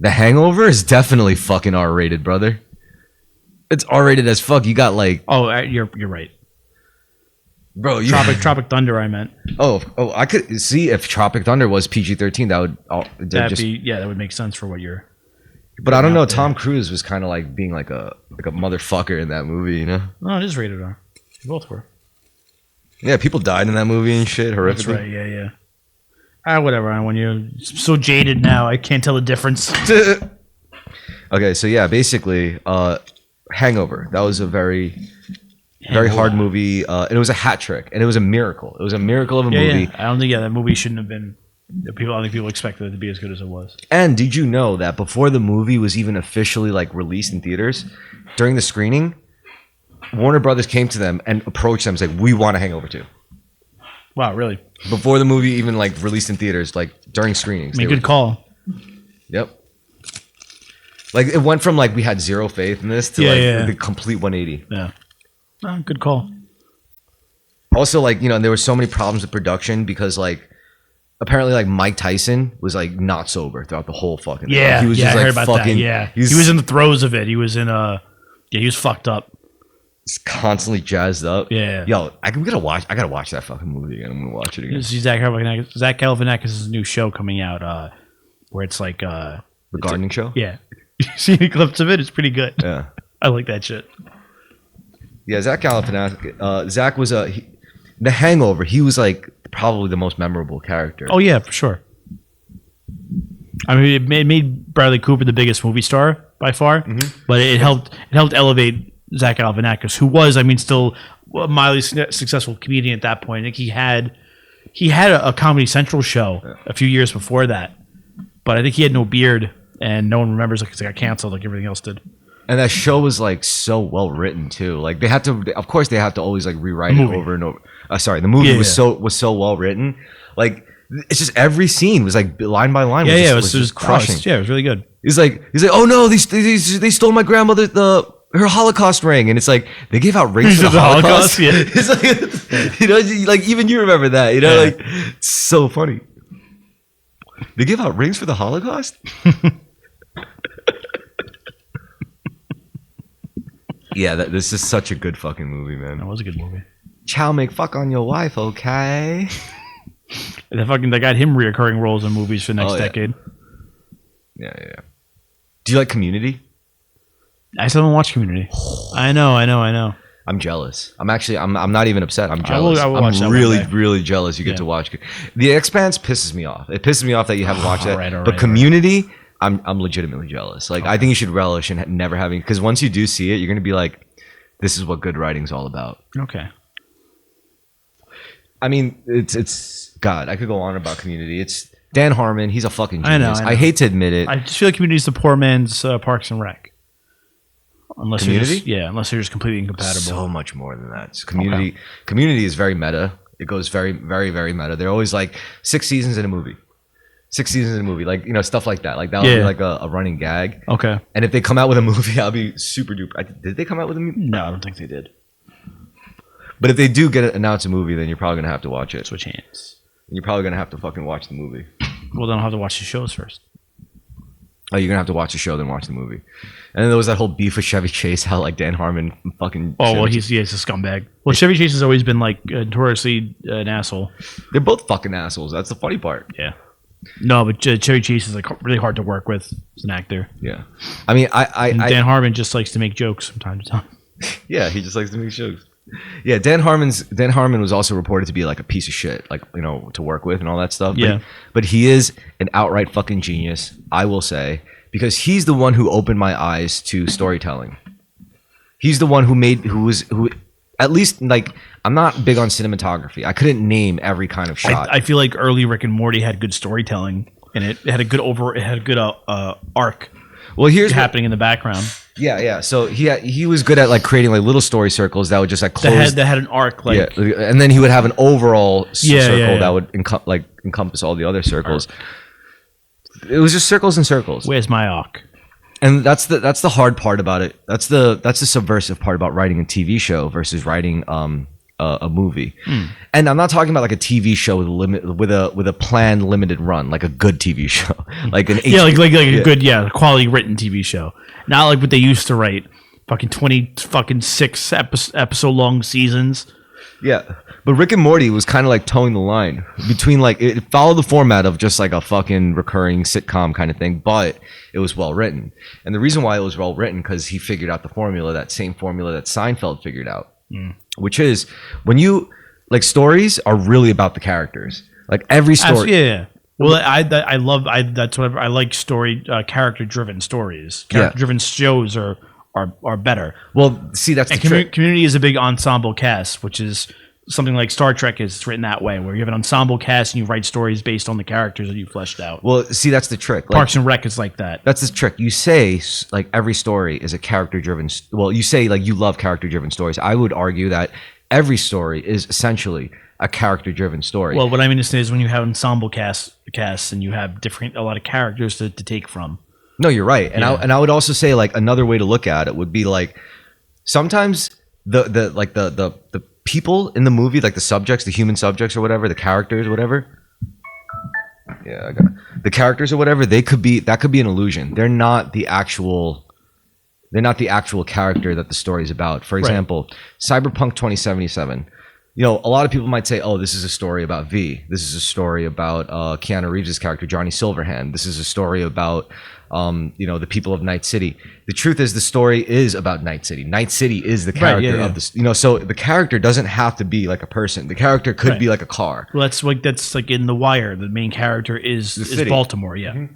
The Hangover is definitely fucking R-rated, brother. It's R-rated as fuck. You got like you're right. Bro, Tropic Thunder. I meant. Oh, I could see if Tropic Thunder was PG-13, that would that would make sense for what you're. But I don't know. Tom Cruise was kind of like being like a motherfucker in that movie, you know? No, it is rated R. They both were. Yeah, people died in that movie and shit. Horrific. That's right. Yeah. Whatever. When you're so jaded now, I can't tell the difference. Okay, so yeah, basically, Hangover. That was a very hard movie. And it was a hat trick, and it was a miracle. It was a miracle of a movie. Yeah. I don't think that movie shouldn't have been. I don't think people expected it to be as good as it was. And did you know that before the movie was even officially like released in theaters, during the screening, Warner Brothers came to them and approached them and said, "We want a Hangover 2." Wow, really? Before the movie even like released in theaters, like during screenings. I mean, good call. Yep. Like it went from like we had zero faith in this to the complete 180. Yeah. Oh, good call. Also, like, you know, there were so many problems with production because like apparently like Mike Tyson was like not sober throughout the whole fucking thing. Yeah, Like, he was I just heard like about fucking that. Yeah, he was in the throes of it. He was in he was fucked up. Constantly jazzed up. Yeah. Yo, I gotta watch that fucking movie again. I'm gonna watch it again. You see Zach Galifianakis' new show coming out, where it's like The gardening show? Yeah. You see any clips of it? It's pretty good. Yeah. I like that shit. Yeah, Zach Galifianakis. Zach was The Hangover. He was like probably the most memorable character. Oh yeah, for sure. I mean, it made Bradley Cooper the biggest movie star, by far, but it helped elevate Zach Galifianakis, who was, I mean, still a mildly successful comedian at that point. I think he had a Comedy Central show a few years before that, but I think he had no beard, and no one remembers because it got canceled like everything else did. And that show was like so well written too. Like they had to, of course, they have to always like rewrite it over and over. Sorry, the movie was so well written. Like it's just every scene was like line by line. It was just crushing. Yeah, it was really good. He's like, oh no, they stole my grandmother her Holocaust ring, and it's like they gave out rings for the Holocaust. Yeah, it's like you know, like even you remember that. You know, like it's so funny. They give out rings for the Holocaust. Yeah, this is such a good fucking movie, man. That was a good movie. Chow make fuck on your wife, okay? They got him reoccurring roles in movies for the next decade. Yeah. Do you like Community? I still haven't watched Community. I know. I'm jealous. I'm not even upset. I'm jealous. I will watch that I'm really jealous you get to watch. The Expanse pisses me off. It pisses me off that you haven't watched it. But Community, I'm legitimately jealous. Like I think you should relish in never having, because once you do see it, you're gonna be like, this is what good writing's all about. Okay. I mean, it's God. I could go on about Community. It's Dan Harmon. He's a fucking genius. I know. I hate to admit it. I just feel like Community's the poor man's Parks and Rec. Unless Community? Unless you're just completely incompatible. So much more than that. Community is very meta. It goes very, very, very meta. They're always like 6 seasons in a movie. 6 seasons in a movie. Like, you know, stuff like that. Like that would be like a running gag. Okay. And if they come out with a movie, I'll be super duper. Did they come out with a movie? No, I don't think they did. But if they do announce a movie, then you're probably going to have to watch it. Switch hands. And you're probably going to have to fucking watch the movie. Well, then I'll have to watch the shows first. Oh, you're going to have to watch the show, then watch the movie. And then there was that whole beef with Chevy Chase, how like Dan Harmon fucking... Oh, well, he's a scumbag. Well, Chevy Chase has always been like notoriously an asshole. They're both fucking assholes. That's the funny part. Yeah. No, but Chevy Chase is like really hard to work with as an actor. Yeah. I mean, Dan Harmon just likes to make jokes from time to time. Yeah, he just likes to make jokes. Yeah, Dan Harmon was also reported to be like a piece of shit, like, you know, to work with and all that stuff. Yeah. But he is an outright fucking genius, I will say, because he's the one who opened my eyes to storytelling. He's the one who at least, like, I'm not big on cinematography. I couldn't name every kind of shot. I feel like early Rick and Morty had good storytelling, and it had a good arc. Well, here's happening in the background. Yeah. So he was good at like creating like little story circles that would just like close. That had an arc, like and then he would have an overall circle that would encompass all the other circles. It was just circles and circles. Where's my arc? And that's the hard part about it. That's the subversive part about writing a TV show versus writing a movie. And I'm not talking about like a TV show with a planned limited run, like a good TV show, like an a good quality written TV show, not like what they used to write, fucking 6 episode long seasons. Yeah, but Rick and Morty was kind of like towing the line between like it followed the format of just like a fucking recurring sitcom kind of thing, but it was well written. And the reason why it was well written because he figured out the formula, that same formula that Seinfeld figured out. Which is when you like stories are really about the characters. Like every story. Yeah. Well, that's what I like story character driven stories. Character driven shows are better. Well, see that's the trick. Community is a big ensemble cast, which is something like Star Trek is written that way, where you have an ensemble cast and you write stories based on the characters that you fleshed out. Well, see that's the trick. Like, Parks and Rec is like that. That's the trick. You say like every story is a character driven. Well, you say like you love character driven stories. I would argue that every story is essentially a character driven story. Well, what I mean to say is when you have ensemble casts and you have a lot of characters to take from. No, you're right. And I would also say like another way to look at it would be like sometimes the people in the movie, like the subjects, the human subjects or whatever, the characters or whatever. Yeah, the characters or whatever, that could be an illusion. They're not the actual character that the story is about. For example, Cyberpunk 2077. You know, a lot of people might say, "Oh, this is a story about V. This is a story about Keanu Reeves' character, Johnny Silverhand. This is a story about, the people of Night City." The truth is, the story is about Night City. Night City is the character of this. You know, so the character doesn't have to be like a person. The character could be like a car. Well, that's like in The Wire. The main character is Baltimore. Yeah.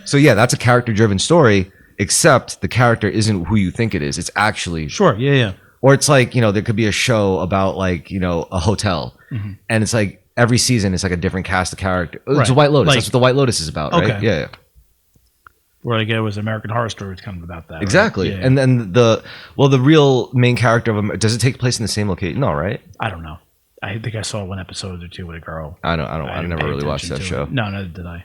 So yeah, that's a character-driven story. except the character isn't who you think it is. It's actually Sure. Yeah. or it's like, there could be a show about like, a hotel and it's like every season it's like a different cast of character. It's Right. a White Lotus. Like- That's what the White Lotus is about, right? Okay. Yeah. Where like it was American Horror Story. It's kind of about that. right? Exactly. Yeah. And then the real main character of them, does it take place in the same location? No, right? I don't know. I think I saw one episode or two with a girl. I didn't never pay really watched attention that to show. it. No, neither did I.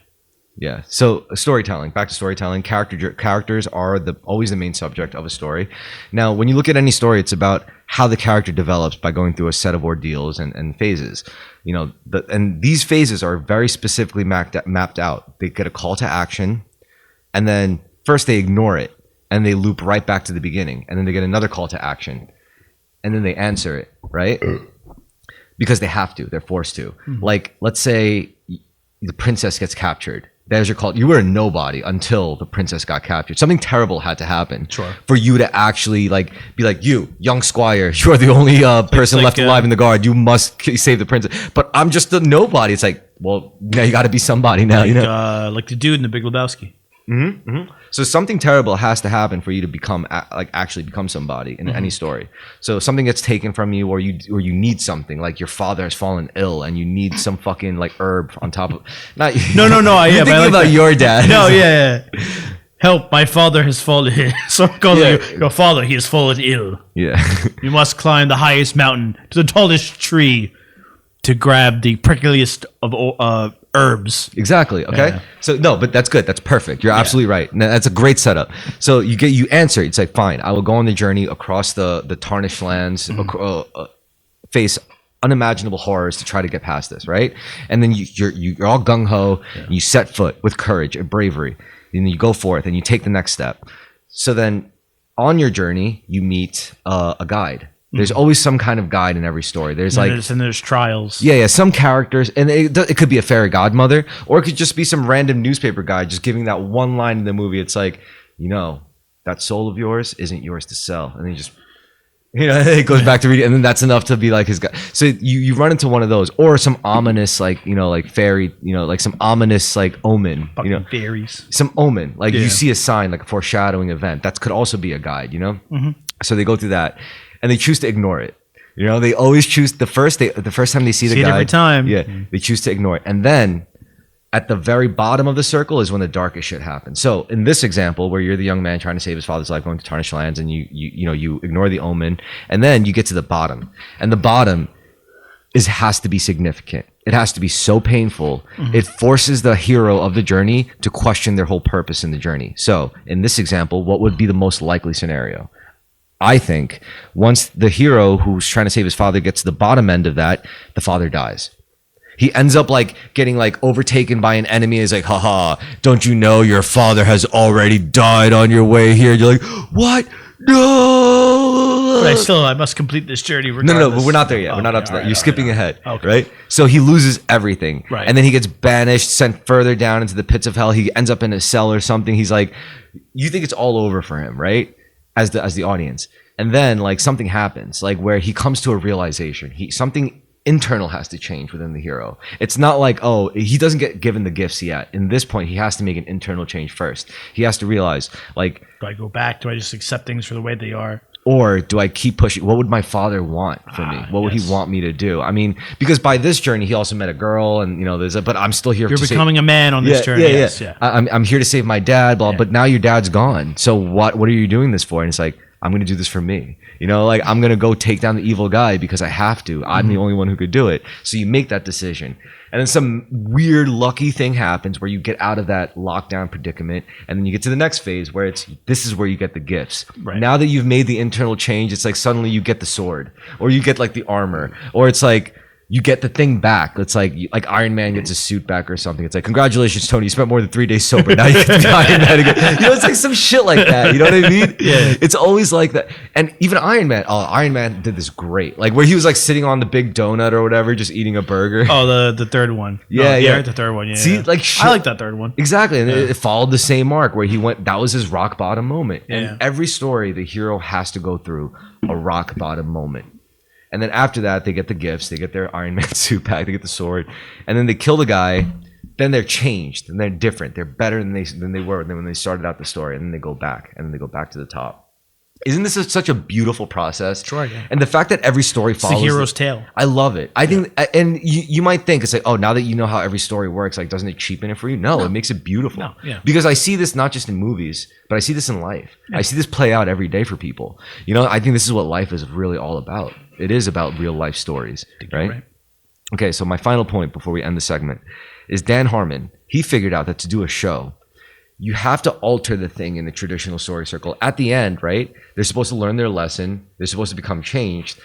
Yeah. So storytelling, back to storytelling, characters are always the main subject of a story. Now, when you look at any story, it's about how the character develops by going through a set of ordeals and phases. And these phases are very specifically mapped out. They get a call to action, and then first they ignore it, and they loop right back to the beginning, and then they get another call to action, and then they answer it, right? Because they have to. They're forced to. Like, let's say the princess gets captured. There's your call. You were a nobody until the princess got captured. Something terrible had to happen for you to actually be like, you, young squire, you are the only person like, left alive in the guard. You must save the princess. But I'm just a nobody. It's like, well, now you got to be somebody now. Like the dude in The Big Lebowski. So something terrible has to happen for you to become actually become somebody in any story. So something gets taken from you, or you need something, like your father has fallen ill and you need some fucking like herb on top of. Not No. You're thinking about your dad. No, yeah. Help! My father has fallen. So I'm calling you. Your father, he has fallen ill. Yeah. You must climb the highest mountain to the tallest tree to grab the prickliest of herbs. Exactly. Okay. Yeah. So no, but that's good. That's perfect. You're absolutely right. No, that's a great setup. So you answer. It's like, fine, I will go on the journey across the tarnished lands, face unimaginable horrors to try to get past this, right? And then you're all gung ho. And you set foot with courage and bravery. And you go forth and you take the next step. So then, on your journey, you meet a guide. There's always some kind of guide in every story. There's there's trials. Yeah, some characters, and it could be a fairy godmother, or it could just be some random newspaper guy just giving that one line in the movie. It's like, that soul of yours isn't yours to sell, and then he just, it goes back to reading, and then that's enough to be like his guy. So you run into one of those, or some ominous like fairy, like some ominous like omen, Fucking fairies. some omen, like you see a sign like a foreshadowing event. That could also be a guide, So they go through that. And they choose to ignore it. They always choose the first time they see the guide. Every time. Yeah, they choose to ignore it. And then at the very bottom of the circle is when the darkest shit happens. So in this example, where you're the young man trying to save his father's life, going to tarnished lands, and you ignore the omen, and then you get to the bottom, and the bottom has to be significant. It has to be so painful. It forces the hero of the journey to question their whole purpose in the journey. So in this example, what would be the most likely scenario? I think once the hero who's trying to save his father gets to the bottom end of that, the father dies. He ends up getting overtaken by an enemy. He's like, haha, don't you know your father has already died on your way here? You're like, what? No. But I must complete this journey No, regardless. but we're not there yet. We're not up to that. Right, You're skipping ahead, Okay. right? So he loses everything. Right. And then he gets banished, sent further down into the pits of hell. He ends up in a cell or something. He's like, you think it's all over for him, right? As the audience. And then something happens, where he comes to a realization. Something internal has to change within the hero. It's not he doesn't get given the gifts yet. In this point, he has to make an internal change first. He has to realize, do I go back? Do I just accept things for the way they are? or do I keep pushing? What would my father want for me? What would he want me to do? I mean, because by this journey, he also met a girl, and but I'm still here. You're becoming a man on this journey. Yeah. I'm here to save my dad, but now your dad's gone. So what are you doing this for? And it's like, I'm going to do this for me. I'm going to go take down the evil guy because I have to. I'm the only one who could do it. So you make that decision. And then some weird lucky thing happens where you get out of that lockdown predicament. And then you get to the next phase where this is where you get the gifts. Right. Now that you've made the internal change, it's like suddenly you get the sword, or you get the armor, or it's like you get the thing back. It's like Iron Man gets his suit back or something. It's like, congratulations, Tony, you spent more than 3 days sober. Now you get to be Iron Man again. It's like some shit like that. You know what I mean? Yeah. It's always like that. And even Iron Man did this great. Where he was sitting on the big donut or whatever, just eating a burger. Oh, the third one. Yeah. The third one. Yeah. See, shit. I like that third one. Exactly. And it followed the same arc where he went, that was his rock bottom moment. Yeah. And every story, the hero has to go through a rock bottom moment. And then after that, they get the gifts. They get their Iron Man suit back. They get the sword. And then they kill the guy. then they're changed and they're different. They're better than they were when they started out the story, and then they go back and then they go back to the top. Isn't this such a beautiful process? Sure, yeah. And the fact that every story follows the hero's tale. I love it. I think, and you might think it's like, oh, now that you know how every story works, like, doesn't it cheapen it for you? No, it makes it beautiful. No, yeah. Because I see this not just in movies, but I see this in life. I see this play out every day for people. You know, I think this is what life is really all about. It is about real life stories, right? Okay, so my final point before we end the segment is Dan Harmon. He figured out that to do a show, you have to alter the thing in the traditional story circle. At the end, right? They're supposed to learn their lesson. They're supposed to become changed.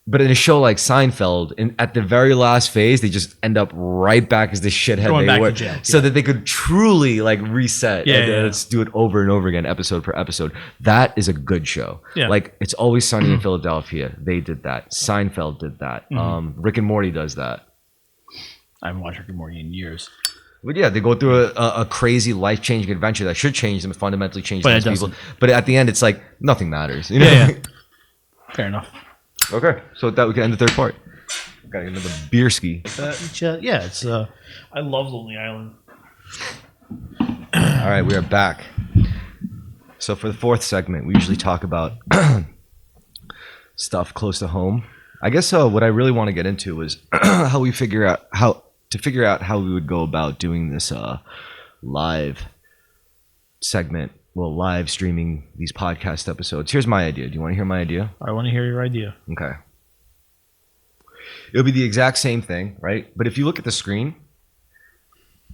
But in a show like Seinfeld, at the very last phase, they just end up right back as the shithead Going they back were, to jail, so that they could truly like reset. Yeah, and yeah. let's do it over and over again, episode per episode. That is a good show. Yeah. Like It's Always Sunny in Philadelphia. They did that. Seinfeld did that. Rick and Morty does that. I haven't watched Rick and Morty in years. But yeah, they go through a crazy life-changing adventure that should change them, fundamentally change But them it as people. doesn't. But at the end, it's like nothing matters. You know? Yeah, yeah. Fair enough. Okay, so with that, we can end the third part. Got another beer ski. Yeah, it's. I love Lonely Island. All right, we are back. So for the fourth segment, we usually talk about stuff close to home. I guess what I really want to get into is how we figure out how we would go about doing this live segment. Well, live streaming these podcast episodes. Here's my idea. Do you want to hear my idea? I want to hear your idea. Okay. It'll be the exact same thing, right? But if you look at the screen,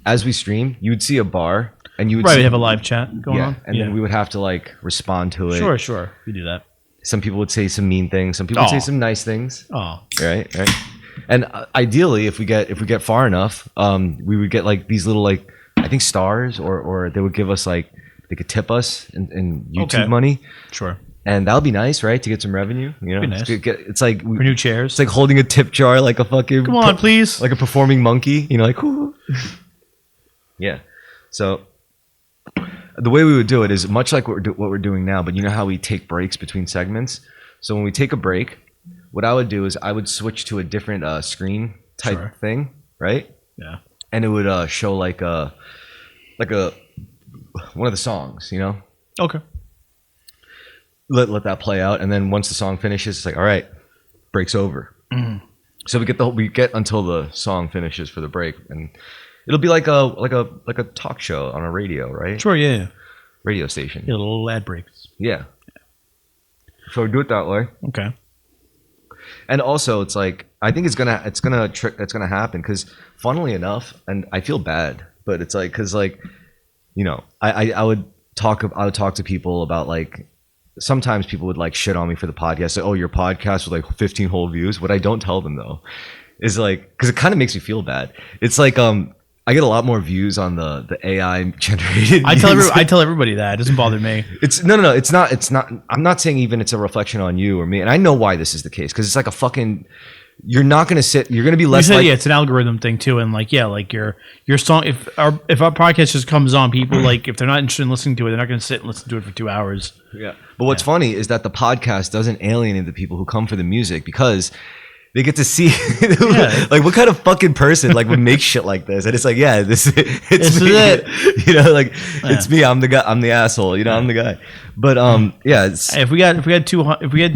as we stream, you would see a bar, and you would Right, see, we have a live chat going on. and then we would have to like respond to it. Sure, we do that. Some people would say some mean things. Some people would say some nice things. Oh, Right. And ideally, if we get far enough, we would get like these little like I think stars, or they would give us like they could tip us in YouTube money, sure. and that would be nice, right? To get some revenue. You know, Be nice. it's like For new chairs. it's like holding a tip jar, like a fucking Come on, please. like a performing monkey. You know, like whoo. Yeah. So the way we would do it is much like what we're doing now, but you know how we take breaks between segments. So when we take a break, what I would do is I would switch to a different screen type thing, right? Yeah. And it would show like a one of the songs, you know. Okay. Let that play out, and then once the song finishes, it's like, all right, break's over. So we get until the song finishes for the break, and it'll be like a talk show on a radio, right? Sure, yeah. Radio station. Yeah, little ad breaks. Yeah. So do it that way. Okay. And also, it's like I think it's gonna happen because, funnily enough, and I feel bad, but it's like because like, you know, I would talk to people about like sometimes people would like shit on me for the podcast. Like, oh, your podcast with like 15 whole views. What I don't tell them though is like because it kind of makes me feel bad. It's like I get a lot more views on the AI generated. I tell everybody that. It doesn't bother me. It's no. It's not. I'm not saying even it's a reflection on you or me. And I know why this is the case because it's like a fucking. You're not going to sit. You're going to be less. You said, yeah, it's an algorithm thing too, and like yeah, like your song. If our podcast just comes on, people like if they're not interested in listening to it, they're not going to sit and listen to it for 2 hours. Yeah. But what's funny is that the podcast doesn't alienate the people who come for the music because. They get to see like what kind of fucking person like would make shit like this, and it's like this me. It. You know, like it's me. I'm the guy. I'm the asshole. You know, I'm the guy. But yeah. It's, Hey, if we had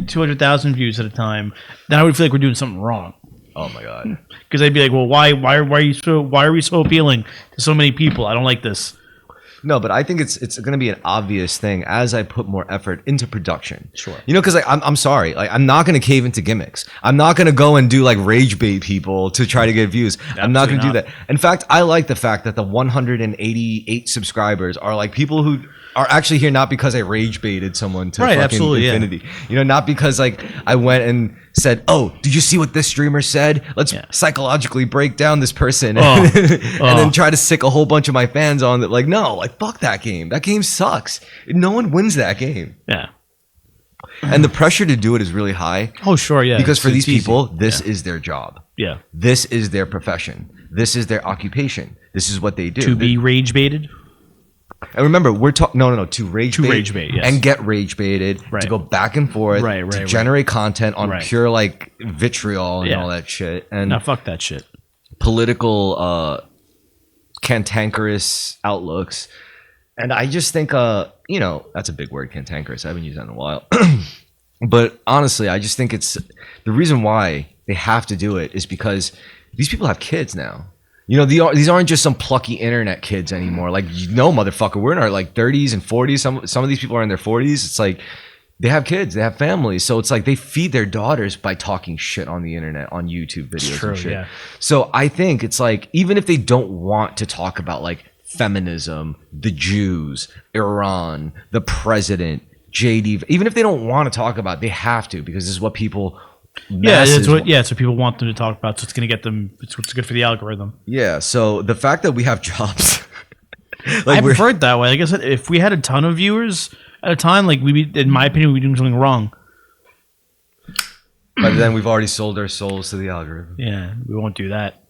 200,000 views at a time, then I would feel like we're doing something wrong. oh my god. Because I'd be like, well, why are we so appealing to so many people? I don't like this. No, but I think it's going to be an obvious thing as I put more effort into production. Sure. You know, because like I'm sorry, like I'm not going to cave into gimmicks. I'm not going to go and do like rage bait people to try to get views. I'm not going to do that. In fact, I like the fact that the 188 subscribers are like people who are actually here not because I rage baited someone to fucking infinity. Yeah. You know, not because like I went and said, "Oh, did you see what this streamer said? Let's psychologically break down this person and then try to sick a whole bunch of my fans on that." Like, no, like fuck that game. That game sucks. No one wins that game. Yeah. And the pressure to do it is really high. Oh, sure, yeah. Because for these people, this is their job. Yeah. This is their profession. This is their occupation. This is what they do. To be rage baited. And remember, we're talking to rage bait, yes. and get rage baited, to go back and forth, to generate content on pure like vitriol and all that shit, and no, fuck that shit. Political cantankerous outlooks. And I just think, you know, that's a big word, cantankerous. I haven't used that in a while. But honestly, I just think it's the reason why they have to do it is because these people have kids now. You know, these aren't just some plucky internet kids anymore. Like, you know, motherfucker, we're in our like 30s and 40s. Some of these people are in their 40s. It's like they have kids, they have families. So it's like they feed their daughters by talking shit on the internet, on YouTube videos and shit. Yeah. So I think it's like, even if they don't want to talk about like feminism, the Jews, Iran, the president, JD, even if they don't want to talk about it, they have to, because this is what people it's what people want them to talk about, so it's going to get them, it's what's good for the algorithm. Yeah, so the fact that we have jobs like, I've heard that way. Like I said, if we had a ton of viewers at a time, like in my opinion, we'd be doing something wrong. But then we've already sold our souls to the algorithm. Yeah, we won't do that.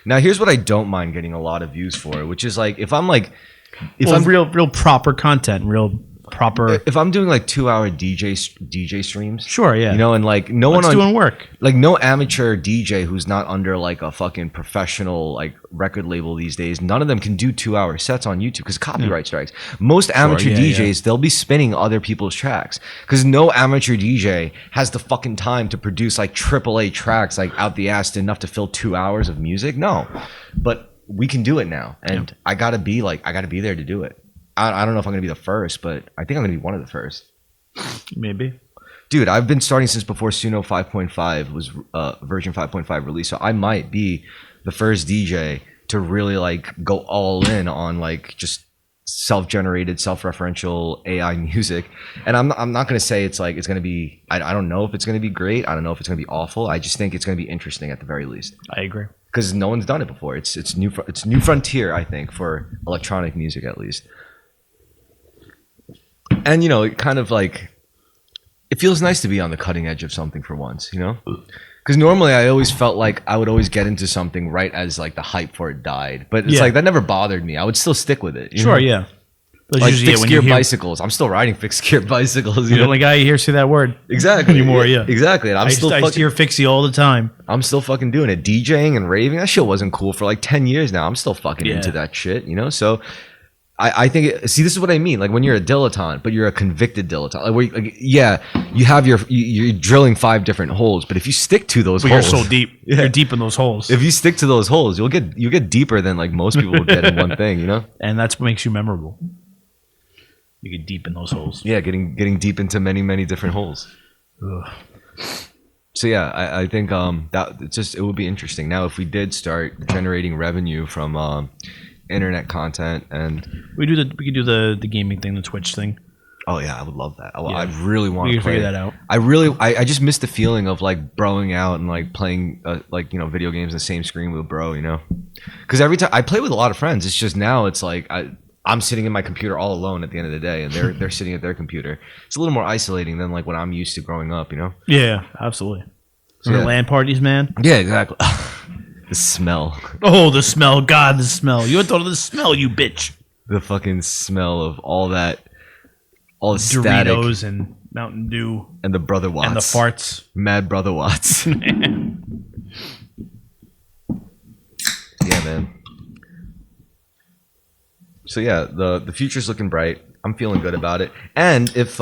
Now here's what I don't mind getting a lot of views for, which is like if I'm real proper content, real proper. If I'm doing like 2-hour DJ streams, sure, yeah, you know, and like doing work, like no amateur DJ who's not under like a fucking professional like record label these days, none of them can do 2-hour sets on YouTube because copyright strikes. Most amateur DJs, they'll be spinning other people's tracks because no amateur DJ has the fucking time to produce like AAA tracks like out the ass enough to fill 2 hours of music. No, but we can do it now, and I gotta be there to do it. I don't know if I'm going to be the first, but I think I'm going to be one of the first. Maybe. Dude, I've been starting since before Suno 5.5 was version 5.5 release. So I might be the first DJ to really like go all in on like just self-generated, self-referential AI music. And I'm not going to say it's like it's going to be, I don't know if it's going to be great. I don't know if it's going to be awful. I just think it's going to be interesting at the very least. I agree. Because no one's done it before. It's new frontier, I think, for electronic music at least. And, you know, it kind of like, it feels nice to be on the cutting edge of something for once, you know? Because normally I always felt like I would always get into something right as like the hype for it died. But it's like, that never bothered me. I would still stick with it. You know? Yeah. But like fixed gear bicycles. I'm still riding fixed gear bicycles. You're the only guy who hears that word. Exactly. Anymore, yeah. Exactly. And I used to hear fixie all the time. I'm still fucking doing it. DJing and raving, that shit wasn't cool for like 10 years now. I'm still fucking into that shit, you know? So I think, see, this is what I mean. Like when you're a dilettante, but you're a convicted dilettante. You're drilling 5 different holes, but if you stick to those holes, you're so deep. Yeah. You're deep in those holes. If you stick to those holes, you'll get deeper than like most people will get in one thing, you know? And that's what makes you memorable. You get deep in those holes. Yeah, getting deep into many, many different holes. Ugh. So yeah, I think that it would be interesting. Now, if we did start generating revenue from internet content, and we could do the gaming thing, the Twitch thing. Oh yeah, I would love that. I really want to figure that out. I just miss the feeling of like broing out and like playing like, you know, video games on the same screen with a bro, you know? Because every time I play with a lot of friends, it's just now it's like I'm sitting in my computer all alone at the end of the day, and they're sitting at their computer. It's a little more isolating than like what I'm used to growing up, you know? Yeah, absolutely. So the LAN parties, man. Yeah, exactly. The smell. Oh, the smell. God, the smell. You had thought of the smell, you bitch. The fucking smell of all that, all the Doritos static and Mountain Dew and the Brother Watts and the farts. Mad Brother Watts. Yeah, man. So yeah, the future's looking bright. I'm feeling good about it. And if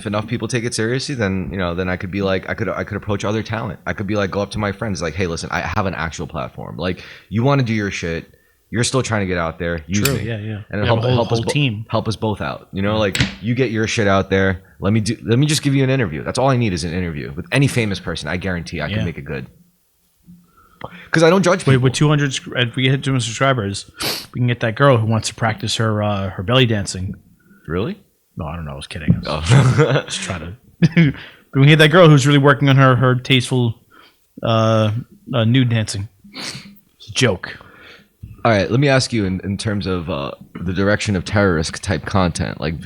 enough people take it seriously, then, you know, then I could be like, I could approach other talent. I could be like, go up to my friends like, hey, listen, I have an actual platform. Like, you want to do your shit. You're still trying to get out there. Use me. Yeah. And help us team. Help us both out. You know, like, you get your shit out there. Let me just give you an interview. That's all I need is an interview with any famous person. I guarantee I can make it good. Because I don't judge people. Wait, with 200, if we get 200 subscribers, we can get that girl who wants to practice her belly dancing. Really? No, I don't know. I was kidding. Just trying to. We can get that girl who's really working on her tasteful nude dancing. It's a joke. All right, let me ask you in terms of the direction of Terrorisk type content, like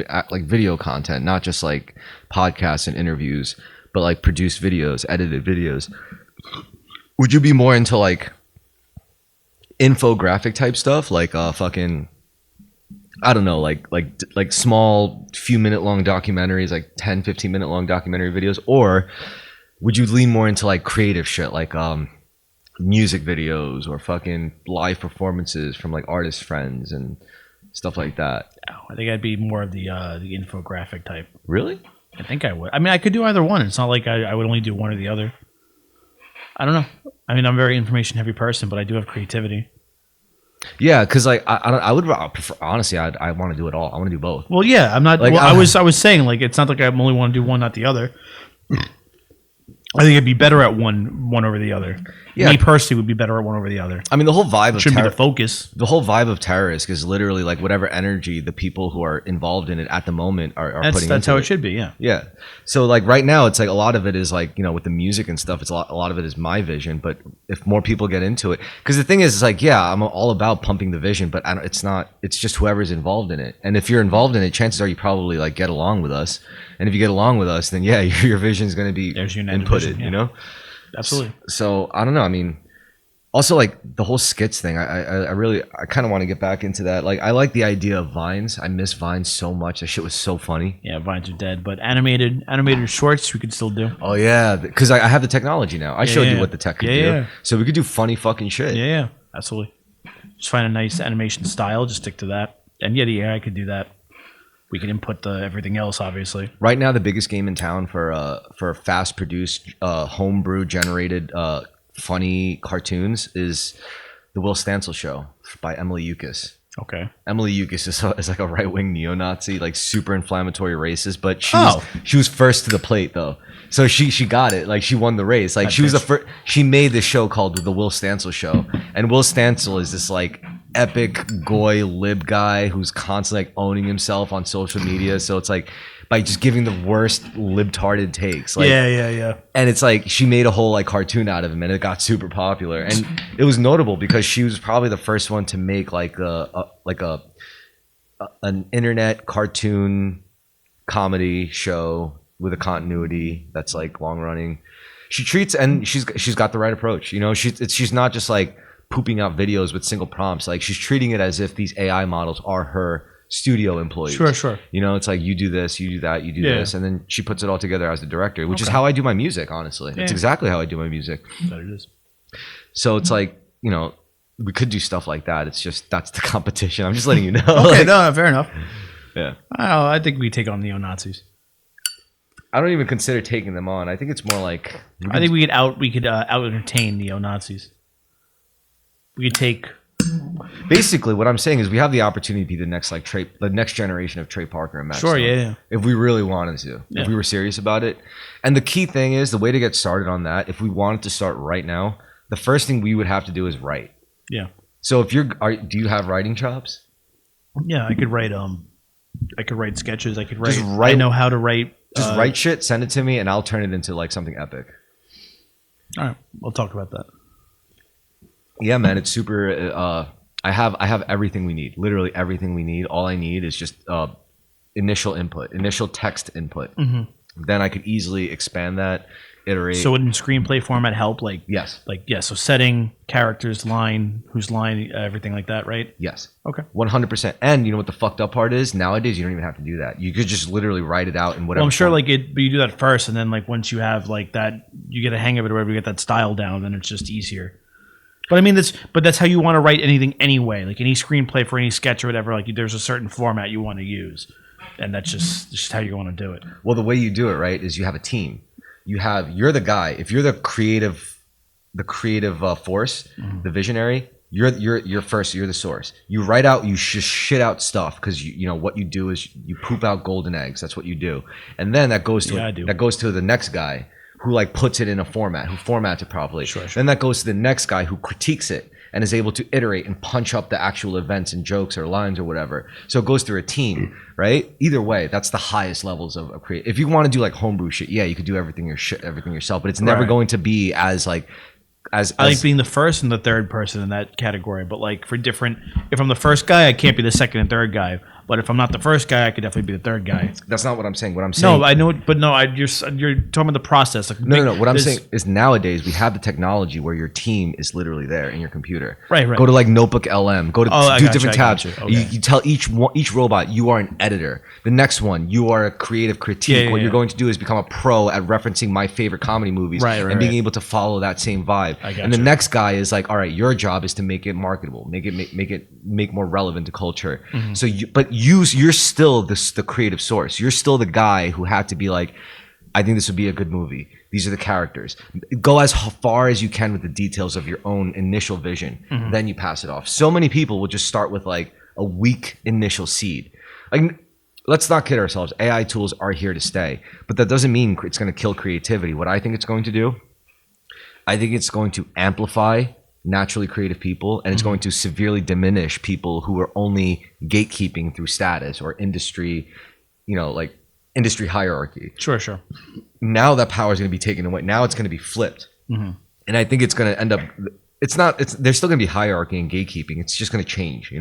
video content, not just like podcasts and interviews, but like produced videos, edited videos. Would you be more into like infographic type stuff, like fucking, I don't know, like small few minute long documentaries, like 10, 15 minute long documentary videos? Or would you lean more into like creative shit, like music videos or fucking live performances from like artist friends and stuff like that. No, I think I'd be more of the infographic type. Really? I think I would. I mean, I could do either one. It's not like I would only do one or the other. I don't know. I mean, I'm a very information heavy person, but I do have creativity. Yeah, because like I would prefer, honestly. I want to do it all. I want to do both. Well, yeah, I'm not. Like, well, I was saying like it's not like I only want to do one, not the other. I think I'd be better at one over the other. Yeah. Me personally would be better at one over the other. I mean, the whole vibe of Shouldn't be the focus. the whole vibe of Terrorisk is literally like whatever energy the people who are involved in it at the moment are putting That's into how it. it should be. Yeah. Yeah. So like right now, it's like a lot of it is like, you know, with the music and stuff, it's a lot of it is my vision. But if more people get into it, because the thing is, it's like, yeah, I'm all about pumping the vision, but it's just whoever's involved in it. And if you're involved in it, chances are you probably like get along with us. And if you get along with us, then yeah, your vision is going to be There's your inputted, vision, yeah. you know? Absolutely. So I don't know. I mean, also like the whole skits thing, I kind of want to get back into that. Like I like the idea of Vines. I miss Vines so much. That shit was so funny. Yeah, Vines are dead, but animated shorts we could still do. Oh yeah, because I have the technology now. I showed you what the tech could do. Yeah. So we could do funny fucking shit. Yeah, absolutely. Just find a nice animation style, just stick to that. And yeah, the AI could do that. We can input everything else, obviously. Right now, the biggest game in town for fast produced, homebrew generated, funny cartoons is the Will Stancil Show by Emily Yukis. Okay. Emily Yukis is like a right wing neo Nazi, like super inflammatory racist, but Oh. she was first to the plate though, so she got it. Like she won the race. Like she was the first. She made this show called the Will Stancil Show, and Will Stancil is this like epic goy lib guy who's constantly like owning himself on social media. So it's like by just giving the worst libtarded takes. Like, Yeah. and it's like she made a whole like cartoon out of him, and it got super popular. And it was notable because she was probably the first one to make like an internet cartoon comedy show with a continuity that's like long running. She treats, and she's got the right approach. You know, she's not just like pooping out videos with single prompts. Like she's treating it as if these AI models are her studio employees. Sure. You know, it's like you do this, you do that, you do this, and then she puts it all together as the director, which is how I do my music, honestly. Yeah. It's exactly how I do my music. That it is. So it's like, you know, we could do stuff like that. It's just that's the competition. I'm just letting you know. Okay, Like, no, fair enough. yeah. I think we take on neo-Nazis. I don't even consider taking them on. I think it's more like I think we could out entertain neo-Nazis. We could take. basically what I'm saying is we have the opportunity to be the next generation of Trey Parker and Matt Sure, Stone, yeah. if we really wanted to, Yeah. if we were serious about it. And the key thing is the way to get started on that, if we wanted to start right now, the first thing we would have to do is write. Yeah. So if do you have writing chops? Yeah, I could write sketches. I could write. Just write- I know how to write. Just write shit, send it to me, and I'll turn it into like something epic. All right, we'll talk about that. Yeah, man, it's super. I have everything we need. Literally everything we need. All I need is just initial input, initial text input. Mm-hmm. Then I could easily expand that, iterate. So in screenplay format, help yes, So setting, characters, line, whose line, everything like that, right? yes, Okay. 100%. And you know what the fucked up part is? Nowadays, you don't even have to do that. You could just literally write it out in whatever. Well, I'm sure form. but you do that first, and then like once you have like that, you get a hang of it or whatever, you get that style down, then it's just easier. But I mean, that's how you want to write anything anyway. Like any screenplay for any sketch or whatever, like there's a certain format you want to use, and that's just how you want to do it. Well, the way you do it, right, is you have a team. You're the guy. If you're the creative force, the visionary, you're first. You're the source. You write out. You just shit out stuff because you know what you do is you poop out golden eggs. That's what you do, and then that goes to the next guy who like puts it in a format, who formats it properly. Sure. Then that goes to the next guy who critiques it and is able to iterate and punch up the actual events and jokes or lines or whatever. So it goes through a team, right? Either way, that's the highest levels of create. If you want to do like homebrew shit, yeah, you could do everything yourself, but it's never going to be as like I like being the first and the third person in that category, but like for different, if I'm the first guy, I can't be the second and third guy. But if I'm not the first guy, I could definitely be the third guy. That's not what I'm saying. What I'm saying. No, I know, but no, you're talking about the process. Like, No. What I'm saying is nowadays we have the technology where your team is literally there in your computer. Right. Go to like Notebook LM. Go to do different tabs. Okay. You tell each robot you are an editor. The next one you are a creative critique. What you're going to do is become a pro at referencing my favorite comedy movies and being able to follow that same vibe. And the next guy is like, all right, your job is to make it marketable, make more relevant to culture. So you're still the creative source. You're still the guy who had to be like, I think this would be a good movie. These are the characters. Go as far as you can with the details of your own initial vision. Then you pass it off. So many people will just start with like a weak initial seed. Like, let's not kid ourselves. AI tools are here to stay, but that doesn't mean it's going to kill creativity. What I think it's going to do, I think it's going to amplify naturally creative people, and it's going to severely diminish people who are only gatekeeping through status or industry, like industry hierarchy. Sure. Now that power is going to be taken away. Now it's going to be flipped. And I think it's going to end up, there's still going to be hierarchy and gatekeeping. It's just going to change,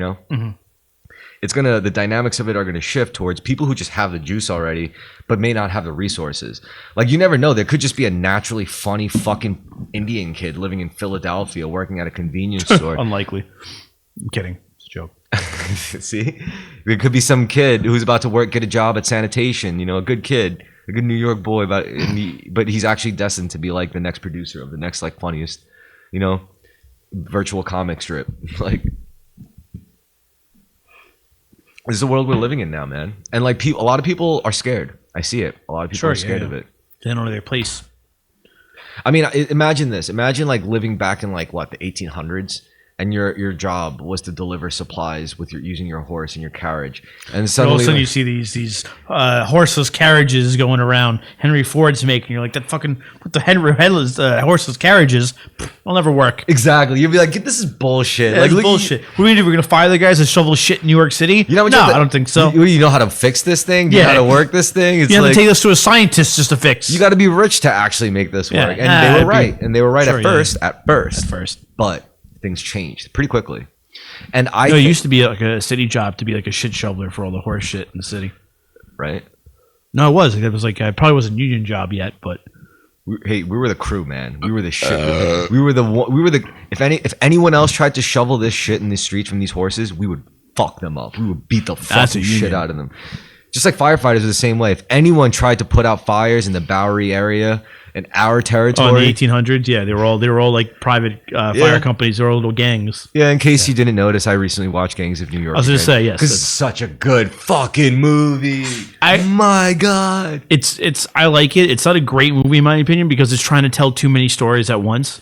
the dynamics of it are going to shift towards people who just have the juice already, but may not have the resources. Like, you never know. There could just be a naturally funny fucking Indian kid living in Philadelphia working at a convenience store. Unlikely. I'm kidding. It's a joke. See? There could be some kid who's about to get a job at sanitation, a good kid, a good New York boy, but he's actually destined to be like the next producer of the next like funniest, virtual comic strip. Like, this is the world we're living in now, man. And like a lot of people are scared. I see it. A lot of people are scared of it. They don't know their place. I mean, imagine this. Imagine like living back in like what, the 1800s, and your job was to deliver supplies with using your horse and your carriage, and suddenly all of a sudden you see these horseless carriages going around. Henry Ford's making. You're like, that fucking what the headless horseless carriages? Will never work. Exactly. You'll be like, this is bullshit. Yeah, like, this bullshit. What do we do? We're gonna fire the guys that shovel shit in New York City? No, I don't think so. You know how to fix this thing? Do you know how to work this thing? It's you have to take this to a scientist just to fix. You got to be rich to actually make this work. And they were right. And they were right at first. But things changed pretty quickly. And it used to be like a city job to be like a shit shoveler for all the horse shit in the city. Right? No, it was. It was like, it probably wasn't a union job yet, but we were the crew, man. We were the shit. We were the if anyone else tried to shovel this shit in the streets from these horses, we would fuck them up. We would beat the fucking shit out of them. Just like firefighters are the same way. If anyone tried to put out fires in the Bowery area in our territory, in the 1800s, they were all like private fire companies. They were all little gangs. Yeah, in case you didn't notice, I recently watched Gangs of New York. I was gonna say, yes, because it's such a good fucking movie. My God, I like it. It's not a great movie in my opinion because it's trying to tell too many stories at once.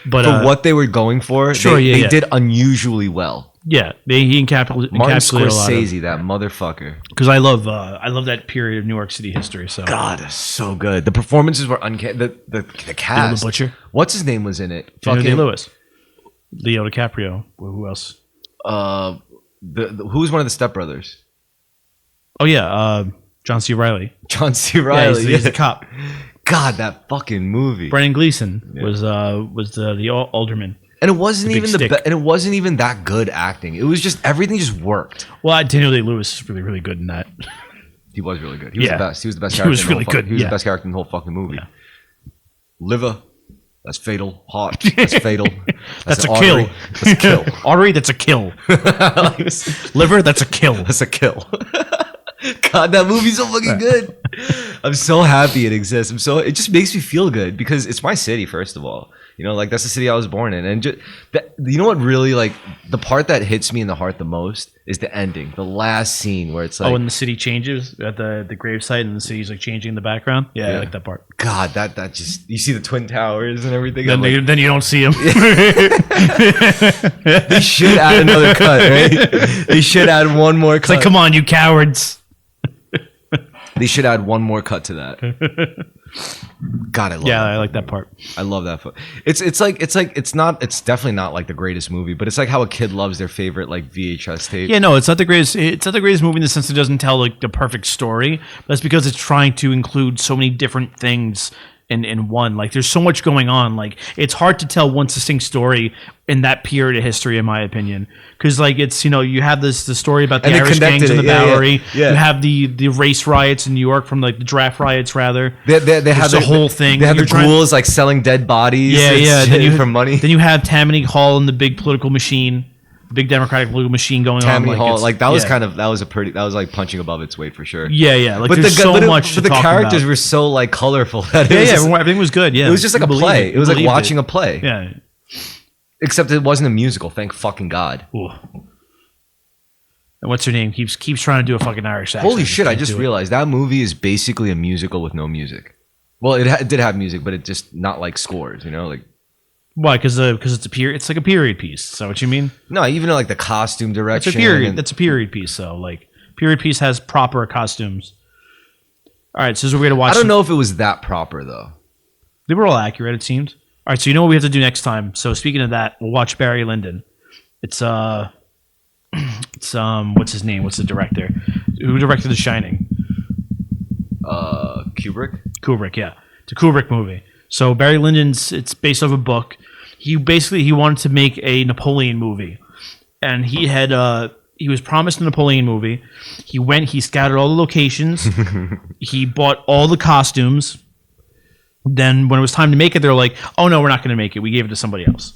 But for what they were going for, they did unusually well. Yeah, he encapsulated Martin Scorsese, a lot of that motherfucker. Because I love that period of New York City history. So God, that's so good. The performances were uncanny. The cast. The Butcher. What's his name was in it? Fucking Lewis. Leo DiCaprio. Who else? Who's one of the stepbrothers? Oh yeah, John C. Reilly. John C. Reilly. He's the cop. God, that fucking movie. Brendan Gleeson was the alderman. And it wasn't even that good acting. It was just everything just worked. Well, Daniel Day-Lewis is really, really good in that. He was really good. He was the best. He was the best character. He was really good. He was the best character in the whole fucking movie. Yeah. Liver, that's fatal. Heart, that's fatal. That's a kill. That's a kill. Artery, that's a kill. Liver, that's a kill. That's a kill. God, that movie's so fucking good. I'm so happy it exists. It just makes me feel good because it's my city, first of all. Like that's the city I was born in. And what really, like, the part that hits me in the heart the most is the ending, the last scene where it's like, when the city changes at the gravesite and the city's like changing in the background. Yeah, I like that part. God, that just, you see the Twin Towers and everything. Then you don't see them. They should add another cut, right? They should add one more cut. It's like, come on, you cowards. They should add one more cut to that. God, I love. Yeah, I like that part. I love that. It's definitely not like the greatest movie, but it's like how a kid loves their favorite like VHS tape. Yeah, no, it's not the greatest. It's not the greatest movie in the sense it doesn't tell like the perfect story. But that's because it's trying to include so many different things in one. Like there's so much going on. Like it's hard to tell one succinct story in that period of history, in my opinion. Because like it's you have the story about the And they Irish gangs connected in the it. Yeah, Bowery. yeah. You have the race riots in New York from like the draft riots rather. They It's have the whole thing. They have the You're trying- ghouls like selling dead bodies. Yeah, and yeah. shit for money. Then you have Tammany Hall and the big political machine, the big Democratic political machine going Tammany on. Hall, it's- like that was yeah. kind of that was like punching above its weight for sure. Yeah. Like but there's the so but much. but to the talk characters about. were so like colorful that Yeah, just, everything was good. Yeah, it was just like You a believed play. It was like You believed watching a play. Yeah. Except it wasn't a musical. Thank fucking God. Ooh. And what's her name? Keeps trying to do a fucking Irish accent. Holy shit! I Can't just do it. realized that movie is basically a musical with no music. Well, it did have music, but it just not like scores. Like. Why? Because it's a period. It's like a period piece. Is that what you mean? No, even like the costume direction. It's a period. and- That's a period piece, though. Like period piece has proper costumes. All right, so we're gonna watch. I don't know if it was that proper though. They were all accurate. It seemed. All right, so you know what we have to do next time. So speaking of that, we'll watch Barry Lyndon. It's what's his name? What's the director? Who directed The Shining? Kubrick. Kubrick, yeah. It's a Kubrick movie. So Barry Lyndon's it's based off a book. He wanted to make a Napoleon movie. And he was promised a Napoleon movie. He scouted all the locations. He bought all the costumes. Then when it was time to make it, they're like, "Oh no, we're not going to make it. We gave it to somebody else."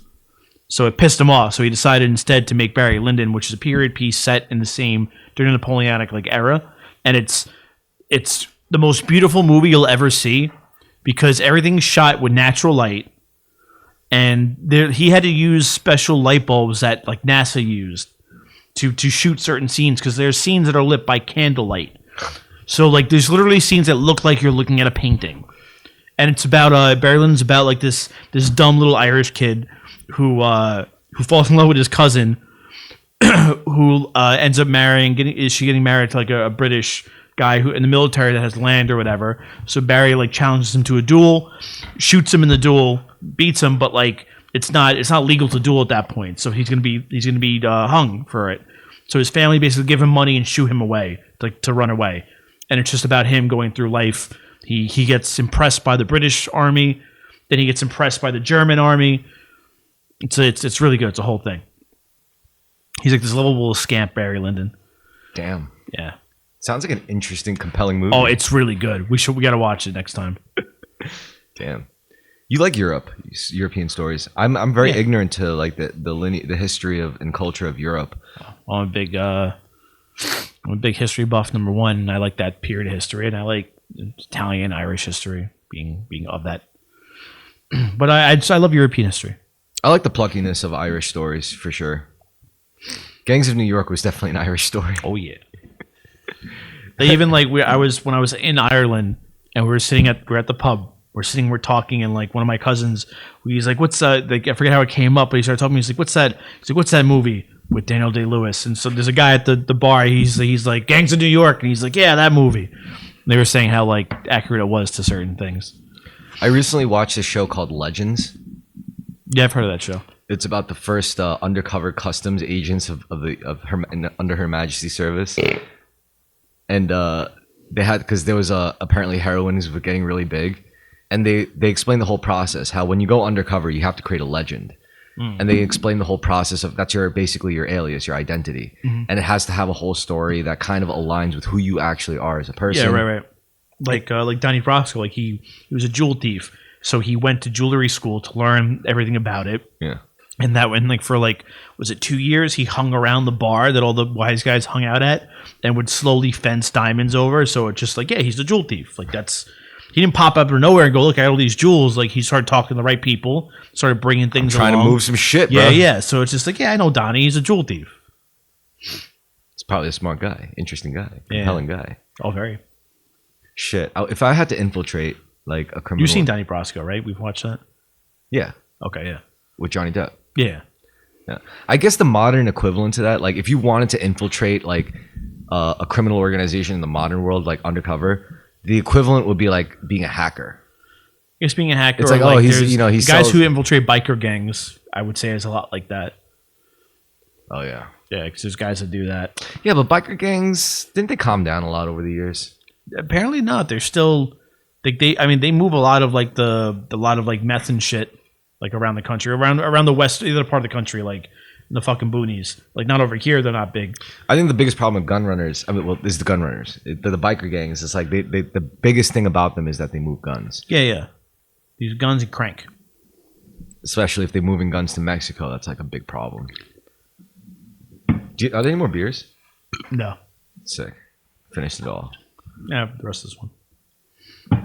So it pissed him off. So he decided instead to make Barry Lyndon, which is a period piece set in the same during the Napoleonic era, and it's the most beautiful movie you'll ever see because everything's shot with natural light, and he had to use special light bulbs that like NASA used to shoot certain scenes because there's scenes that are lit by candlelight. So like there's literally scenes that look like you're looking at a painting. And it's about Barry Lyndon's about like this dumb little Irish kid who falls in love with his cousin, who ends up getting married to like a British guy who in the military that has land or whatever. So Barry like challenges him to a duel, shoots him in the duel, beats him, but like it's not legal to duel at that point. So he's gonna be hung for it. So his family basically give him money and shoo him away, like to run away. And it's just about him going through life. He gets impressed by the British army, then he gets impressed by the German army. It's really good. It's a whole thing. He's like this lovable scamp, Barry Lyndon. Damn. Yeah. Sounds like an interesting, compelling movie. Oh, it's really good. We gotta watch it next time. Damn. You like European stories. I'm very ignorant to like the history of and culture of Europe. I'm a big history buff, number one, and I like that period of history, and I like Italian, Irish history being of that. But I love European history. I like the pluckiness of Irish stories for sure. Gangs of New York was definitely an Irish story. Oh yeah. They even like when I was in Ireland and we're at the pub. We're talking, and like one of my cousins, he's like, "What's like I forget how it came up, but he started talking to me. He's like, "What's that?" He's like, "What's that movie with Daniel Day-Lewis?" And so there's a guy at the bar. He's like, "Gangs of New York," and he's like, "Yeah, that movie." And they were saying how like accurate it was to certain things. I recently watched a show called Legends. Yeah, I've heard of that show. It's about the first undercover customs agents under Her Majesty's service, and they had because there was apparently heroin was getting really big, and they explained the whole process. How when you go undercover, you have to create a legend, and they explain the whole process of that's basically your alias, your identity, and it has to have a whole story that kind of aligns with who you actually are as a person. Yeah, right. Like Donnie Brasco, like he was a jewel thief, so he went to jewelry school to learn everything about it. Yeah. And that went like for like, was it 2 years? He hung around the bar that all the wise guys hung out at and would slowly fence diamonds over. So it's just like, yeah, he's a jewel thief. Like he didn't pop up out of nowhere and go, look, I got all these jewels. Like he started talking to the right people, started bringing things Trying along. to move some shit, bro. Yeah. So it's just like, yeah, I know Donnie. He's a jewel thief. It's probably a smart guy, interesting guy, compelling guy. Oh, very. Shit. If I had to infiltrate like a criminal... You've seen Donnie Brasco, right? We've watched that? Yeah. Okay, yeah. With Johnny Depp. Yeah. Yeah. I guess the modern equivalent to that, like if you wanted to infiltrate like a criminal organization in the modern world, like undercover, the equivalent would be like being a hacker. I guess being a hacker. It's like, or he's there's he guys sells... who infiltrate biker gangs, I would say is a lot like that. Oh yeah. Yeah, because there's guys that do that. Yeah, but biker gangs, didn't they calm down a lot over the years? Apparently not. They're still they move a lot of like like meth and shit like around the country, around the west, either part of the country, like in the fucking boonies. Like not over here, they're not big. I think the biggest problem with gun runners, is the gun runners. The biker gangs. It's like the biggest thing about them is that they move guns. Yeah. These guns and crank. Especially if they're moving guns to Mexico, that's like a big problem. Are there any more beers? No. Sick. Finished it all. Yeah, the rest of this one.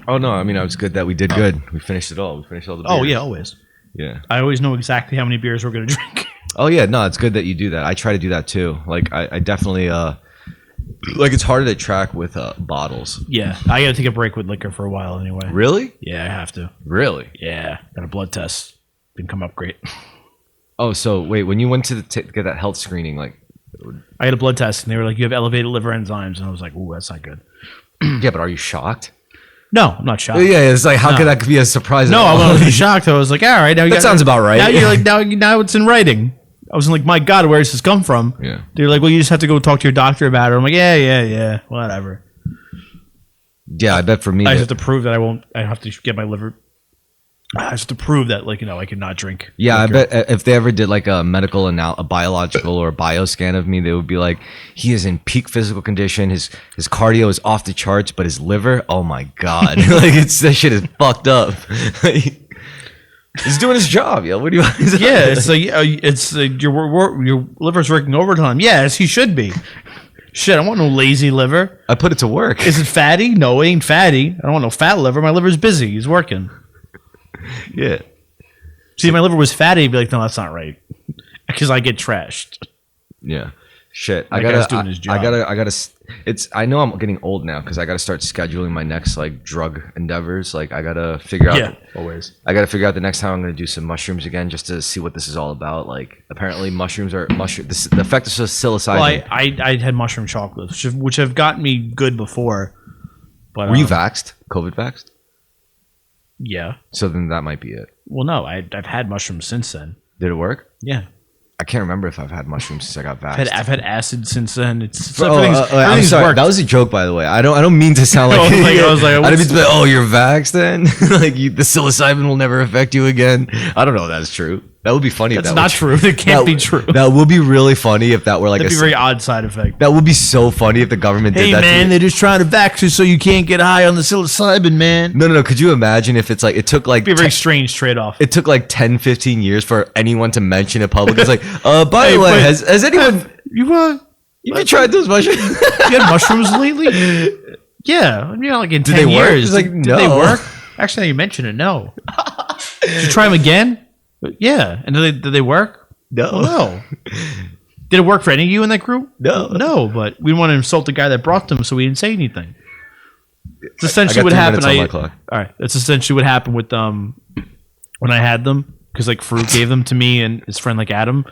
Oh no, I mean, it was good that we did good. We finished it all. We finished all the beers. Oh yeah, always. Yeah. I always know exactly how many beers we're gonna drink. Oh yeah, no, it's good that you do that. I try to do that too. Like I definitely like it's harder to track with bottles. Yeah, I gotta take a break with liquor for a while anyway. Really? Yeah, I have to. Really? Yeah, got a blood test. Didn't come up great. Oh, so wait, when you went to get that health screening, like, I had a blood test and they were like, you have elevated liver enzymes, and I was like, ooh, that's not good. yeah, but are you shocked? No, I'm not shocked. Yeah, it's like how could that be a surprise? No, I wasn't shocked. I was like, all right, now you that sounds about right. Now you're like, now it's in writing. I was like, my God, where does this come from? Yeah. They're like, well, you just have to go talk to your doctor about it. I'm like, yeah, whatever. Yeah, I bet for me, I just have to prove that I won't. I have to get my liver. I just have to prove that, like, I could not drink. Yeah, liquor. I bet if they ever did like a medical a biological or a bioscan of me, they would be like, he is in peak physical condition. His cardio is off the charts, but his liver, oh my God, like that shit is fucked up. He's doing his job, yo. What do you? Yeah, it's like your liver's working overtime. Yes, he should be. Shit, I don't want no lazy liver. I put it to work. Is it fatty? No, it ain't fatty. I don't want no fat liver. My liver's busy. He's working. Yeah. See, if my liver was fatty, I'd be like, no, that's not right. Because I get trashed. Yeah. Shit. That guy's doing his job. I gotta, I know I'm getting old now because I gotta start scheduling my next like drug endeavors. Like I gotta figure out. Yeah, always. I gotta figure out the next time I'm gonna do some mushrooms again just to see what this is all about. Like apparently mushrooms are the effect of psilocybin. Well, I had mushroom chocolates, which have gotten me good before. But were you vaxxed? COVID vaxxed? Yeah. So then that might be it. Well, no, I've had mushrooms since then. Did it work? Yeah. I can't remember if I've had mushrooms since I got vaxxed. I've had acid since then. It's I'm everything's sorry. worked. That was a joke, by the way. I don't mean to sound like I was like, I didn't mean to be like, oh, you're vaxxed then? Like the psilocybin will never affect you again. I don't know if that's true. That would be funny. That's if not true. It can't be true. That would be really funny if that were like That'd be a very odd side effect. That would be so funny if the government did that. Hey man, they're just trying to vax you so you can't get high on the psilocybin, man. No. Could you imagine if it's like it took like It'd be a very strange trade-off. It took like 10, 15 years for anyone to mention it public. It's like, by the way, has anyone you tried those mushrooms? You had mushrooms lately? Yeah, like in 10 they work? years. It's like, Did no. they work? Actually, now you mention it, no. Did you try them again? Yeah. And did they work? No. Well, no. Did it work for any of you in that group? No. No, but we didn't want to insult the guy that brought them, so we didn't say anything. It's essentially I got what 3 happened. minutes on my clock. All right. That's essentially what happened with when I had them, because like Fruit gave them to me and his friend like Adam.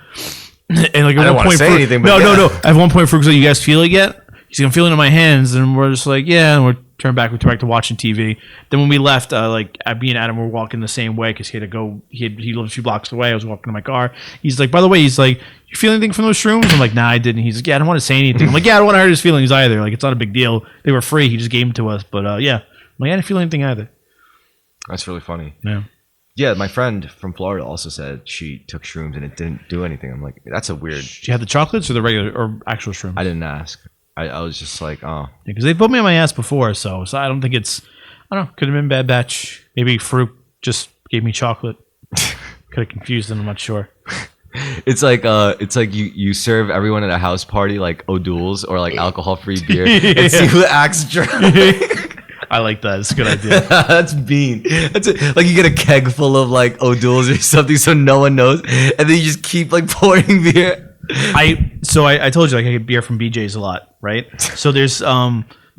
And like at I don't one want to point, say Fruit, anything, but no. At one point, Fruit was like, "You guys feel it yet?" He's like, "I'm feeling it in my hands," and we're just like, "Yeah." And we're turned back. We turned back to watching TV. Then when we left, like me and Adam were walking the same way because he had to go. He lived a few blocks away. I was walking to my car. He's like, "By the way," he's like, "You feel anything from those shrooms?" I'm like, "Nah, I didn't." He's like, "Yeah, I don't want to say anything." I'm like, "Yeah, I don't want to hurt his feelings either. Like, it's not a big deal. They were free. He just gave them to us." But yeah, I'm like, "I didn't feel anything either." That's really funny. Yeah. Yeah, my friend from Florida also said she took shrooms and it didn't do anything. I'm like, that's a weird. Did you have the chocolates or the regular or actual shrooms? I didn't ask. I was just like, oh. Because they put me on my ass before, so I don't think it's. I don't know. Could have been bad batch. Maybe Fruit just gave me chocolate. Could have confused them. I'm not sure. It's like you serve everyone at a house party like O'Doul's or like alcohol-free beer and see who acts drunk. I like that. It's a good idea. That's bean. Like you get a keg full of like O'Doul's or something so no one knows, and then you just keep like pouring beer. I told you like I get beer from BJ's a lot, right? So there's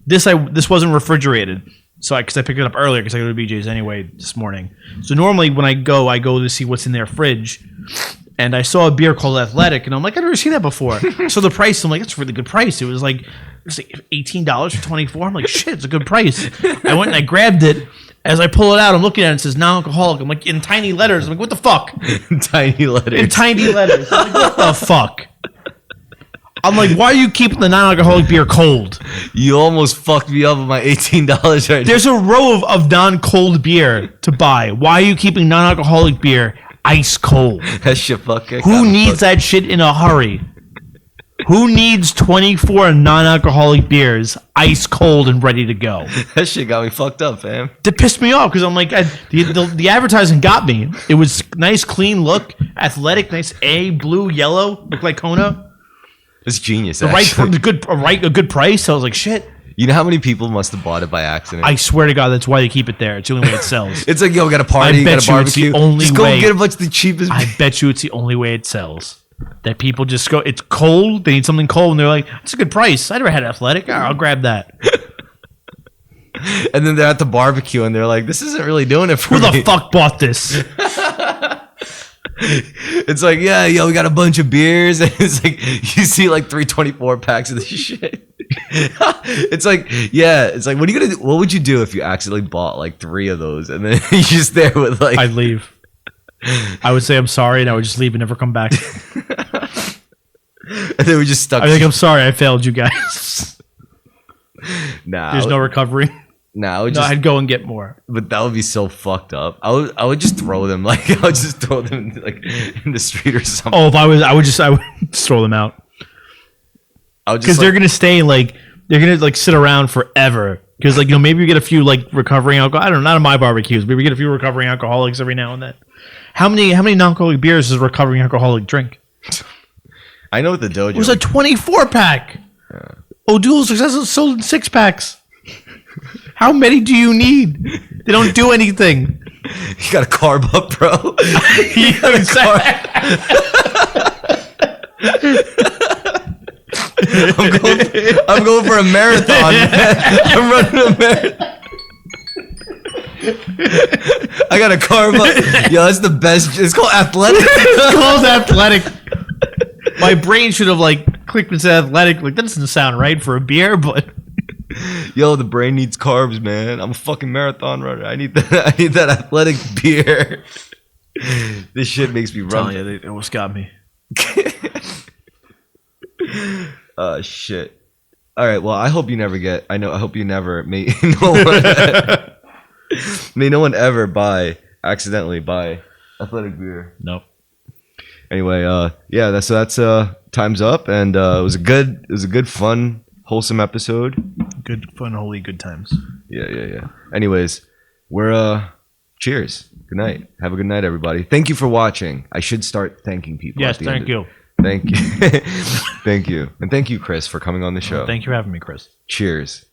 this wasn't refrigerated, so because I picked it up earlier because I go to BJ's anyway this morning. So normally when I go to see what's in their fridge. And I saw a beer called Athletic, and I'm like, I've never seen that before. So the price, I'm like, that's a really good price. It was like $18 for 24. I'm like, shit, it's a good price. I went and I grabbed it. As I pull it out, I'm looking at it, it says non-alcoholic. I'm like, in tiny letters. I'm like, what the fuck? Tiny letters. In tiny letters. I'm like, what the fuck? I'm like, why are you keeping the non-alcoholic beer cold? You almost fucked me up with my $18 right There's a row of non-cold beer to buy. Why are you keeping non-alcoholic beer ice cold? now. That shit fucking. Who needs that shit in a hurry? Who needs 24 non-alcoholic beers ice cold and ready to go? That shit got me fucked up, fam. That pissed me off because I'm like, the advertising got me. It was nice, clean look, athletic, nice blue, yellow, looked like Kona. It's genius. A good price. So I was like, shit. You know how many people must have bought it by accident? I swear to God, that's why they keep it there. It's the only way it sells. It's like, yo, we got a party, I bet got a you it's the barbecue. only Just go way. get a bunch of the cheapest. I bet you it's the only way it sells. That people just go, it's cold. They need something cold, and they're like, it's a good price. I never had Athletic. I'll grab that. And then they're at the barbecue and they're like, this isn't really doing it for Who me. the fuck bought this? It's like, yeah, yo, we got a bunch of beers. And it's like, you see like 324 packs of this shit. It's like, yeah, it's like, what are you going to do? What would you do if you accidentally bought like 3 of those and then you're just there with like. I'd leave. I would say I'm sorry, and I would just leave and never come back. And they were just stuck. I think I'm sorry I failed you guys. Nah, There's no recovery. Nah, I would No, just. I'd go and get more. But that would be so fucked up. I would just throw them. Like, I would just throw them like in the street or something. Oh, if I would just throw them out. I would just Because they're gonna stay they're gonna sit around forever. Because maybe you get a few recovering alcohol. I don't know, not in my barbecues. Maybe we get a few recovering alcoholics every now and then. How many non-alcoholic beers does a recovering alcoholic drink? I know what the dojo. It was a 24-pack. Yeah. O'Doul's successful sold in 6-packs. How many do you need? They don't do anything. You got to carb up, bro. You got to carb. I'm going for a marathon. I'm running a marathon. I got to carb up. Yo, that's the best. It's called athletic. It's called athletic. My brain should have clicked and said athletic. That doesn't sound right for a beer, but yo, the brain needs carbs, man. I'm a fucking marathon runner. I need that. I need that athletic beer. This shit makes me run. Yeah, they almost got me. Oh shit. All right. Well, I hope you never get. I hope you never. May no one ever accidentally buy athletic beer. Nope. Anyway, yeah, that's time's up, and it was a good, fun, wholesome episode. Good fun, holy good times. Yeah. Anyways, we're cheers. Good night. Have a good night, everybody. Thank you for watching. I should start thanking people. Yes, thank you. Thank you. Thank you. And thank you, Chris, for coming on the show. Thank you for having me, Chris. Cheers.